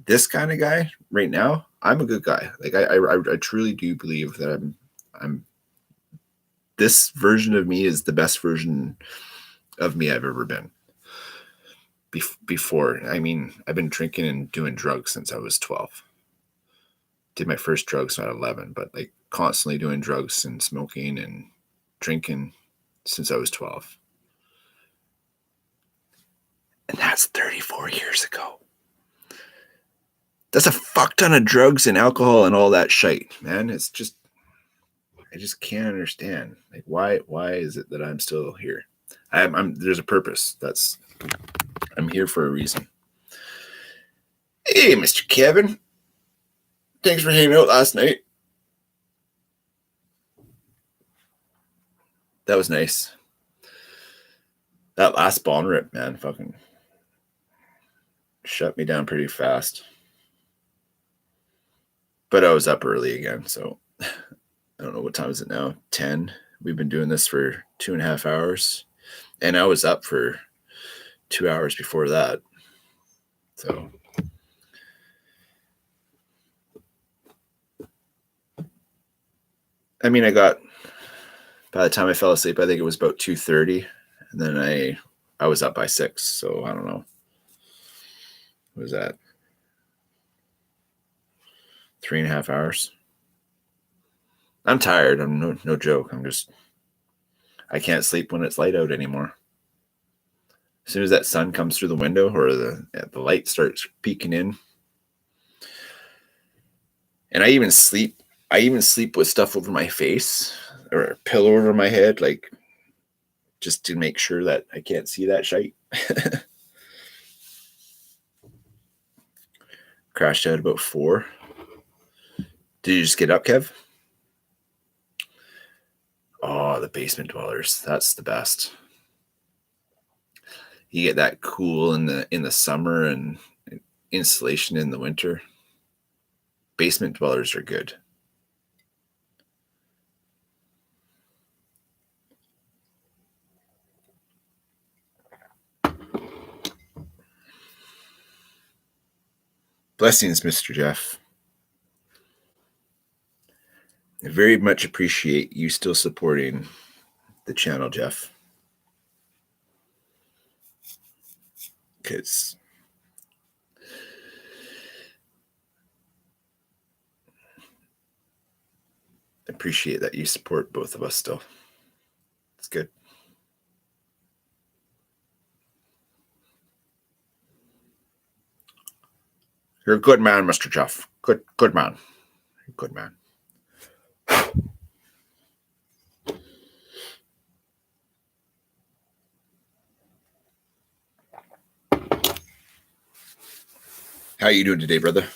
This kind of guy right now, I'm a good guy. Like I truly do believe that I'm this version of me is the best version of me I've ever been. Before, I mean, I've been drinking and doing drugs since I was 12. Did my first drugs at 11, but like constantly doing drugs and smoking and drinking since I was 12. And that's 34 years ago. That's a fuck ton of drugs and alcohol and all that shit, man. It's just, I just can't understand. Like, why is it that I'm still here? There's a purpose. I'm here for a reason. Hey, Mr. Kevin. Thanks for hanging out last night. That was nice. That last bong rip, man, fucking shut me down pretty fast. But I was up early again, so I don't know what time is it now. 10. We've been doing this for 2.5 hours, and I was up for 2 hours before that. So I mean, by the time I fell asleep, I think it was about 2:30, and then I was up by 6. So I don't know. What was that? 3.5 hours. I'm tired. I'm no joke. I can't sleep when it's light out anymore. As soon as that sun comes through the window, or the light starts peeking in, and I even sleep with stuff over my face or a pillow over my head, like just to make sure that I can't see that shite. Crashed out about 4. Did you just get up, Kev? Oh, the basement dwellers. That's the best. You get that cool in the summer and insulation in the winter. Basement dwellers are good. Blessings, Mr. Jeff. I very much appreciate you still supporting the channel, Jeff. Because I appreciate that you support both of us still. It's good. You're a good man, Mr. Jeff. Good man. Good man. How you doing today, brother?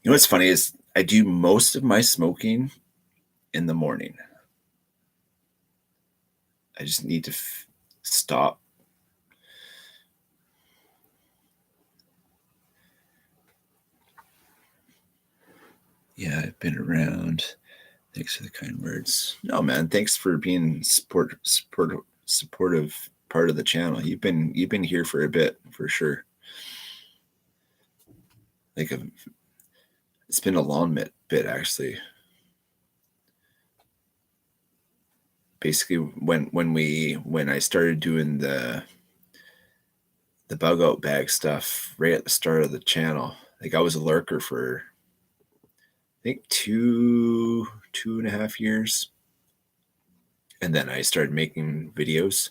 You know what's funny is I do most of my smoking in the morning. I just need to stop. Yeah, I've been around. Thanks for the kind words. No, man, thanks for being supportive part of the channel. You've been here for a bit, for sure. Like it's been a long bit actually. Basically, when I started doing the bug out bag stuff right at the start of the channel, like I was a lurker for I think 2.5 years, and then I started making videos.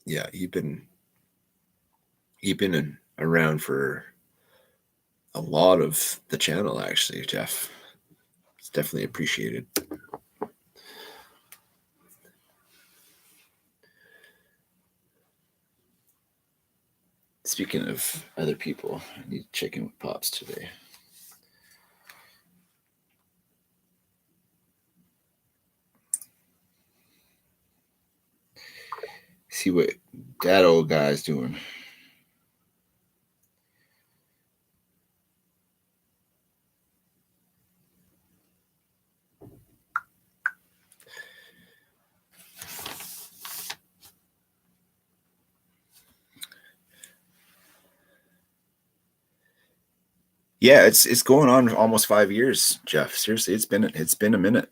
Yeah, you've been around for a lot of the channel, actually, Jeff. It's definitely appreciated. speaking of other people, I need to check in with Pops today. See what that old guy's doing. Yeah, it's going on almost 5 years, Jeff. Seriously, it's been a minute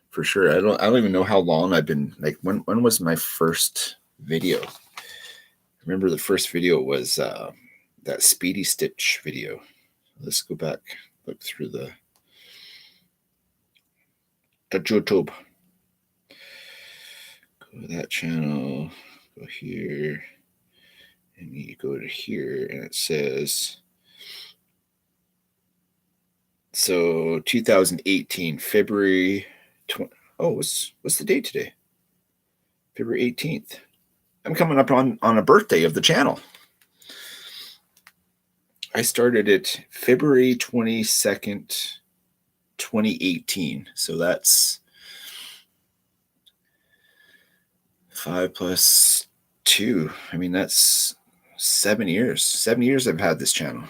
for sure. I don't even know how long I've been, like, when was my first video? I remember the first video was that Speedy Stitch video. Let's go back, look through the YouTube. Go to that channel, go here, and you go to here, and it says, so 2018, February 20. Oh, what's the date today? February 18th. I'm coming up on a birthday of the channel. I started it February 22nd, 2018. So that's 5 plus 2. I mean, that's 7 years. 7 years I've had this channel.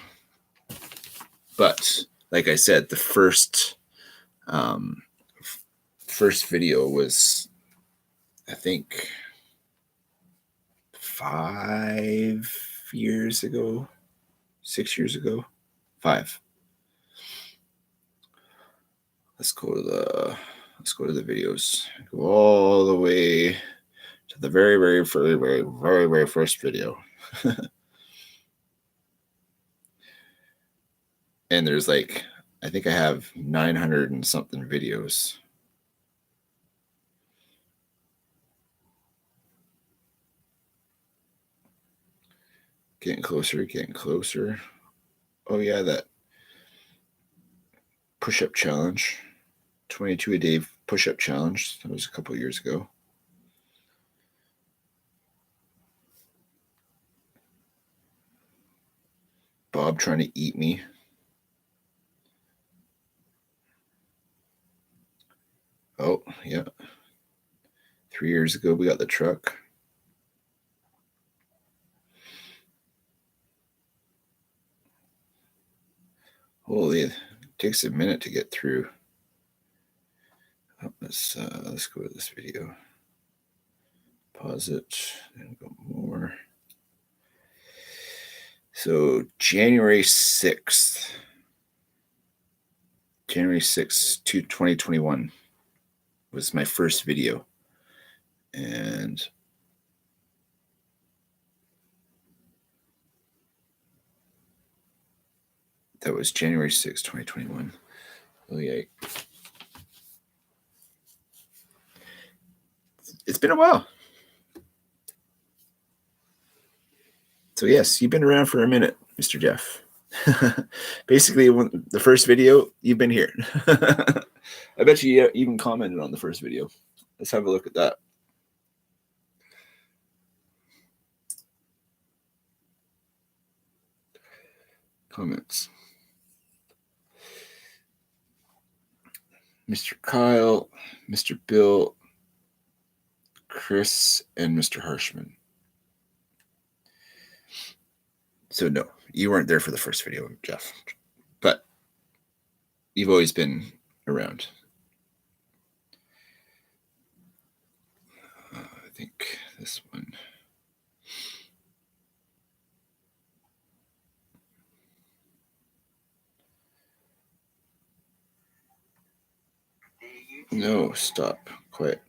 But like I said, the first video was, I think, 5 years ago, 6 years ago, 5. Let's go to the videos. Go all the way to the very first video. And there's, like, I think I have 900 and something videos. Getting closer. Oh yeah, that push-up challenge, 22 a day push-up challenge. That was a couple of years ago. Bob trying to eat me. Oh yeah, 3 years ago we got the truck. Holy, it takes a minute to get through. Oh, let's go to this video. Pause it and go more. So January 6th, 2021 was my first video. And that was January 6th, 2021. Oh, yeah. It's been a while. So, yes, you've been around for a minute, Mr. Jeff. Basically, the first video, you've been here. I bet you even commented on the first video. Let's have a look at that. Comments. Mr. Kyle, Mr. Bill, Chris, and Mr. Harshman. So no, you weren't there for the first video, Jeff, but you've always been around. I think this one. No, stop. Quiet.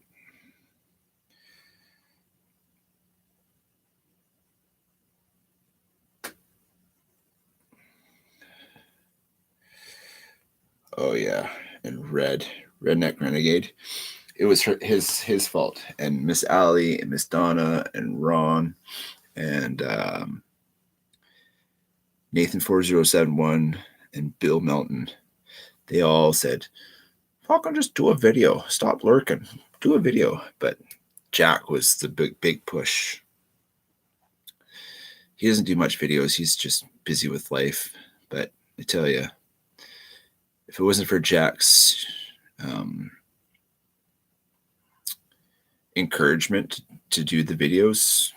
Oh yeah, and Redneck Renegade. It was his fault, and Miss Allie and Miss Donna and Ron and Nathan 4071 and Bill Melton. They all said, "Fucking just do a video. Stop lurking. Do a video." But Jack was the big push. he doesn't do much videos. He's just busy with life. But I tell you, if it wasn't for Jack's encouragement to do the videos,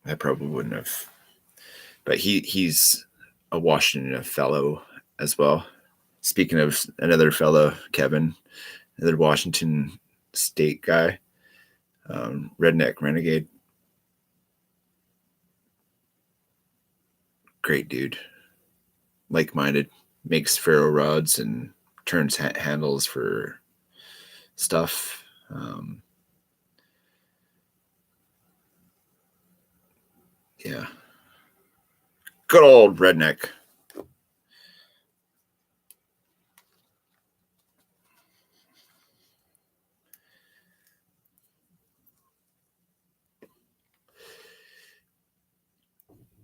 I probably wouldn't have. But he's a Washington fellow as well. Speaking of another fellow, Kevin, another Washington State guy, Redneck Renegade. Great dude. Like-minded. Makes ferro rods and turns handles for stuff. Yeah. Good old Redneck.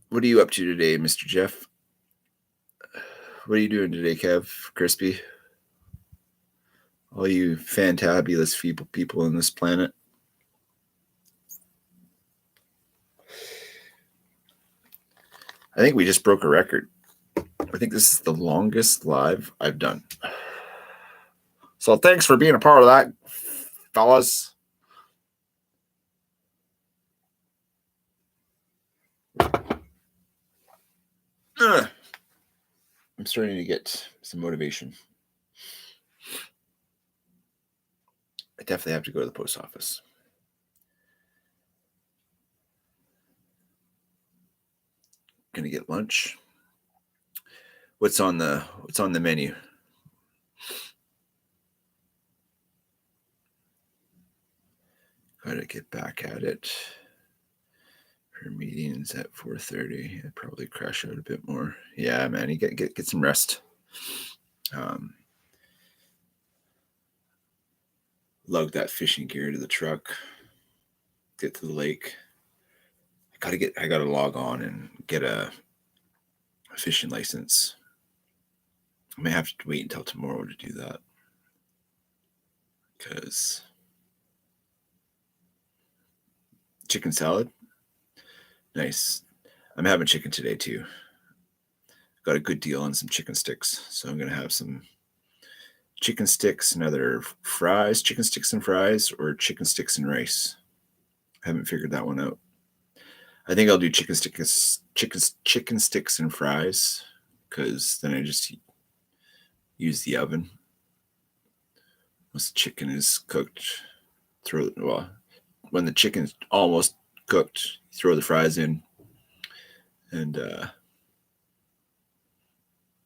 What are you up to today, Mr. Jeff? What are you doing today, Kev? Crispy? All you fantabulous people on this planet. I think we just broke a record. I think this is the longest live I've done. So thanks for being a part of that, fellas. I'm starting to get some motivation. I definitely have to go to the post office. Gonna get lunch. What's on the menu? Gotta get back at it. Her meeting's at 4:30. I'd probably crash out a bit more. Yeah, man, you get some rest. Lug that fishing gear to the truck. Get to the lake. I gotta log on and get a fishing license. I may have to wait until tomorrow to do that. Because chicken salad. Nice. I'm having chicken today too. Got a good deal on some chicken sticks. So I'm gonna have some chicken sticks and other fries, chicken sticks and fries, or chicken sticks and rice. I haven't figured that one out. I think I'll do chicken sticks and fries, because then I just use the oven. Once the chicken is cooked, when the chicken's almost cooked, throw the fries in, and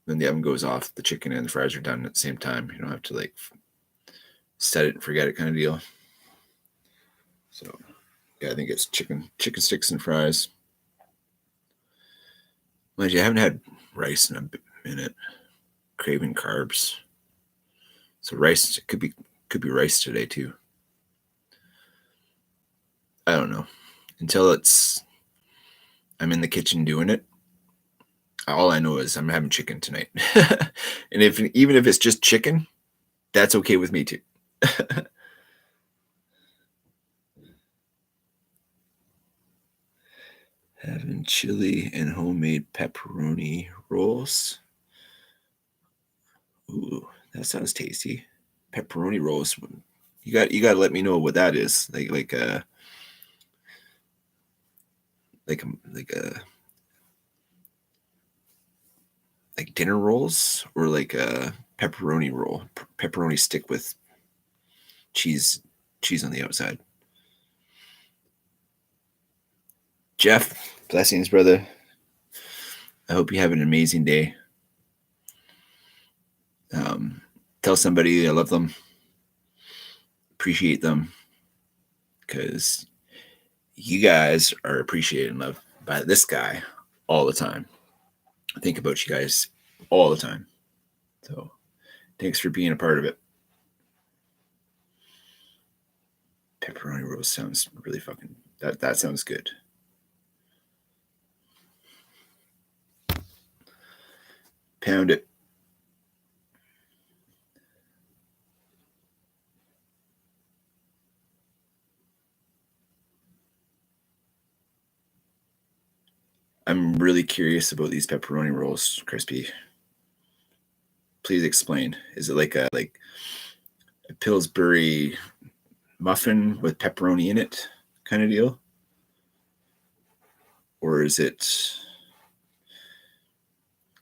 then the oven goes off. The chicken and the fries are done at the same time. You don't have to like set it and forget it kind of deal. So yeah, I think it's chicken sticks and fries. Mind you, I haven't had rice in a minute. Craving carbs. So rice, it could be rice today too. I don't know. Until I'm in the kitchen doing it. All I know is I'm having chicken tonight. And even if it's just chicken, that's okay with me too. Having chili and homemade pepperoni rolls. Ooh, that sounds tasty. Pepperoni rolls. You got to let me know what that is. Like a dinner rolls, or like a pepperoni roll, pepperoni stick with cheese on the outside. Jeff, blessings, brother. I hope you have an amazing day. Tell somebody I love them, appreciate them, because you guys are appreciated and loved by this guy all the time. I think about you guys all the time. So thanks for being a part of it. Pepperoni roast sounds really fucking, that sounds good. Pound it. I'm really curious about these pepperoni rolls, Crispy. Please explain. Is it like a Pillsbury muffin with pepperoni in it kind of deal? Or is it,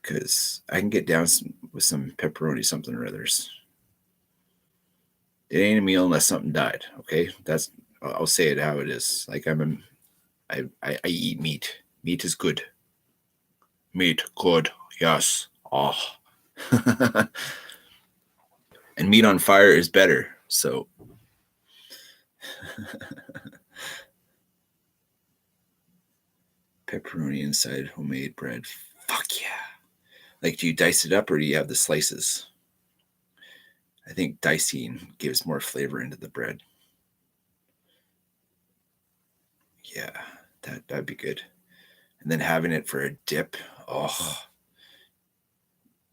because I can get down with some pepperoni something or others. It ain't a meal unless something died. Okay, I'll say it how it is. Like I eat meat. Meat is good. Meat good. Yes. Oh. And meat on fire is better. So pepperoni inside homemade bread. Fuck yeah. Like, do you dice it up or do you have the slices? I think dicing gives more flavor into the bread. Yeah, that'd be good. And then having it for a dip. Oh,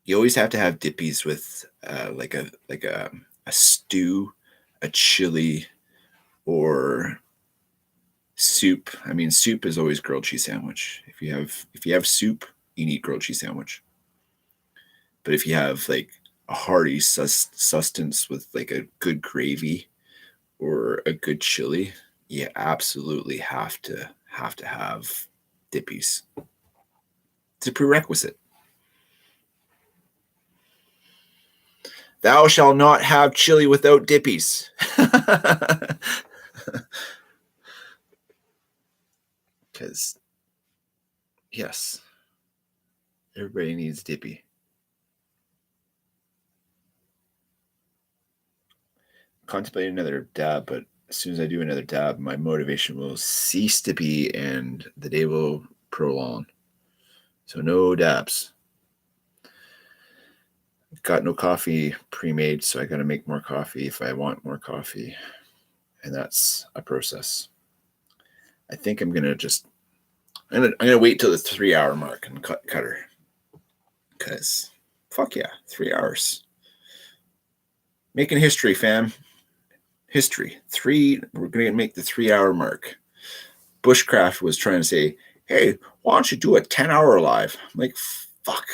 you always have to have dippies with like a stew, a chili, or soup. I mean, soup is always grilled cheese sandwich. If you have soup, you need grilled cheese sandwich. But if you have like a hearty sustenance with like a good gravy or a good chili, you absolutely have to have dippies. It's a prerequisite. Thou shalt not have chili without dippies. Because, yes, everybody needs dippy. Contemplate another dab, but as soon as I do another dab, my motivation will cease to be and the day will prolong. So no dabs. Got no coffee pre-made, so I got to make more coffee if I want more coffee. And that's a process. I think I'm going to just I'm gonna wait till the 3-hour mark and cut her. Because fuck yeah, 3 hours. Making history, fam. History. We're gonna make the 3-hour mark. Bushcraft was trying to say, hey, why don't you do a 10-hour live? I'm like, fuck.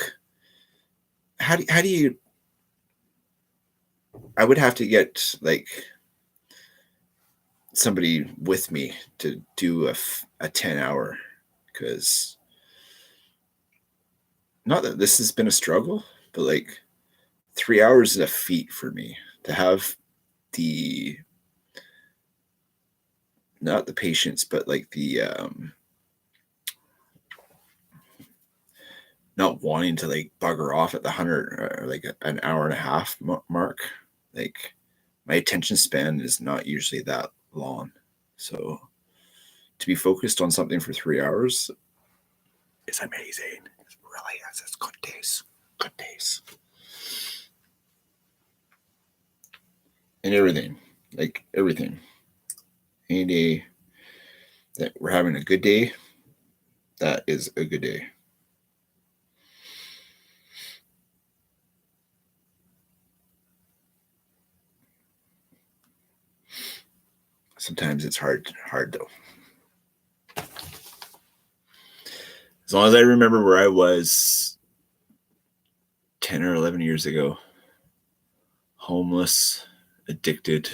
How do you I would have to get like somebody with me to do a 10-hour, because not that this has been a struggle, but like 3 hours is a feat for me to have not the patience, but like the not wanting to like bugger off at the 100 or like an hour and a half mark. Like my attention span is not usually that long, so to be focused on something for 3 hours is amazing. It really is. It's good days. Good days. And everything. Like everything. Any day that we're having a good day, that is a good day. Sometimes it's hard though. As long as I remember where I was 10 or 11 years ago, homeless, addicted,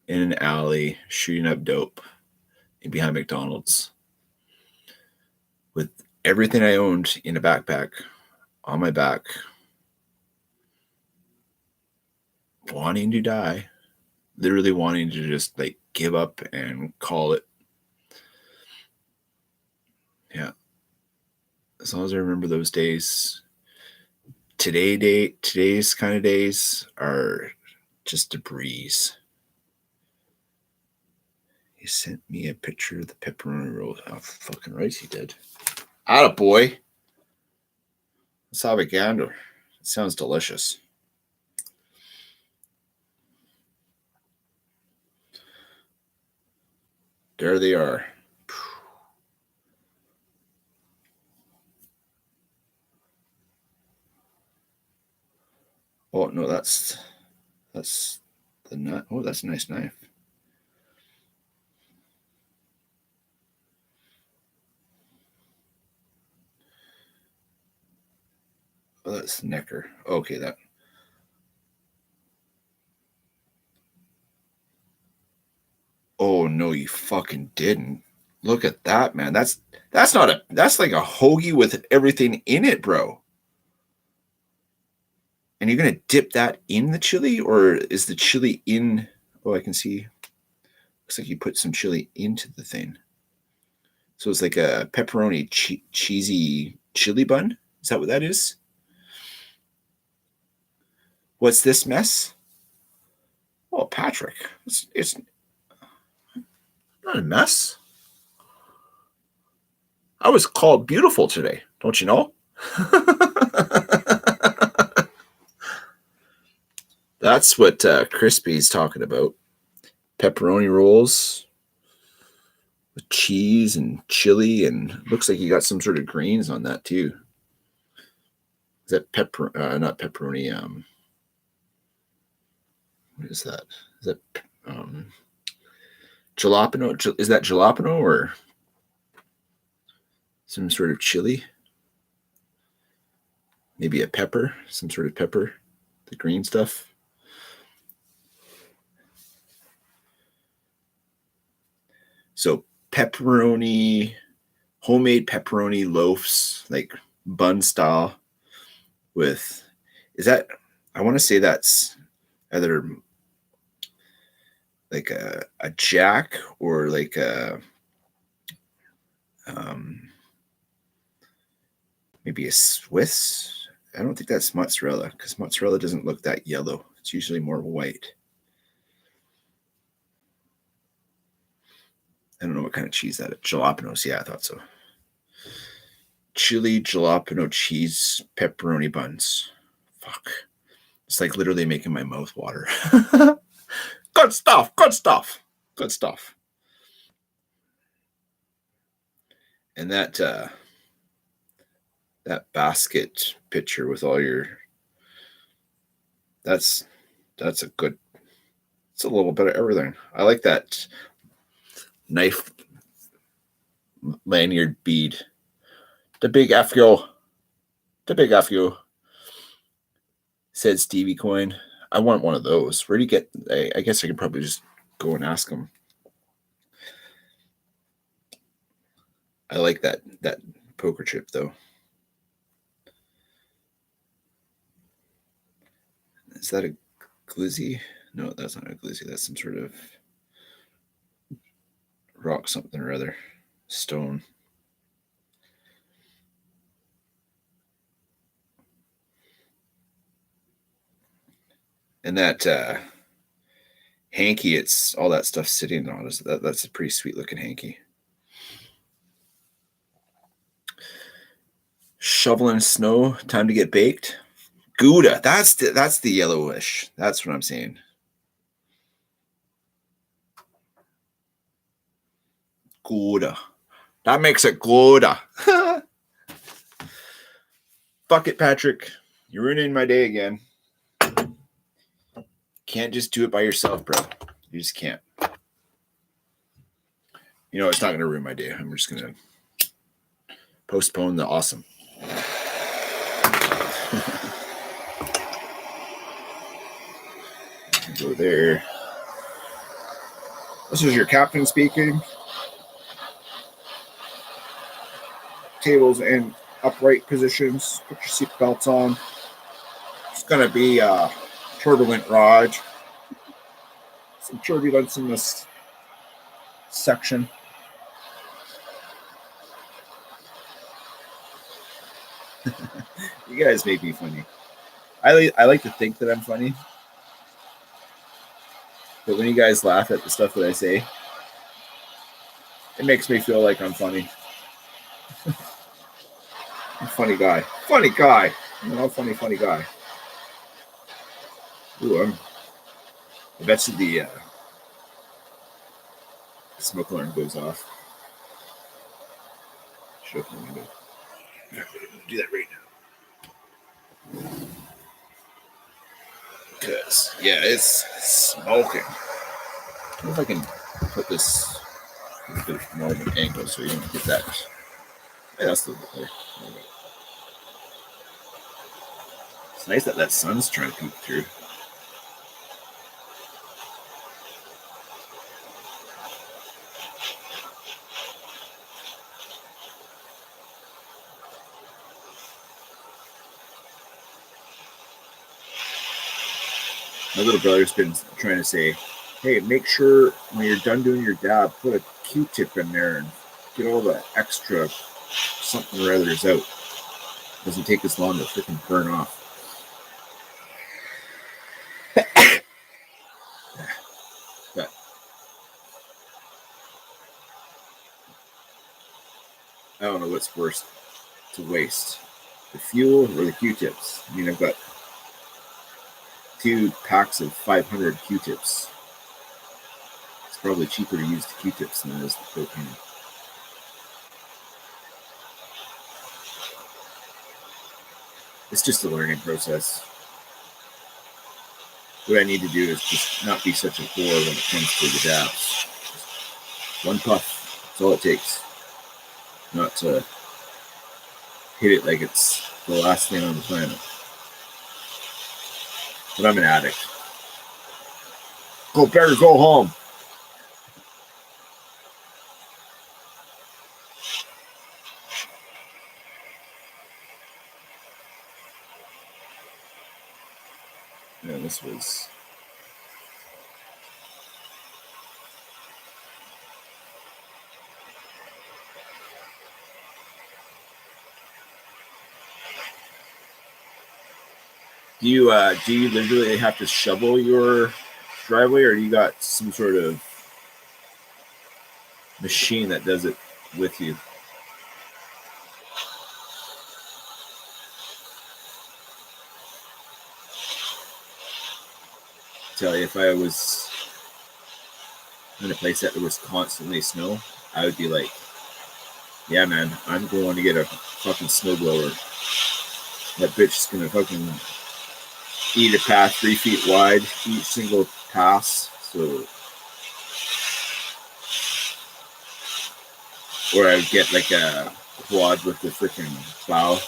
in an alley, shooting up dope behind McDonald's, with everything I owned in a backpack on my back, wanting to die, literally wanting to just like give up and call it. Yeah. As long as I remember those days, today's kind of days are just a breeze. He sent me a picture of the pepperoni roll. Oh, fucking right he did. Atta boy. Let's have a gander. It sounds delicious. There they are. Oh no, that's the nut. Oh, that's a nice knife. Oh, that's Necker. Okay, that. Oh no, you fucking didn't. Look at that, man. That's like a hoagie with everything in it, bro. And you're gonna dip that in the chili, or is the chili in? Oh, I can see. Looks like you put some chili into the thing. So it's like a pepperoni cheesy chili bun. Is that what that is? What's this mess? Oh, Patrick, it's not a mess. I was called beautiful today, don't you know? That's what Crispy's talking about. Pepperoni rolls with cheese and chili, and looks like you got some sort of greens on that too. Is that not pepperoni? What is that? Is that jalapeno? Is that jalapeno or some sort of chili? Maybe a pepper, some sort of pepper, the green stuff. So pepperoni, homemade pepperoni loaves, like bun style with, is that, I want to say that's either like a jack or like a, maybe a Swiss. I don't think that's mozzarella because mozzarella doesn't look that yellow. It's usually more white. I don't know what kind of cheese that is. Jalapenos. Yeah, I thought so. Chili jalapeno cheese pepperoni buns. Fuck. It's like literally making my mouth water. Good stuff. Good stuff. Good stuff. And that basket picture with all your, that's a good, it's a little bit of everything. I like that knife lanyard bead. The big F you. The big F you. Said Stevie Coin. I want one of those. Where do you get, I guess I can probably just go and ask him. I like that poker chip though. Is that a glizzy? No, that's not a glizzy. That's some sort of rock something or other. Stone. And that hanky, it's all that stuff sitting on it. That's a pretty sweet looking hanky. Shoveling snow, time to get baked. Gouda, that's the yellowish. That's what I'm saying. Gouda. That makes it Gouda. Fuck it, Patrick. You're ruining my day again. Can't just do it by yourself, bro. You just can't. You know, it's not going to ruin my day. I'm just going to postpone the awesome. Go there. This is your captain speaking. Tables in upright positions. Put your seatbelts on. It's going to be a turbulent ride. Some turbulence in this section. You guys make me funny. I like to think that I'm funny. But when you guys laugh at the stuff that I say, it makes me feel like I'm funny. I'm a funny guy. Funny guy. You know, funny guy. Ooh, I bet you the smoke alarm goes off. Should open the window. Do that right now. Because, yeah, it's smoking. I wonder if I can put this a bit more of an angle so you don't get that. Yeah, that's a little bit better. It's nice that that sun's trying to peek through. My little brother's been trying to say, hey, make sure when you're done doing your dab, put a Q-tip in there and get all the extra something or others out. Doesn't take as long to freaking burn off. But I don't know what's worse to waste, the fuel or the Q-tips. I mean, I've got 2 packs of 500 Q-tips. It's probably cheaper to use the Q-tips than it is the propane. It's just a learning process. What I need to do is just not be such a whore when it comes to the dabs. Just 1 puff, that's all it takes. Not to hit it like it's the last thing on the planet. But I'm an addict. Go better go home. Yeah, this was. Do you literally have to shovel your driveway, or do you got some sort of machine that does it with you? Tell you, if I was in a place that there was constantly snow, I would be like, yeah, man, I'm going to get a fucking snowblower. That bitch is gonna fucking eat a path 3 feet wide, each single pass. So, or I would get like a quad with the freaking plow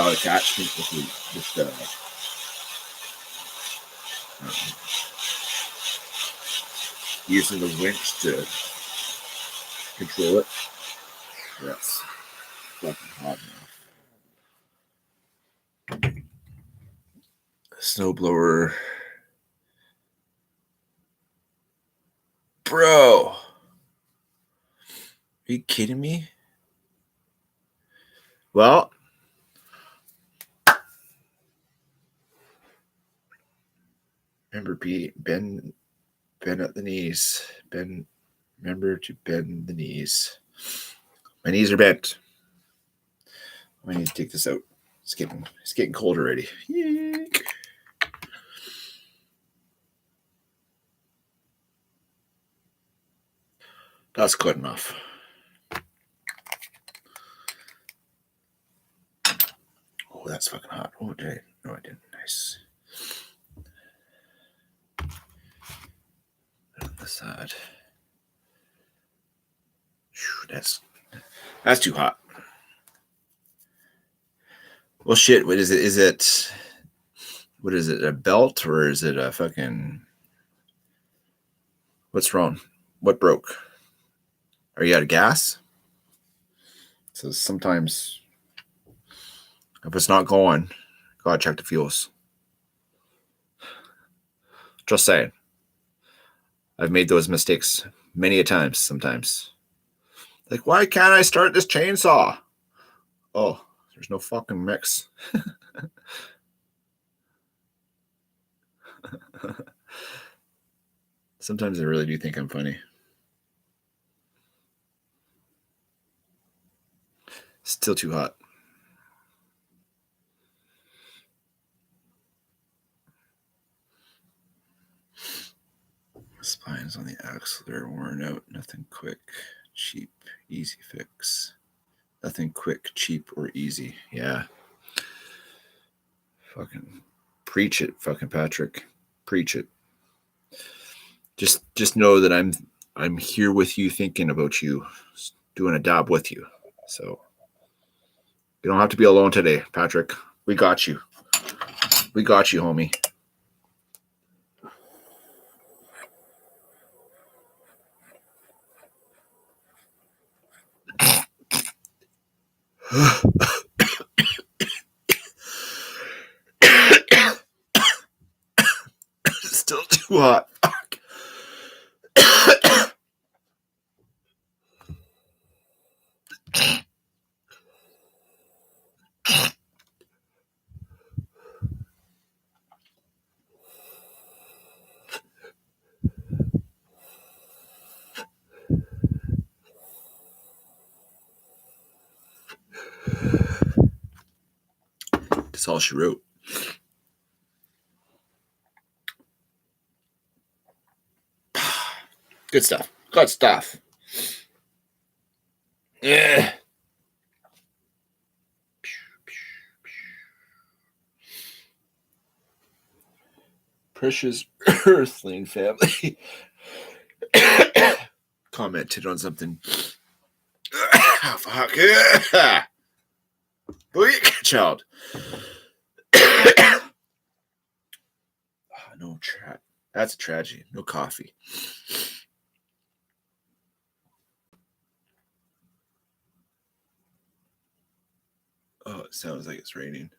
attachment with the using the winch to control it. That's fucking hot now. Snowblower. Bro. Are you kidding me? Well, remember, bend at the knees. Remember to bend the knees. My knees are bent. I need to take this out. It's getting cold already. Yeek. That's good enough. Oh, that's fucking hot. Oh, did I? No, I didn't. Nice. On the side. That's too hot. Well, shit. What is it? What is it? A belt, or is it a fucking? What's wrong? What broke? Are you out of gas? So sometimes, if it's not going, gotta check the fuels. Just saying. I've made those mistakes many a times. Sometimes, like, why can't I start this chainsaw? Oh, there's no fucking mix. Sometimes I really do think I'm funny. Still too hot. Spines on the axle are worn out. Nothing quick, cheap, easy fix. Nothing quick, cheap, or easy. Yeah. Fucking preach it, fucking Patrick. Preach it. Just know that I'm here with you, thinking about you, doing a dab with you. So you don't have to be alone today, Patrick. We got you. We got you, homie. Still too hot. Fuck. That's all she wrote. Good stuff. Good stuff. Yeah. Precious Earthling family commented on something. Oh, fuck. Booyah, child. No, that's a tragedy. No coffee. Oh, it sounds like it's raining.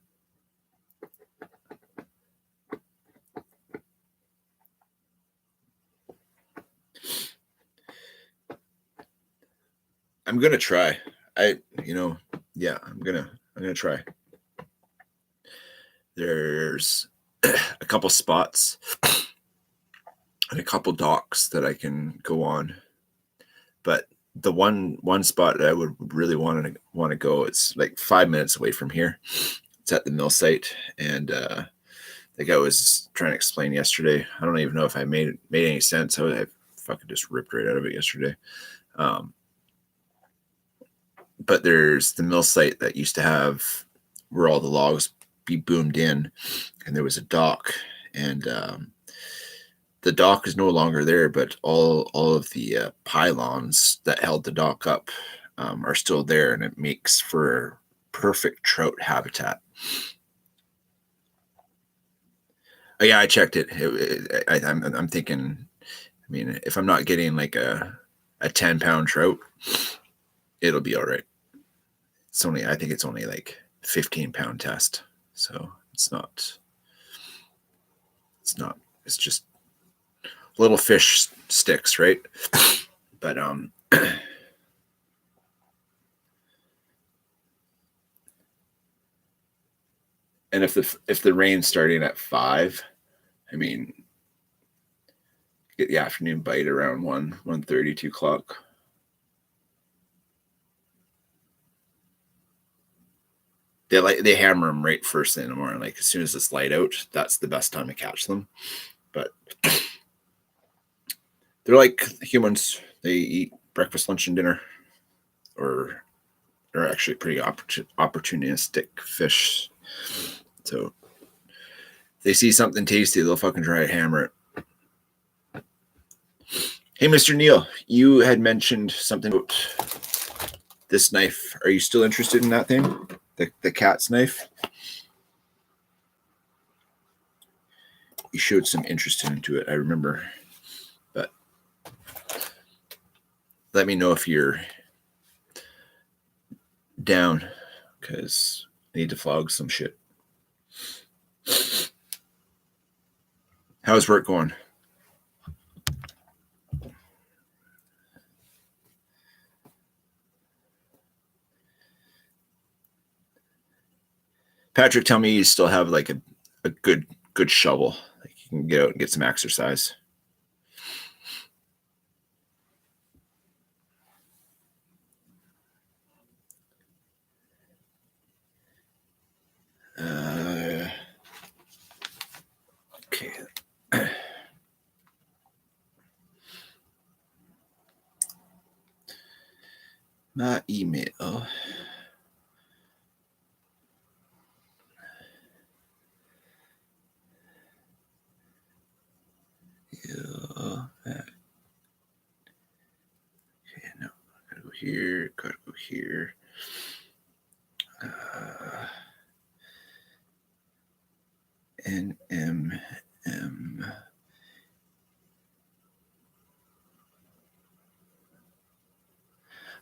I'm gonna try. I'm gonna try. There's a couple spots and a couple docks that I can go on, but the one spot that I would really want to go, it's like 5 minutes away from here. It's at the mill site, and the guy was trying to explain yesterday. I don't even know if I made any sense. I fucking just ripped right out of it yesterday. But there's the mill site that used to have where all the logs be boomed in, and there was a dock, and the dock is no longer there, but all of the pylons that held the dock up are still there, and it makes for perfect trout habitat. Oh, yeah, I checked it. I'm thinking, I mean, if I'm not getting like a 10-pound trout, it'll be all right. I think it's only like 15-pound test. So it's just little fish sticks, right? But and if the rain's starting at 5, I mean, get the afternoon bite around 1:30, 2 o'clock. They hammer them right first thing in the morning. Like as soon as it's light out, that's the best time to catch them. But they're like humans. They eat breakfast, lunch, and dinner, or they're actually pretty opportunistic fish. So if they see something tasty, they'll fucking try to hammer it. Hey, Mr. Neil, you had mentioned something about this knife. Are you still interested in that thing? The cat's knife? You showed some interest into it, I remember. But let me know if you're down, because I need to flog some shit. How's work going? Patrick, tell me you still have like a good shovel. Like you can get out and get some exercise. Okay. My email. Yeah. Okay, no. Gotta go here. Gotta go here. NMM.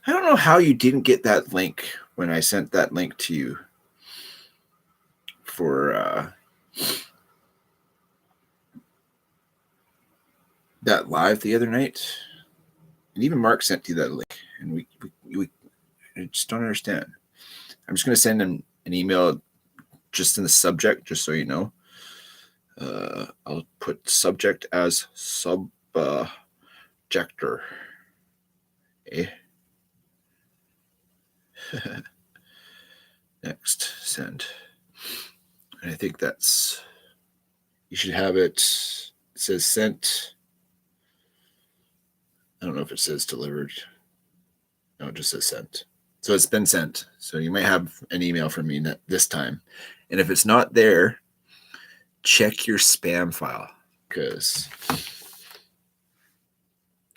I don't know how you didn't get that link when I sent that link to you for that live the other night. And even Mark sent you that link, and we I just don't understand. I'm just going to send him an email just in the subject, just so you know. I'll put subject as subjector. Okay. Next, send. And I think that's, you should have it. It says sent. I don't know if it says delivered. No, it just says sent. So it's been sent. So you might have an email from me this time. And if it's not there, check your spam file, because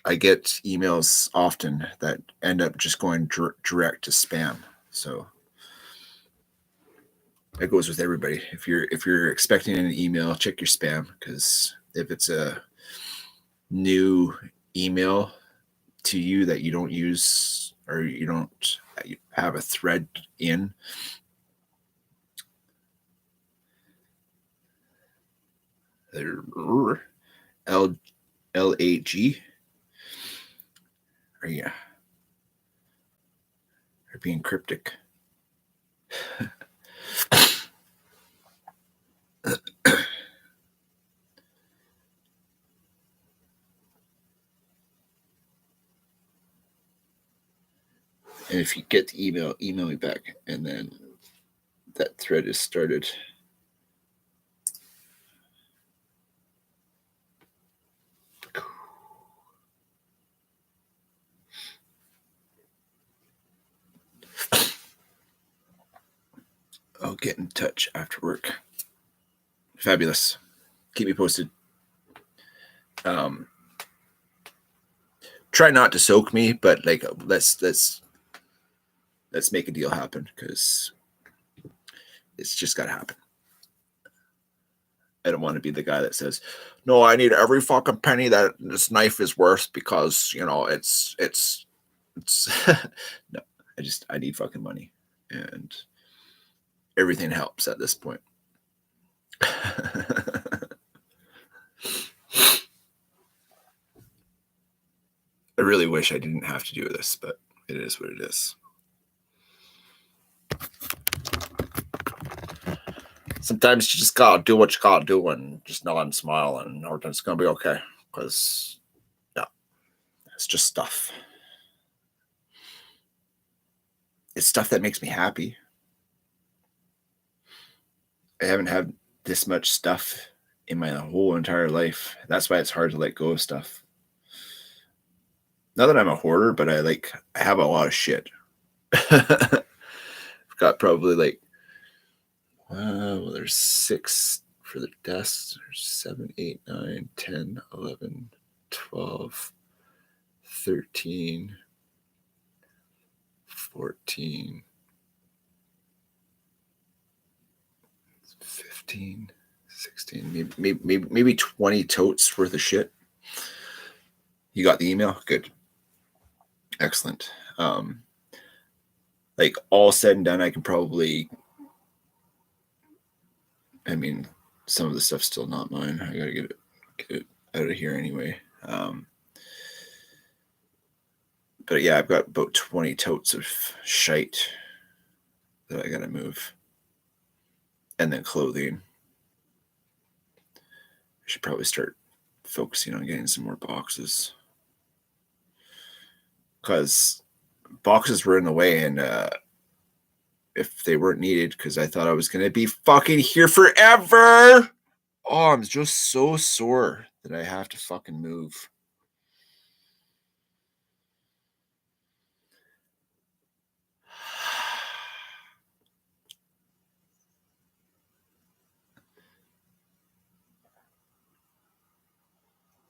I get emails often that end up just going direct to spam. So that goes with everybody. If you're expecting an email, check your spam, because if it's a new email to you that you don't use, or you don't have a thread in, LAG, or yeah, are being cryptic. And if you get the email me back, and then that thread is started. I'll get in touch after work. Fabulous. Keep me posted. Try not to soak me, but like let's make a deal happen, because it's just got to happen. I don't want to be the guy that says, "No, I need every fucking penny that this knife is worth, because it's." No, I need fucking money, and everything helps at this point. I really wish I didn't have to do this, but it is what it is. Sometimes you just gotta do what you gotta do, and just nod and smile, and everything's gonna be okay. Because, yeah, it's just stuff. It's stuff that makes me happy. I haven't had this much stuff in my whole entire life. That's why it's hard to let go of stuff. Not that I'm a hoarder, but I have a lot of shit. I've got probably there's 6 for the desks. There's 7, 8, 9, 10, 11, 12, 13, 14, 15, 16, maybe 20 totes worth of shit. You got the email? Good. Excellent. All said and done, I can probably, some of the stuff's still not mine. I gotta get it out of here anyway. But yeah, I've got about 20 totes of shite that I gotta move. And then clothing. I should probably start focusing on getting some more boxes. Because boxes were in the way, and if they weren't needed, because I thought I was going to be fucking here forever. Oh, I'm just so sore that I have to fucking move.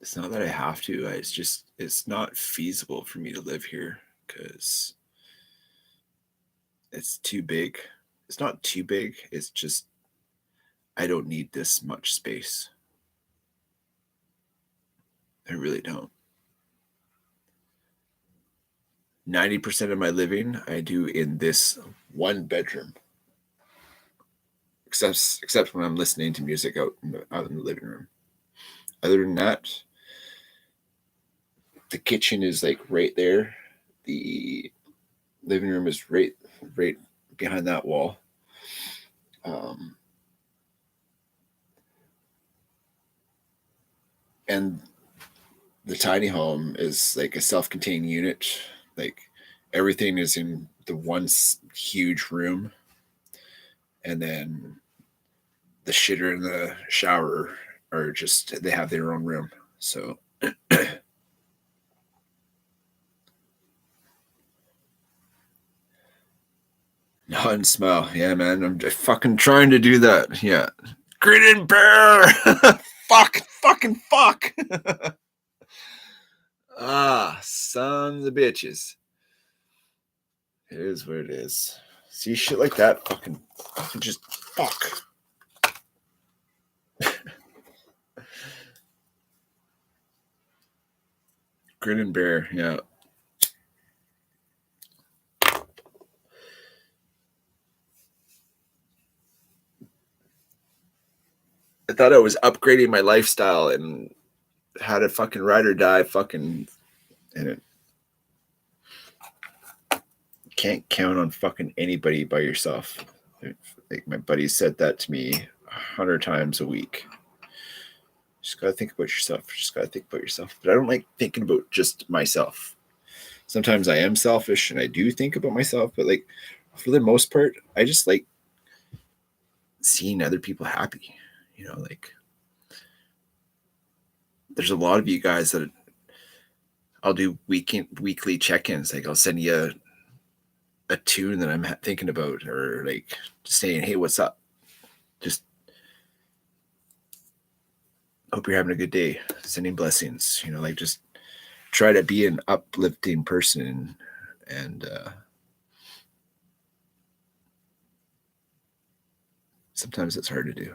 It's not that I have to. It's not feasible for me to live here, because it's too big. It's not too big. It's just, I don't need this much space. I really don't. 90% of my living I do in this one bedroom. Except when I'm listening to music out in the living room. Other than that, the kitchen is like right there. The living room is right behind that wall. And the tiny home is like a self-contained unit. Like everything is in the one huge room, and then the shitter and the shower are just, they have their own room. So nod and smile. Yeah, man. I'm just fucking trying to do that. Yeah. Grin and bear. Fucking fuck. Sons of bitches. It is what it is. See shit like that, fucking just fuck. Grin and bear, yeah. I thought I was upgrading my lifestyle and had a fucking ride or die fucking, and it can't count on fucking anybody by yourself. Like my buddy said that to me 100 times a week. Just gotta think about yourself. Just gotta think about yourself. But I don't like thinking about just myself. Sometimes I am selfish and I do think about myself, but like for the most part, I just like seeing other people happy. You know, like there's a lot of you guys that I'll do weekly check-ins. Like I'll send you a tune that I'm thinking about, or like just saying, hey, what's up? Just hope you're having a good day. Sending blessings, you know, like just try to be an uplifting person, and sometimes it's hard to do.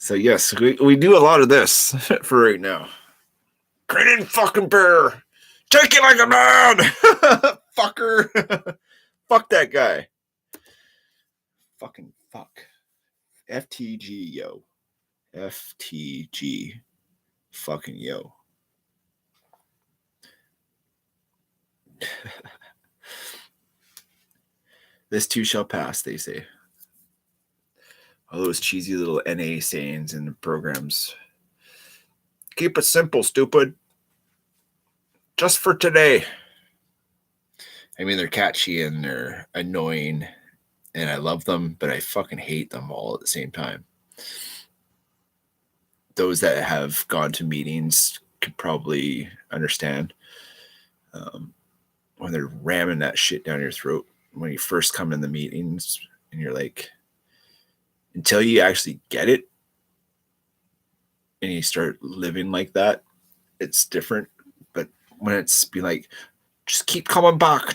So yes, we do a lot of this for right now. Grin and fucking bear. Take it like a man. Fucker. Fuck that guy. Fucking fuck. FTG, yo. FTG. Fucking yo. This too shall pass, they say. All those cheesy little NA sayings in the programs. Keep it simple, stupid. Just for today. I mean, they're catchy and they're annoying, and I love them, but I fucking hate them all at the same time. Those that have gone to meetings could probably understand when they're ramming that shit down your throat when you first come in the meetings, and you're like, until you actually get it and you start living like that, it's different. But when it's be like, just keep coming back,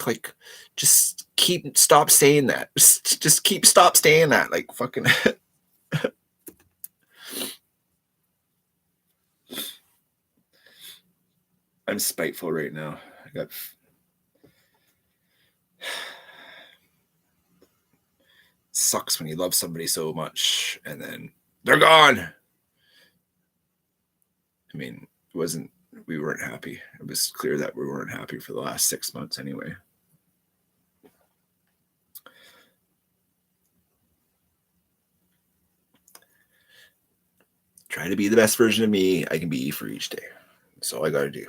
like just stop saying that, just stop saying that, like fucking I'm spiteful right now. I got sucks when you love somebody so much and then they're gone. I mean, we weren't happy. It was clear that we weren't happy for the last 6 months anyway. Try to be the best version of me I can be for each day. That's all I got to do.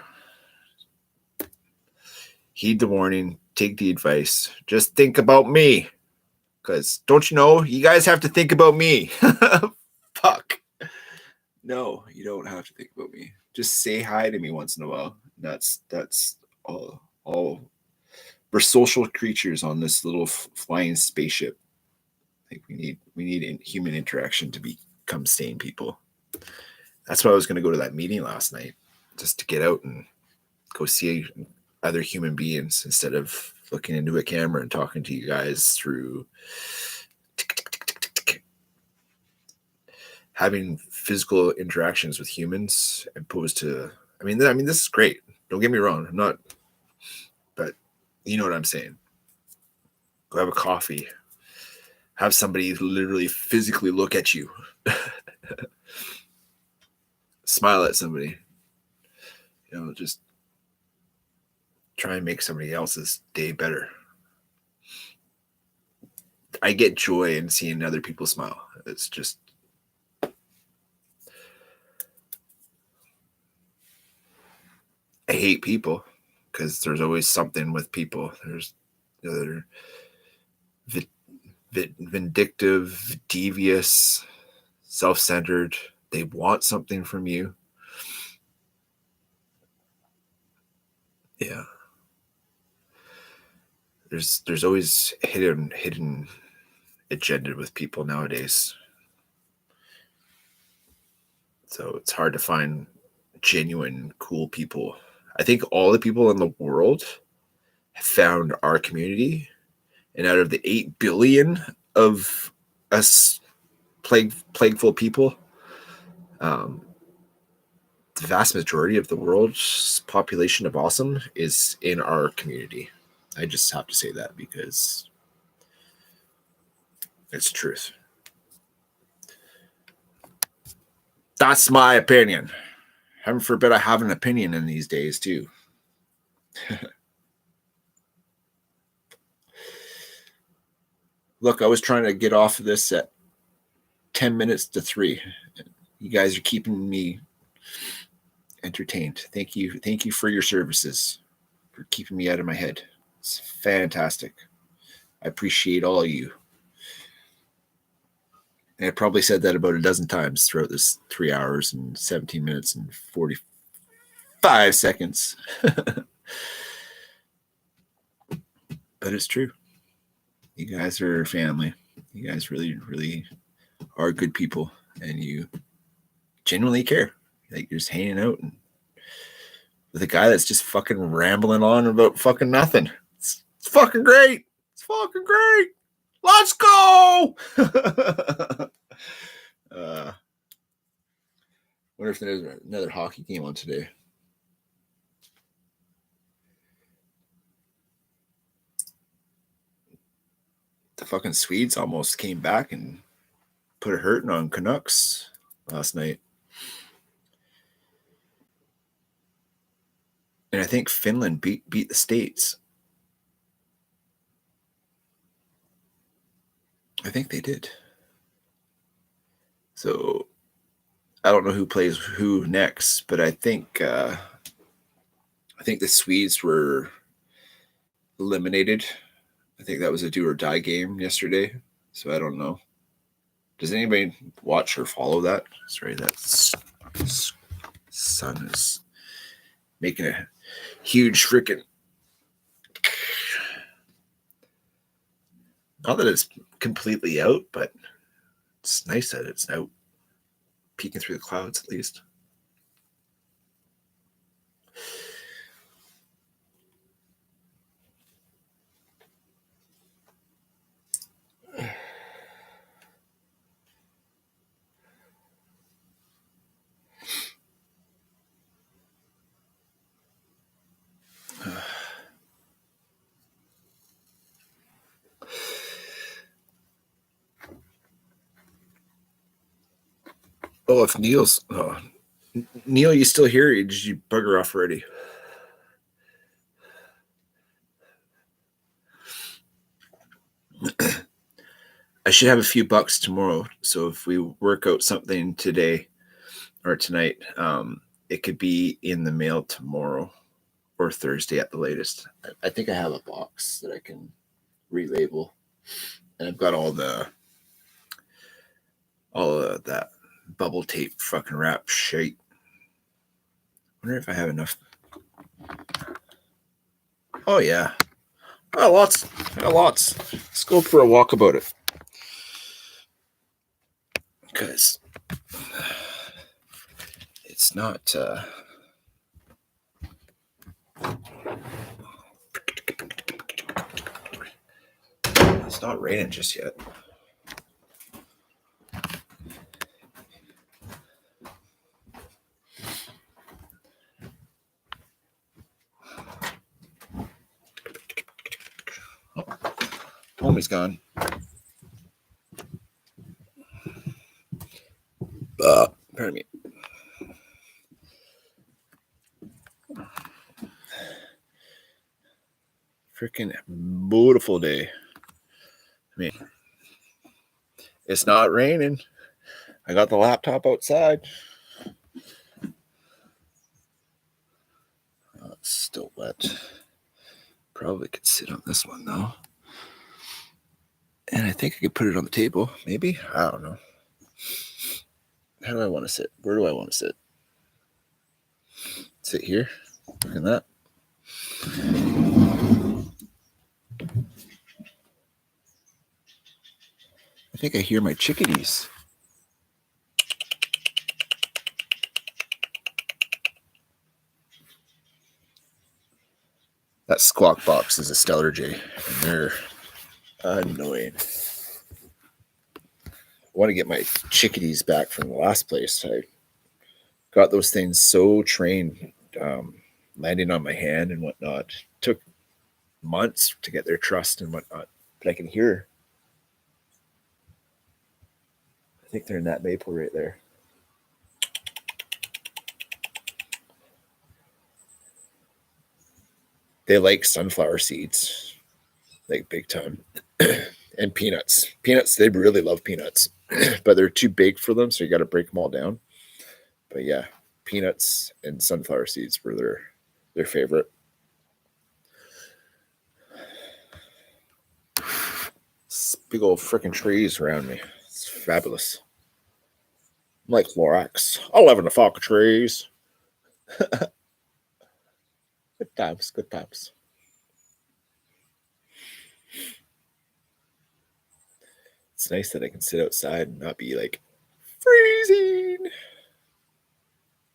Heed the warning, take the advice, just think about me. Because don't you know, you guys have to think about me. Fuck. No, you don't have to think about me. Just say hi to me once in a while. That's all. We're social creatures on this little flying spaceship. Like we need human interaction to become sane people. That's why I was going to go to that meeting last night, just to get out and go see other human beings instead of looking into a camera and talking to you guys through having physical interactions with humans opposed to, I mean, this is great. Don't get me wrong. I'm not, but you know what I'm saying. Go have a coffee. Have somebody literally physically look at you. Smile at somebody. You know, just try and make somebody else's day better. I get joy in seeing other people smile. It's just, I hate people because there's always something with people. There's they're vindictive, devious, self-centered. They want something from you. Yeah. There's always hidden agenda with people nowadays. So it's hard to find genuine, cool people. I think all the people in the world have found our community. And out of the 8 billion of us plagueful people, the vast majority of the world's population of awesome is in our community. I just have to say that because it's the truth. That's my opinion. Heaven forbid I have an opinion in these days too. Look, I was trying to get off of this at 10 minutes to 3. You guys are keeping me entertained. Thank you. Thank you for your services, for keeping me out of my head. It's fantastic. I appreciate all of you. And I probably said that about a dozen times throughout this 3 hours and 17 minutes and 45 seconds. But it's true. You guys are family. You guys really, really are good people, and you genuinely care. Like, you're just hanging out and with a guy that's just fucking rambling on about fucking nothing. It's fucking great. It's fucking great. Let's go. Wonder if there's another hockey game on today. The fucking Swedes almost came back and put a hurting on Canucks last night. And I think Finland beat the States. I think they did. So I don't know who plays who next, but I think the Swedes were eliminated. I think that was a do or die game yesterday. So I don't know. Does anybody watch or follow that? Sorry, that sun is making a huge freaking. Not that it's completely out, but it's nice that it's out, peeking through the clouds at least. Oh, if Neil's Neil, you still here? Or did you bugger off already? I should have a few bucks tomorrow. So if we work out something today or tonight, it could be in the mail tomorrow or Thursday at the latest. I think I have a box that I can relabel, and I've got all of that bubble tape fucking wrap shit. Wonder if I have enough. Oh yeah, I got lots. Let's go for a walk about it, because it's not. It's not raining just yet. Homie's gone. Pardon me. Freaking beautiful day. I mean, it's not raining. I got the laptop outside. Oh, it's still wet. Probably could sit on this one though. And I think I could put it on the table, maybe. I don't know. How do I want to sit? Where do I want to sit? Sit here. Look at that. I think I hear my chickadees. That squawk box is a Stellar J, and they're annoying. I want to get my chickadees back from the last place. I got those things so trained, landing on my hand and whatnot. Took months to get their trust and whatnot, but I can hear. I think they're in that maple right there. They like sunflower seeds, like big time, and peanuts. Peanuts, they really love peanuts, but they're too big for them, so you got to break them all down. But yeah, peanuts and sunflower seeds were their favorite. This big old freaking trees around me. It's fabulous. I'm like Lorax. I live in the fucking trees. Good times, good times. It's nice that I can sit outside and not be like freezing.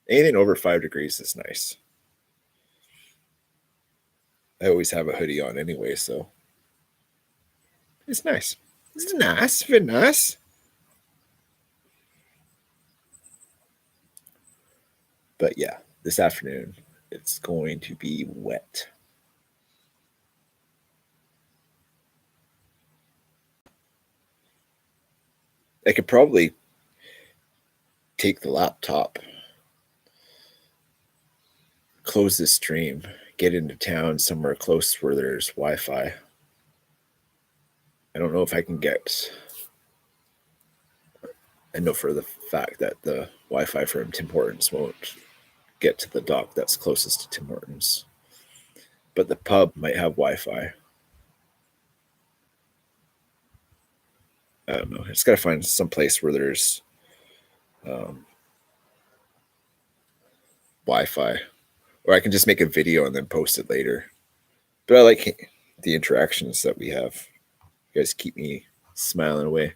Anything over 5 degrees is nice. I always have a hoodie on anyway, so it's nice. It's nice, very nice. But yeah, this afternoon it's going to be wet. I could probably take the laptop, close this stream, get into town somewhere close where there's Wi-Fi. I don't know if I can get. I know for the fact that the Wi-Fi from Tim Hortons won't get to the dock that's closest to Tim Hortons, but the pub might have Wi-Fi. I don't know. I just got to find some place where there's Wi-Fi, or I can just make a video and then post it later. But I like the interactions that we have. You guys keep me smiling away.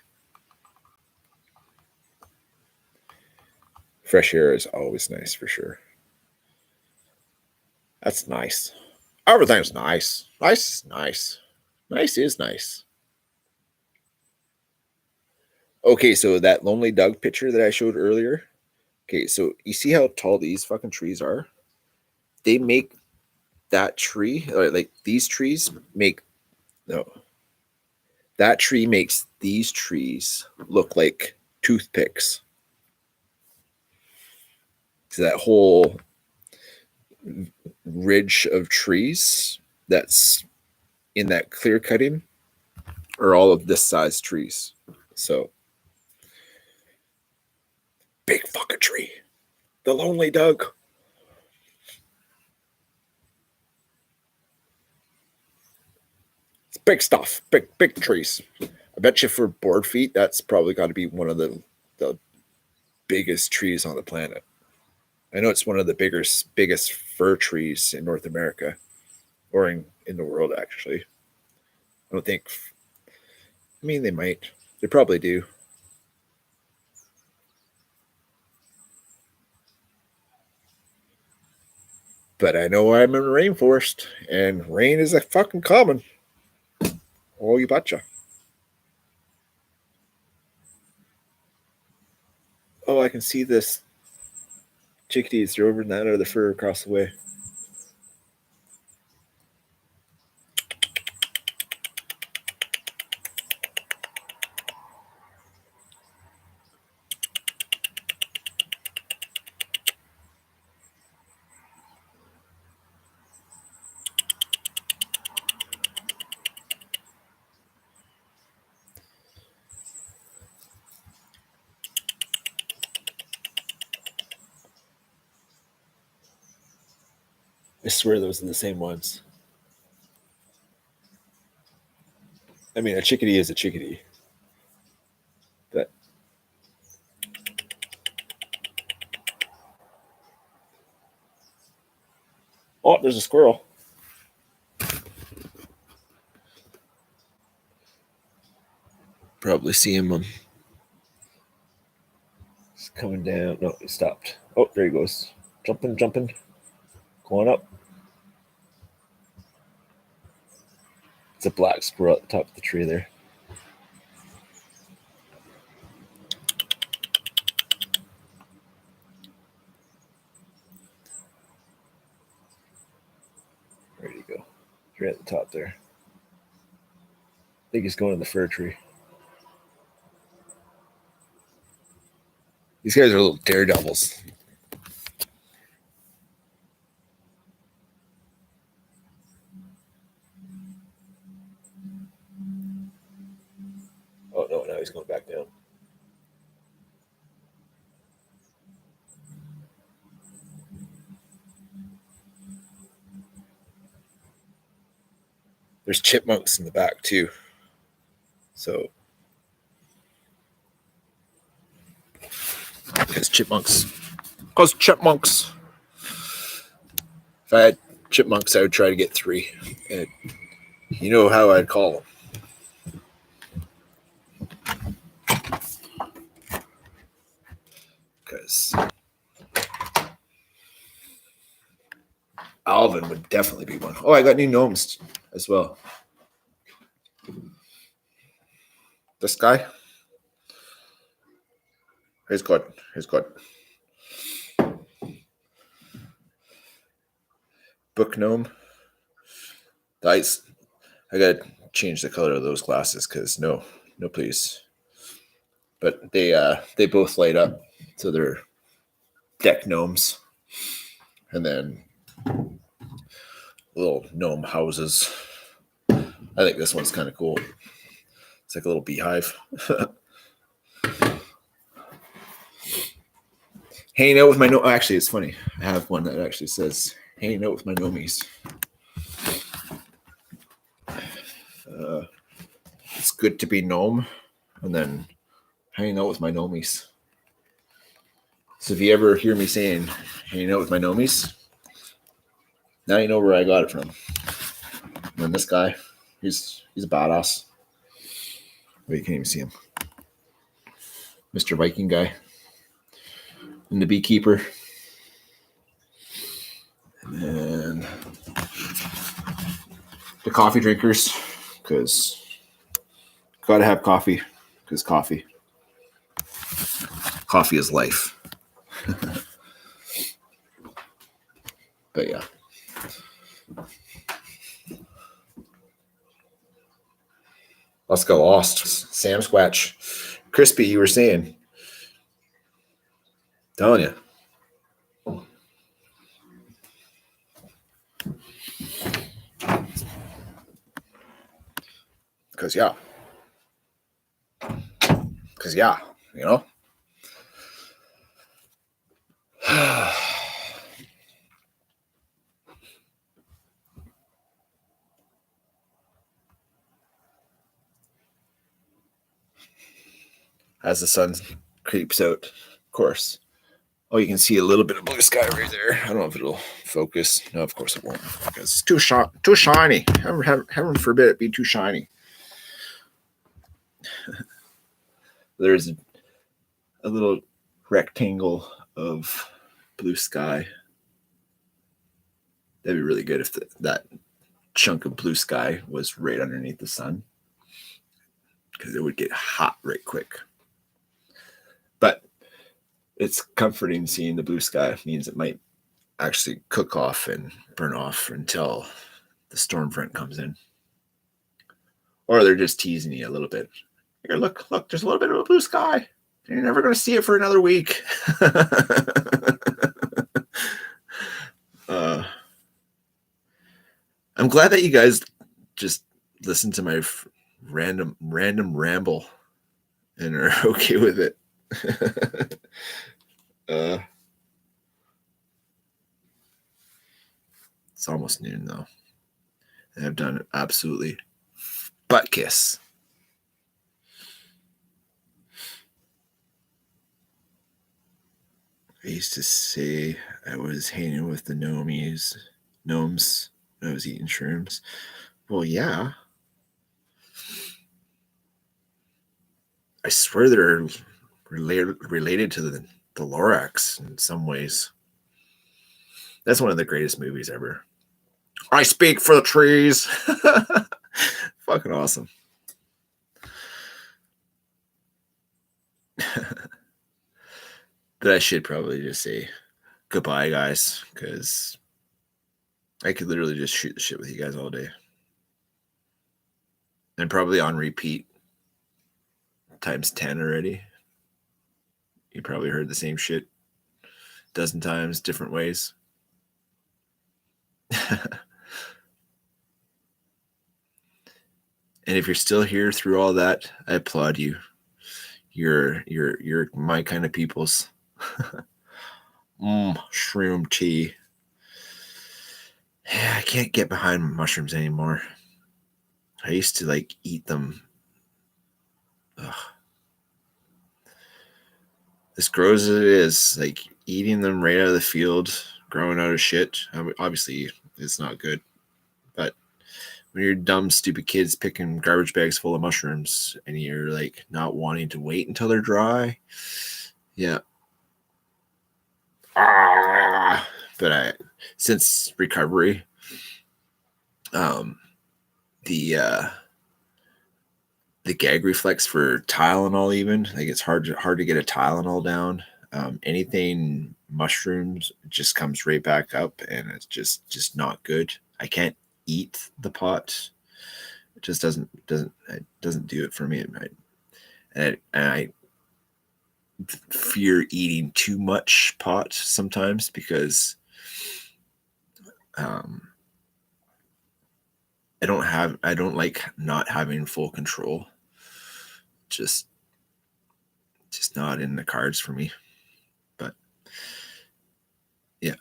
Fresh air is always nice for sure. That's nice. Everything's nice. Nice is nice. Nice is nice. Okay, so that Lonely Doug picture that I showed earlier. Okay, so you see how tall these fucking trees are? They make that tree, like these trees make, no, that tree makes these trees look like toothpicks. So that whole ridge of trees that's in that clear cutting are all of this size trees. So big fucking tree. The Lonely Doug. It's big stuff. Big trees. I bet you for board feet, that's probably got to be one of the biggest trees on the planet. I know it's one of the biggest fir trees in North America, or in the world, actually. I don't think. I mean, they might. They probably do. But I know I'm in a rainforest, and rain is a fucking common. Oh, you betcha. Oh, I can see this. Chickadees, they're over in that other fur across the way. I swear those are the same ones. I mean, a chickadee is a chickadee. But oh, there's a squirrel. Probably see him. He's coming down. No, he stopped. Oh, there he goes. Jumping. Going up. It's a black squirrel at the top of the tree there. Where'd he go? Right at the top there. I think he's going in the fir tree. These guys are little daredevils. Oh no, now he's going back down. There's chipmunks in the back too. So, because chipmunks. If I had chipmunks, I would try to get 3. And you know how I'd call them. Because Alvin would definitely be one. Oh, I got new gnomes as well. This guy. He's good. Book gnome. I gotta change the color of those glasses because no please. But they both light up, so they're deck gnomes, and then little gnome houses. I think this one's kind of cool. It's like a little beehive. Hanging out with my gnome. Actually, it's funny. I have one that actually says hanging out with my gnomies. It's good to be gnome, and then hanging out with my gnomies. So if you ever hear me saying hanging out with my gnomies, now you know where I got it from. And this guy, he's a badass. Wait, you can't even see him. Mr. Viking guy. And the beekeeper. And then the coffee drinkers, because gotta have coffee, because coffee is life. But yeah. Let's go lost. Sam Squatch. Crispy, you were saying. Telling you. Because yeah, you know. As the sun creeps out, of course. Oh, you can see a little bit of blue sky right there. I don't know if it'll focus. No, of course it won't, because it's too shiny. Heaven forbid it be too shiny. There's a little rectangle of blue sky. That'd be really good if that chunk of blue sky was right underneath the sun, because it would get hot right quick. But it's comforting seeing the blue sky. It means it might actually cook off and burn off until the storm front comes in. Or they're just teasing you a little bit. Here, look, there's a little bit of a blue sky. You're never going to see it for another week. I'm glad that you guys just listen to my random ramble and are okay with it. It's almost noon though. And I've done absolutely butt kiss. I used to say I was hanging with the gnomes when I was eating shrooms. Well, yeah. I swear they're related to the Lorax in some ways. That's one of the greatest movies ever. I speak for the trees. Fucking awesome. But I should probably just say goodbye, guys, because I could literally just shoot the shit with you guys all day. And probably on repeat times 10 already. You probably heard the same shit a dozen times, different ways. And if you're still here through all that, I applaud you. You're my kind of peoples. Shroom tea. Yeah, I can't get behind mushrooms anymore. I used to like eat them. Ugh. As gross as it is, like eating them right out of the field, growing out of shit. Obviously, it's not good. But when you're dumb, stupid kids picking garbage bags full of mushrooms and you're like not wanting to wait until they're dry. Yeah. But since recovery, the gag reflex for Tylenol, even like it's hard to get a Tylenol down. Anything mushrooms just comes right back up, and it's just not good. I can't eat the pot. It just doesn't do it for me. And I fear eating too much pot sometimes because I don't like not having full control. Just not in the cards for me. But yeah,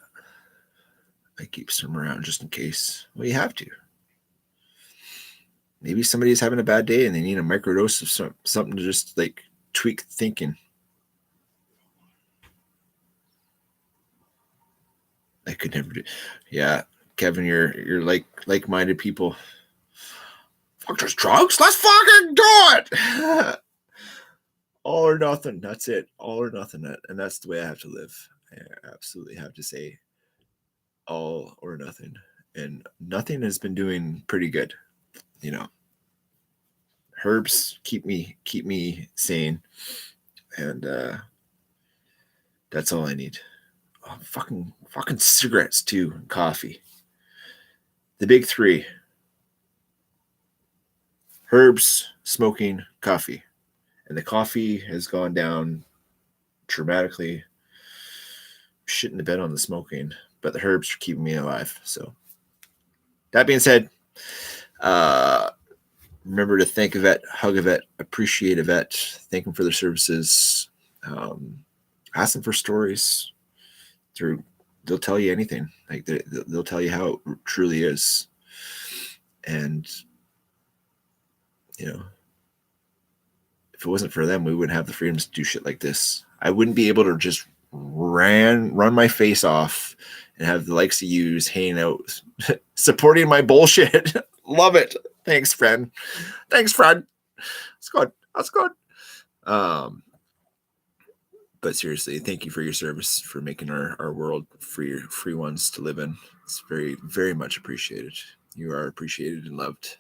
I keep some around just in case. Well, you have to. Maybe somebody's having a bad day and they need a microdose of something to just like tweak thinking. I could never do. Yeah, Kevin, you're like-minded people. Fuck, there's drugs. Let's fucking do it. All or nothing. That's it. All or nothing. And that's the way I have to live. I absolutely have to say all or nothing. And nothing has been doing pretty good. You know, herbs keep me sane, and that's all I need. Oh, fucking cigarettes too, and coffee. The big three: herbs, smoking, coffee. And the coffee has gone down dramatically. Shit in the bed on the smoking, but the herbs are keeping me alive. So that being said, remember to thank a vet, hug a vet, appreciate a vet, thank them for their services, ask them for stories. They'll tell you anything. Like they'll tell you how it truly is. And you know, if it wasn't for them, we wouldn't have the freedoms to do shit like this. I wouldn't be able to just run my face off and have the likes of yous hanging out, supporting my bullshit. Love it. Thanks, friend. That's good. But seriously, thank you for your service, for making our world free ones to live in. It's very, very much appreciated. You are appreciated and loved.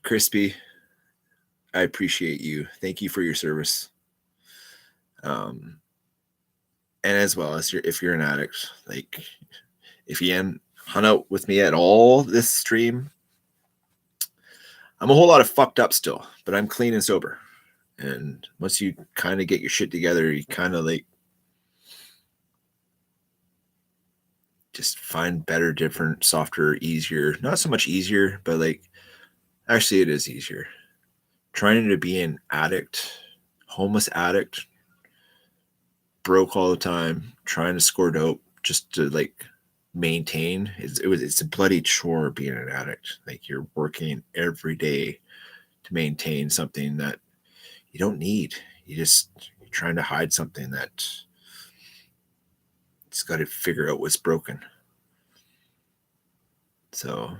Crispy, I appreciate you. Thank you for your service. And as well as if you're an addict, like if you hung out with me at all this stream, I'm a whole lot of fucked up still, but I'm clean and sober. And once you kind of get your shit together, you kind of like just find better, different, softer, easier, not so much easier, but like actually it is easier. Trying to be an addict, homeless addict, broke all the time, trying to score dope just to like maintain. It's a bloody chore being an addict. Like you're working every day to maintain something that you don't need. You're trying to hide something that it's got to figure out what's broken. So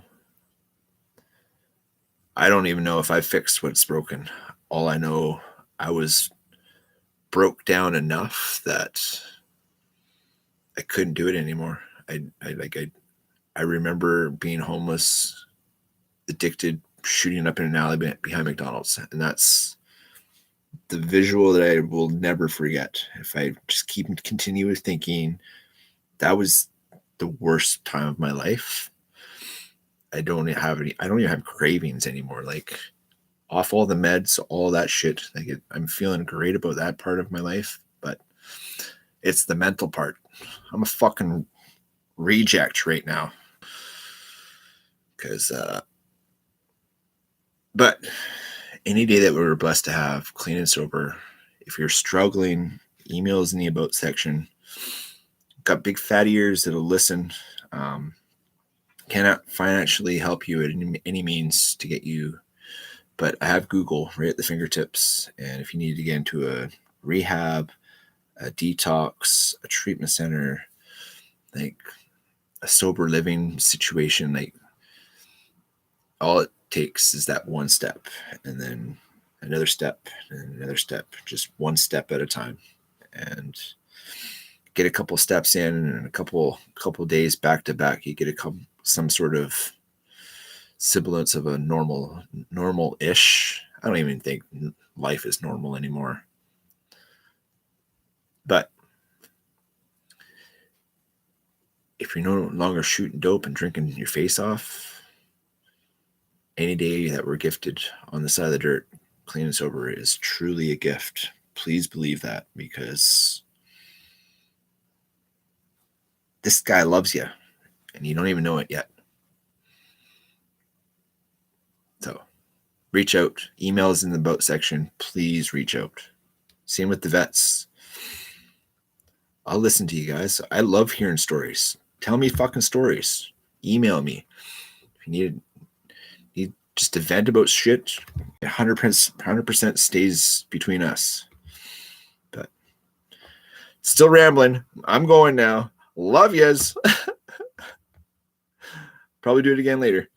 I don't even know if I fixed what's broken. All I know, I was broke down enough that I couldn't do it anymore. I remember being homeless, addicted, shooting up in an alley behind McDonald's, and that's the visual that I will never forget. If I just continue thinking that was the worst time of my life, I don't even have cravings anymore. Like off all the meds, all that shit. Like I'm feeling great about that part of my life, but it's the mental part. I'm a fucking reject right now. But any day that we were blessed to have clean and sober, if you're struggling, emails in the about section. Got big fat ears that'll listen. Cannot financially help you at any means to get you, but I have Google right at the fingertips. And if you need to get into a rehab, a detox, a treatment center, like a sober living situation, like all it takes is that one step, and then another step, and another step, just one step at a time, and get a couple steps in, and a couple days back to back, you get some sort of semblance of a normal-ish. I don't even think life is normal anymore. But if you're no longer shooting dope and drinking your face off, any day that we're gifted on the side of the dirt, clean and sober, is truly a gift. Please believe that, because this guy loves you and you don't even know it yet. So reach out. Emails in the about section. Please reach out. Same with the vets. I'll listen to you guys. I love hearing stories. Tell me fucking stories. Email me. If you need just to vent about shit, 100% stays between us. But still rambling. I'm going now. Love yous. Probably do it again later.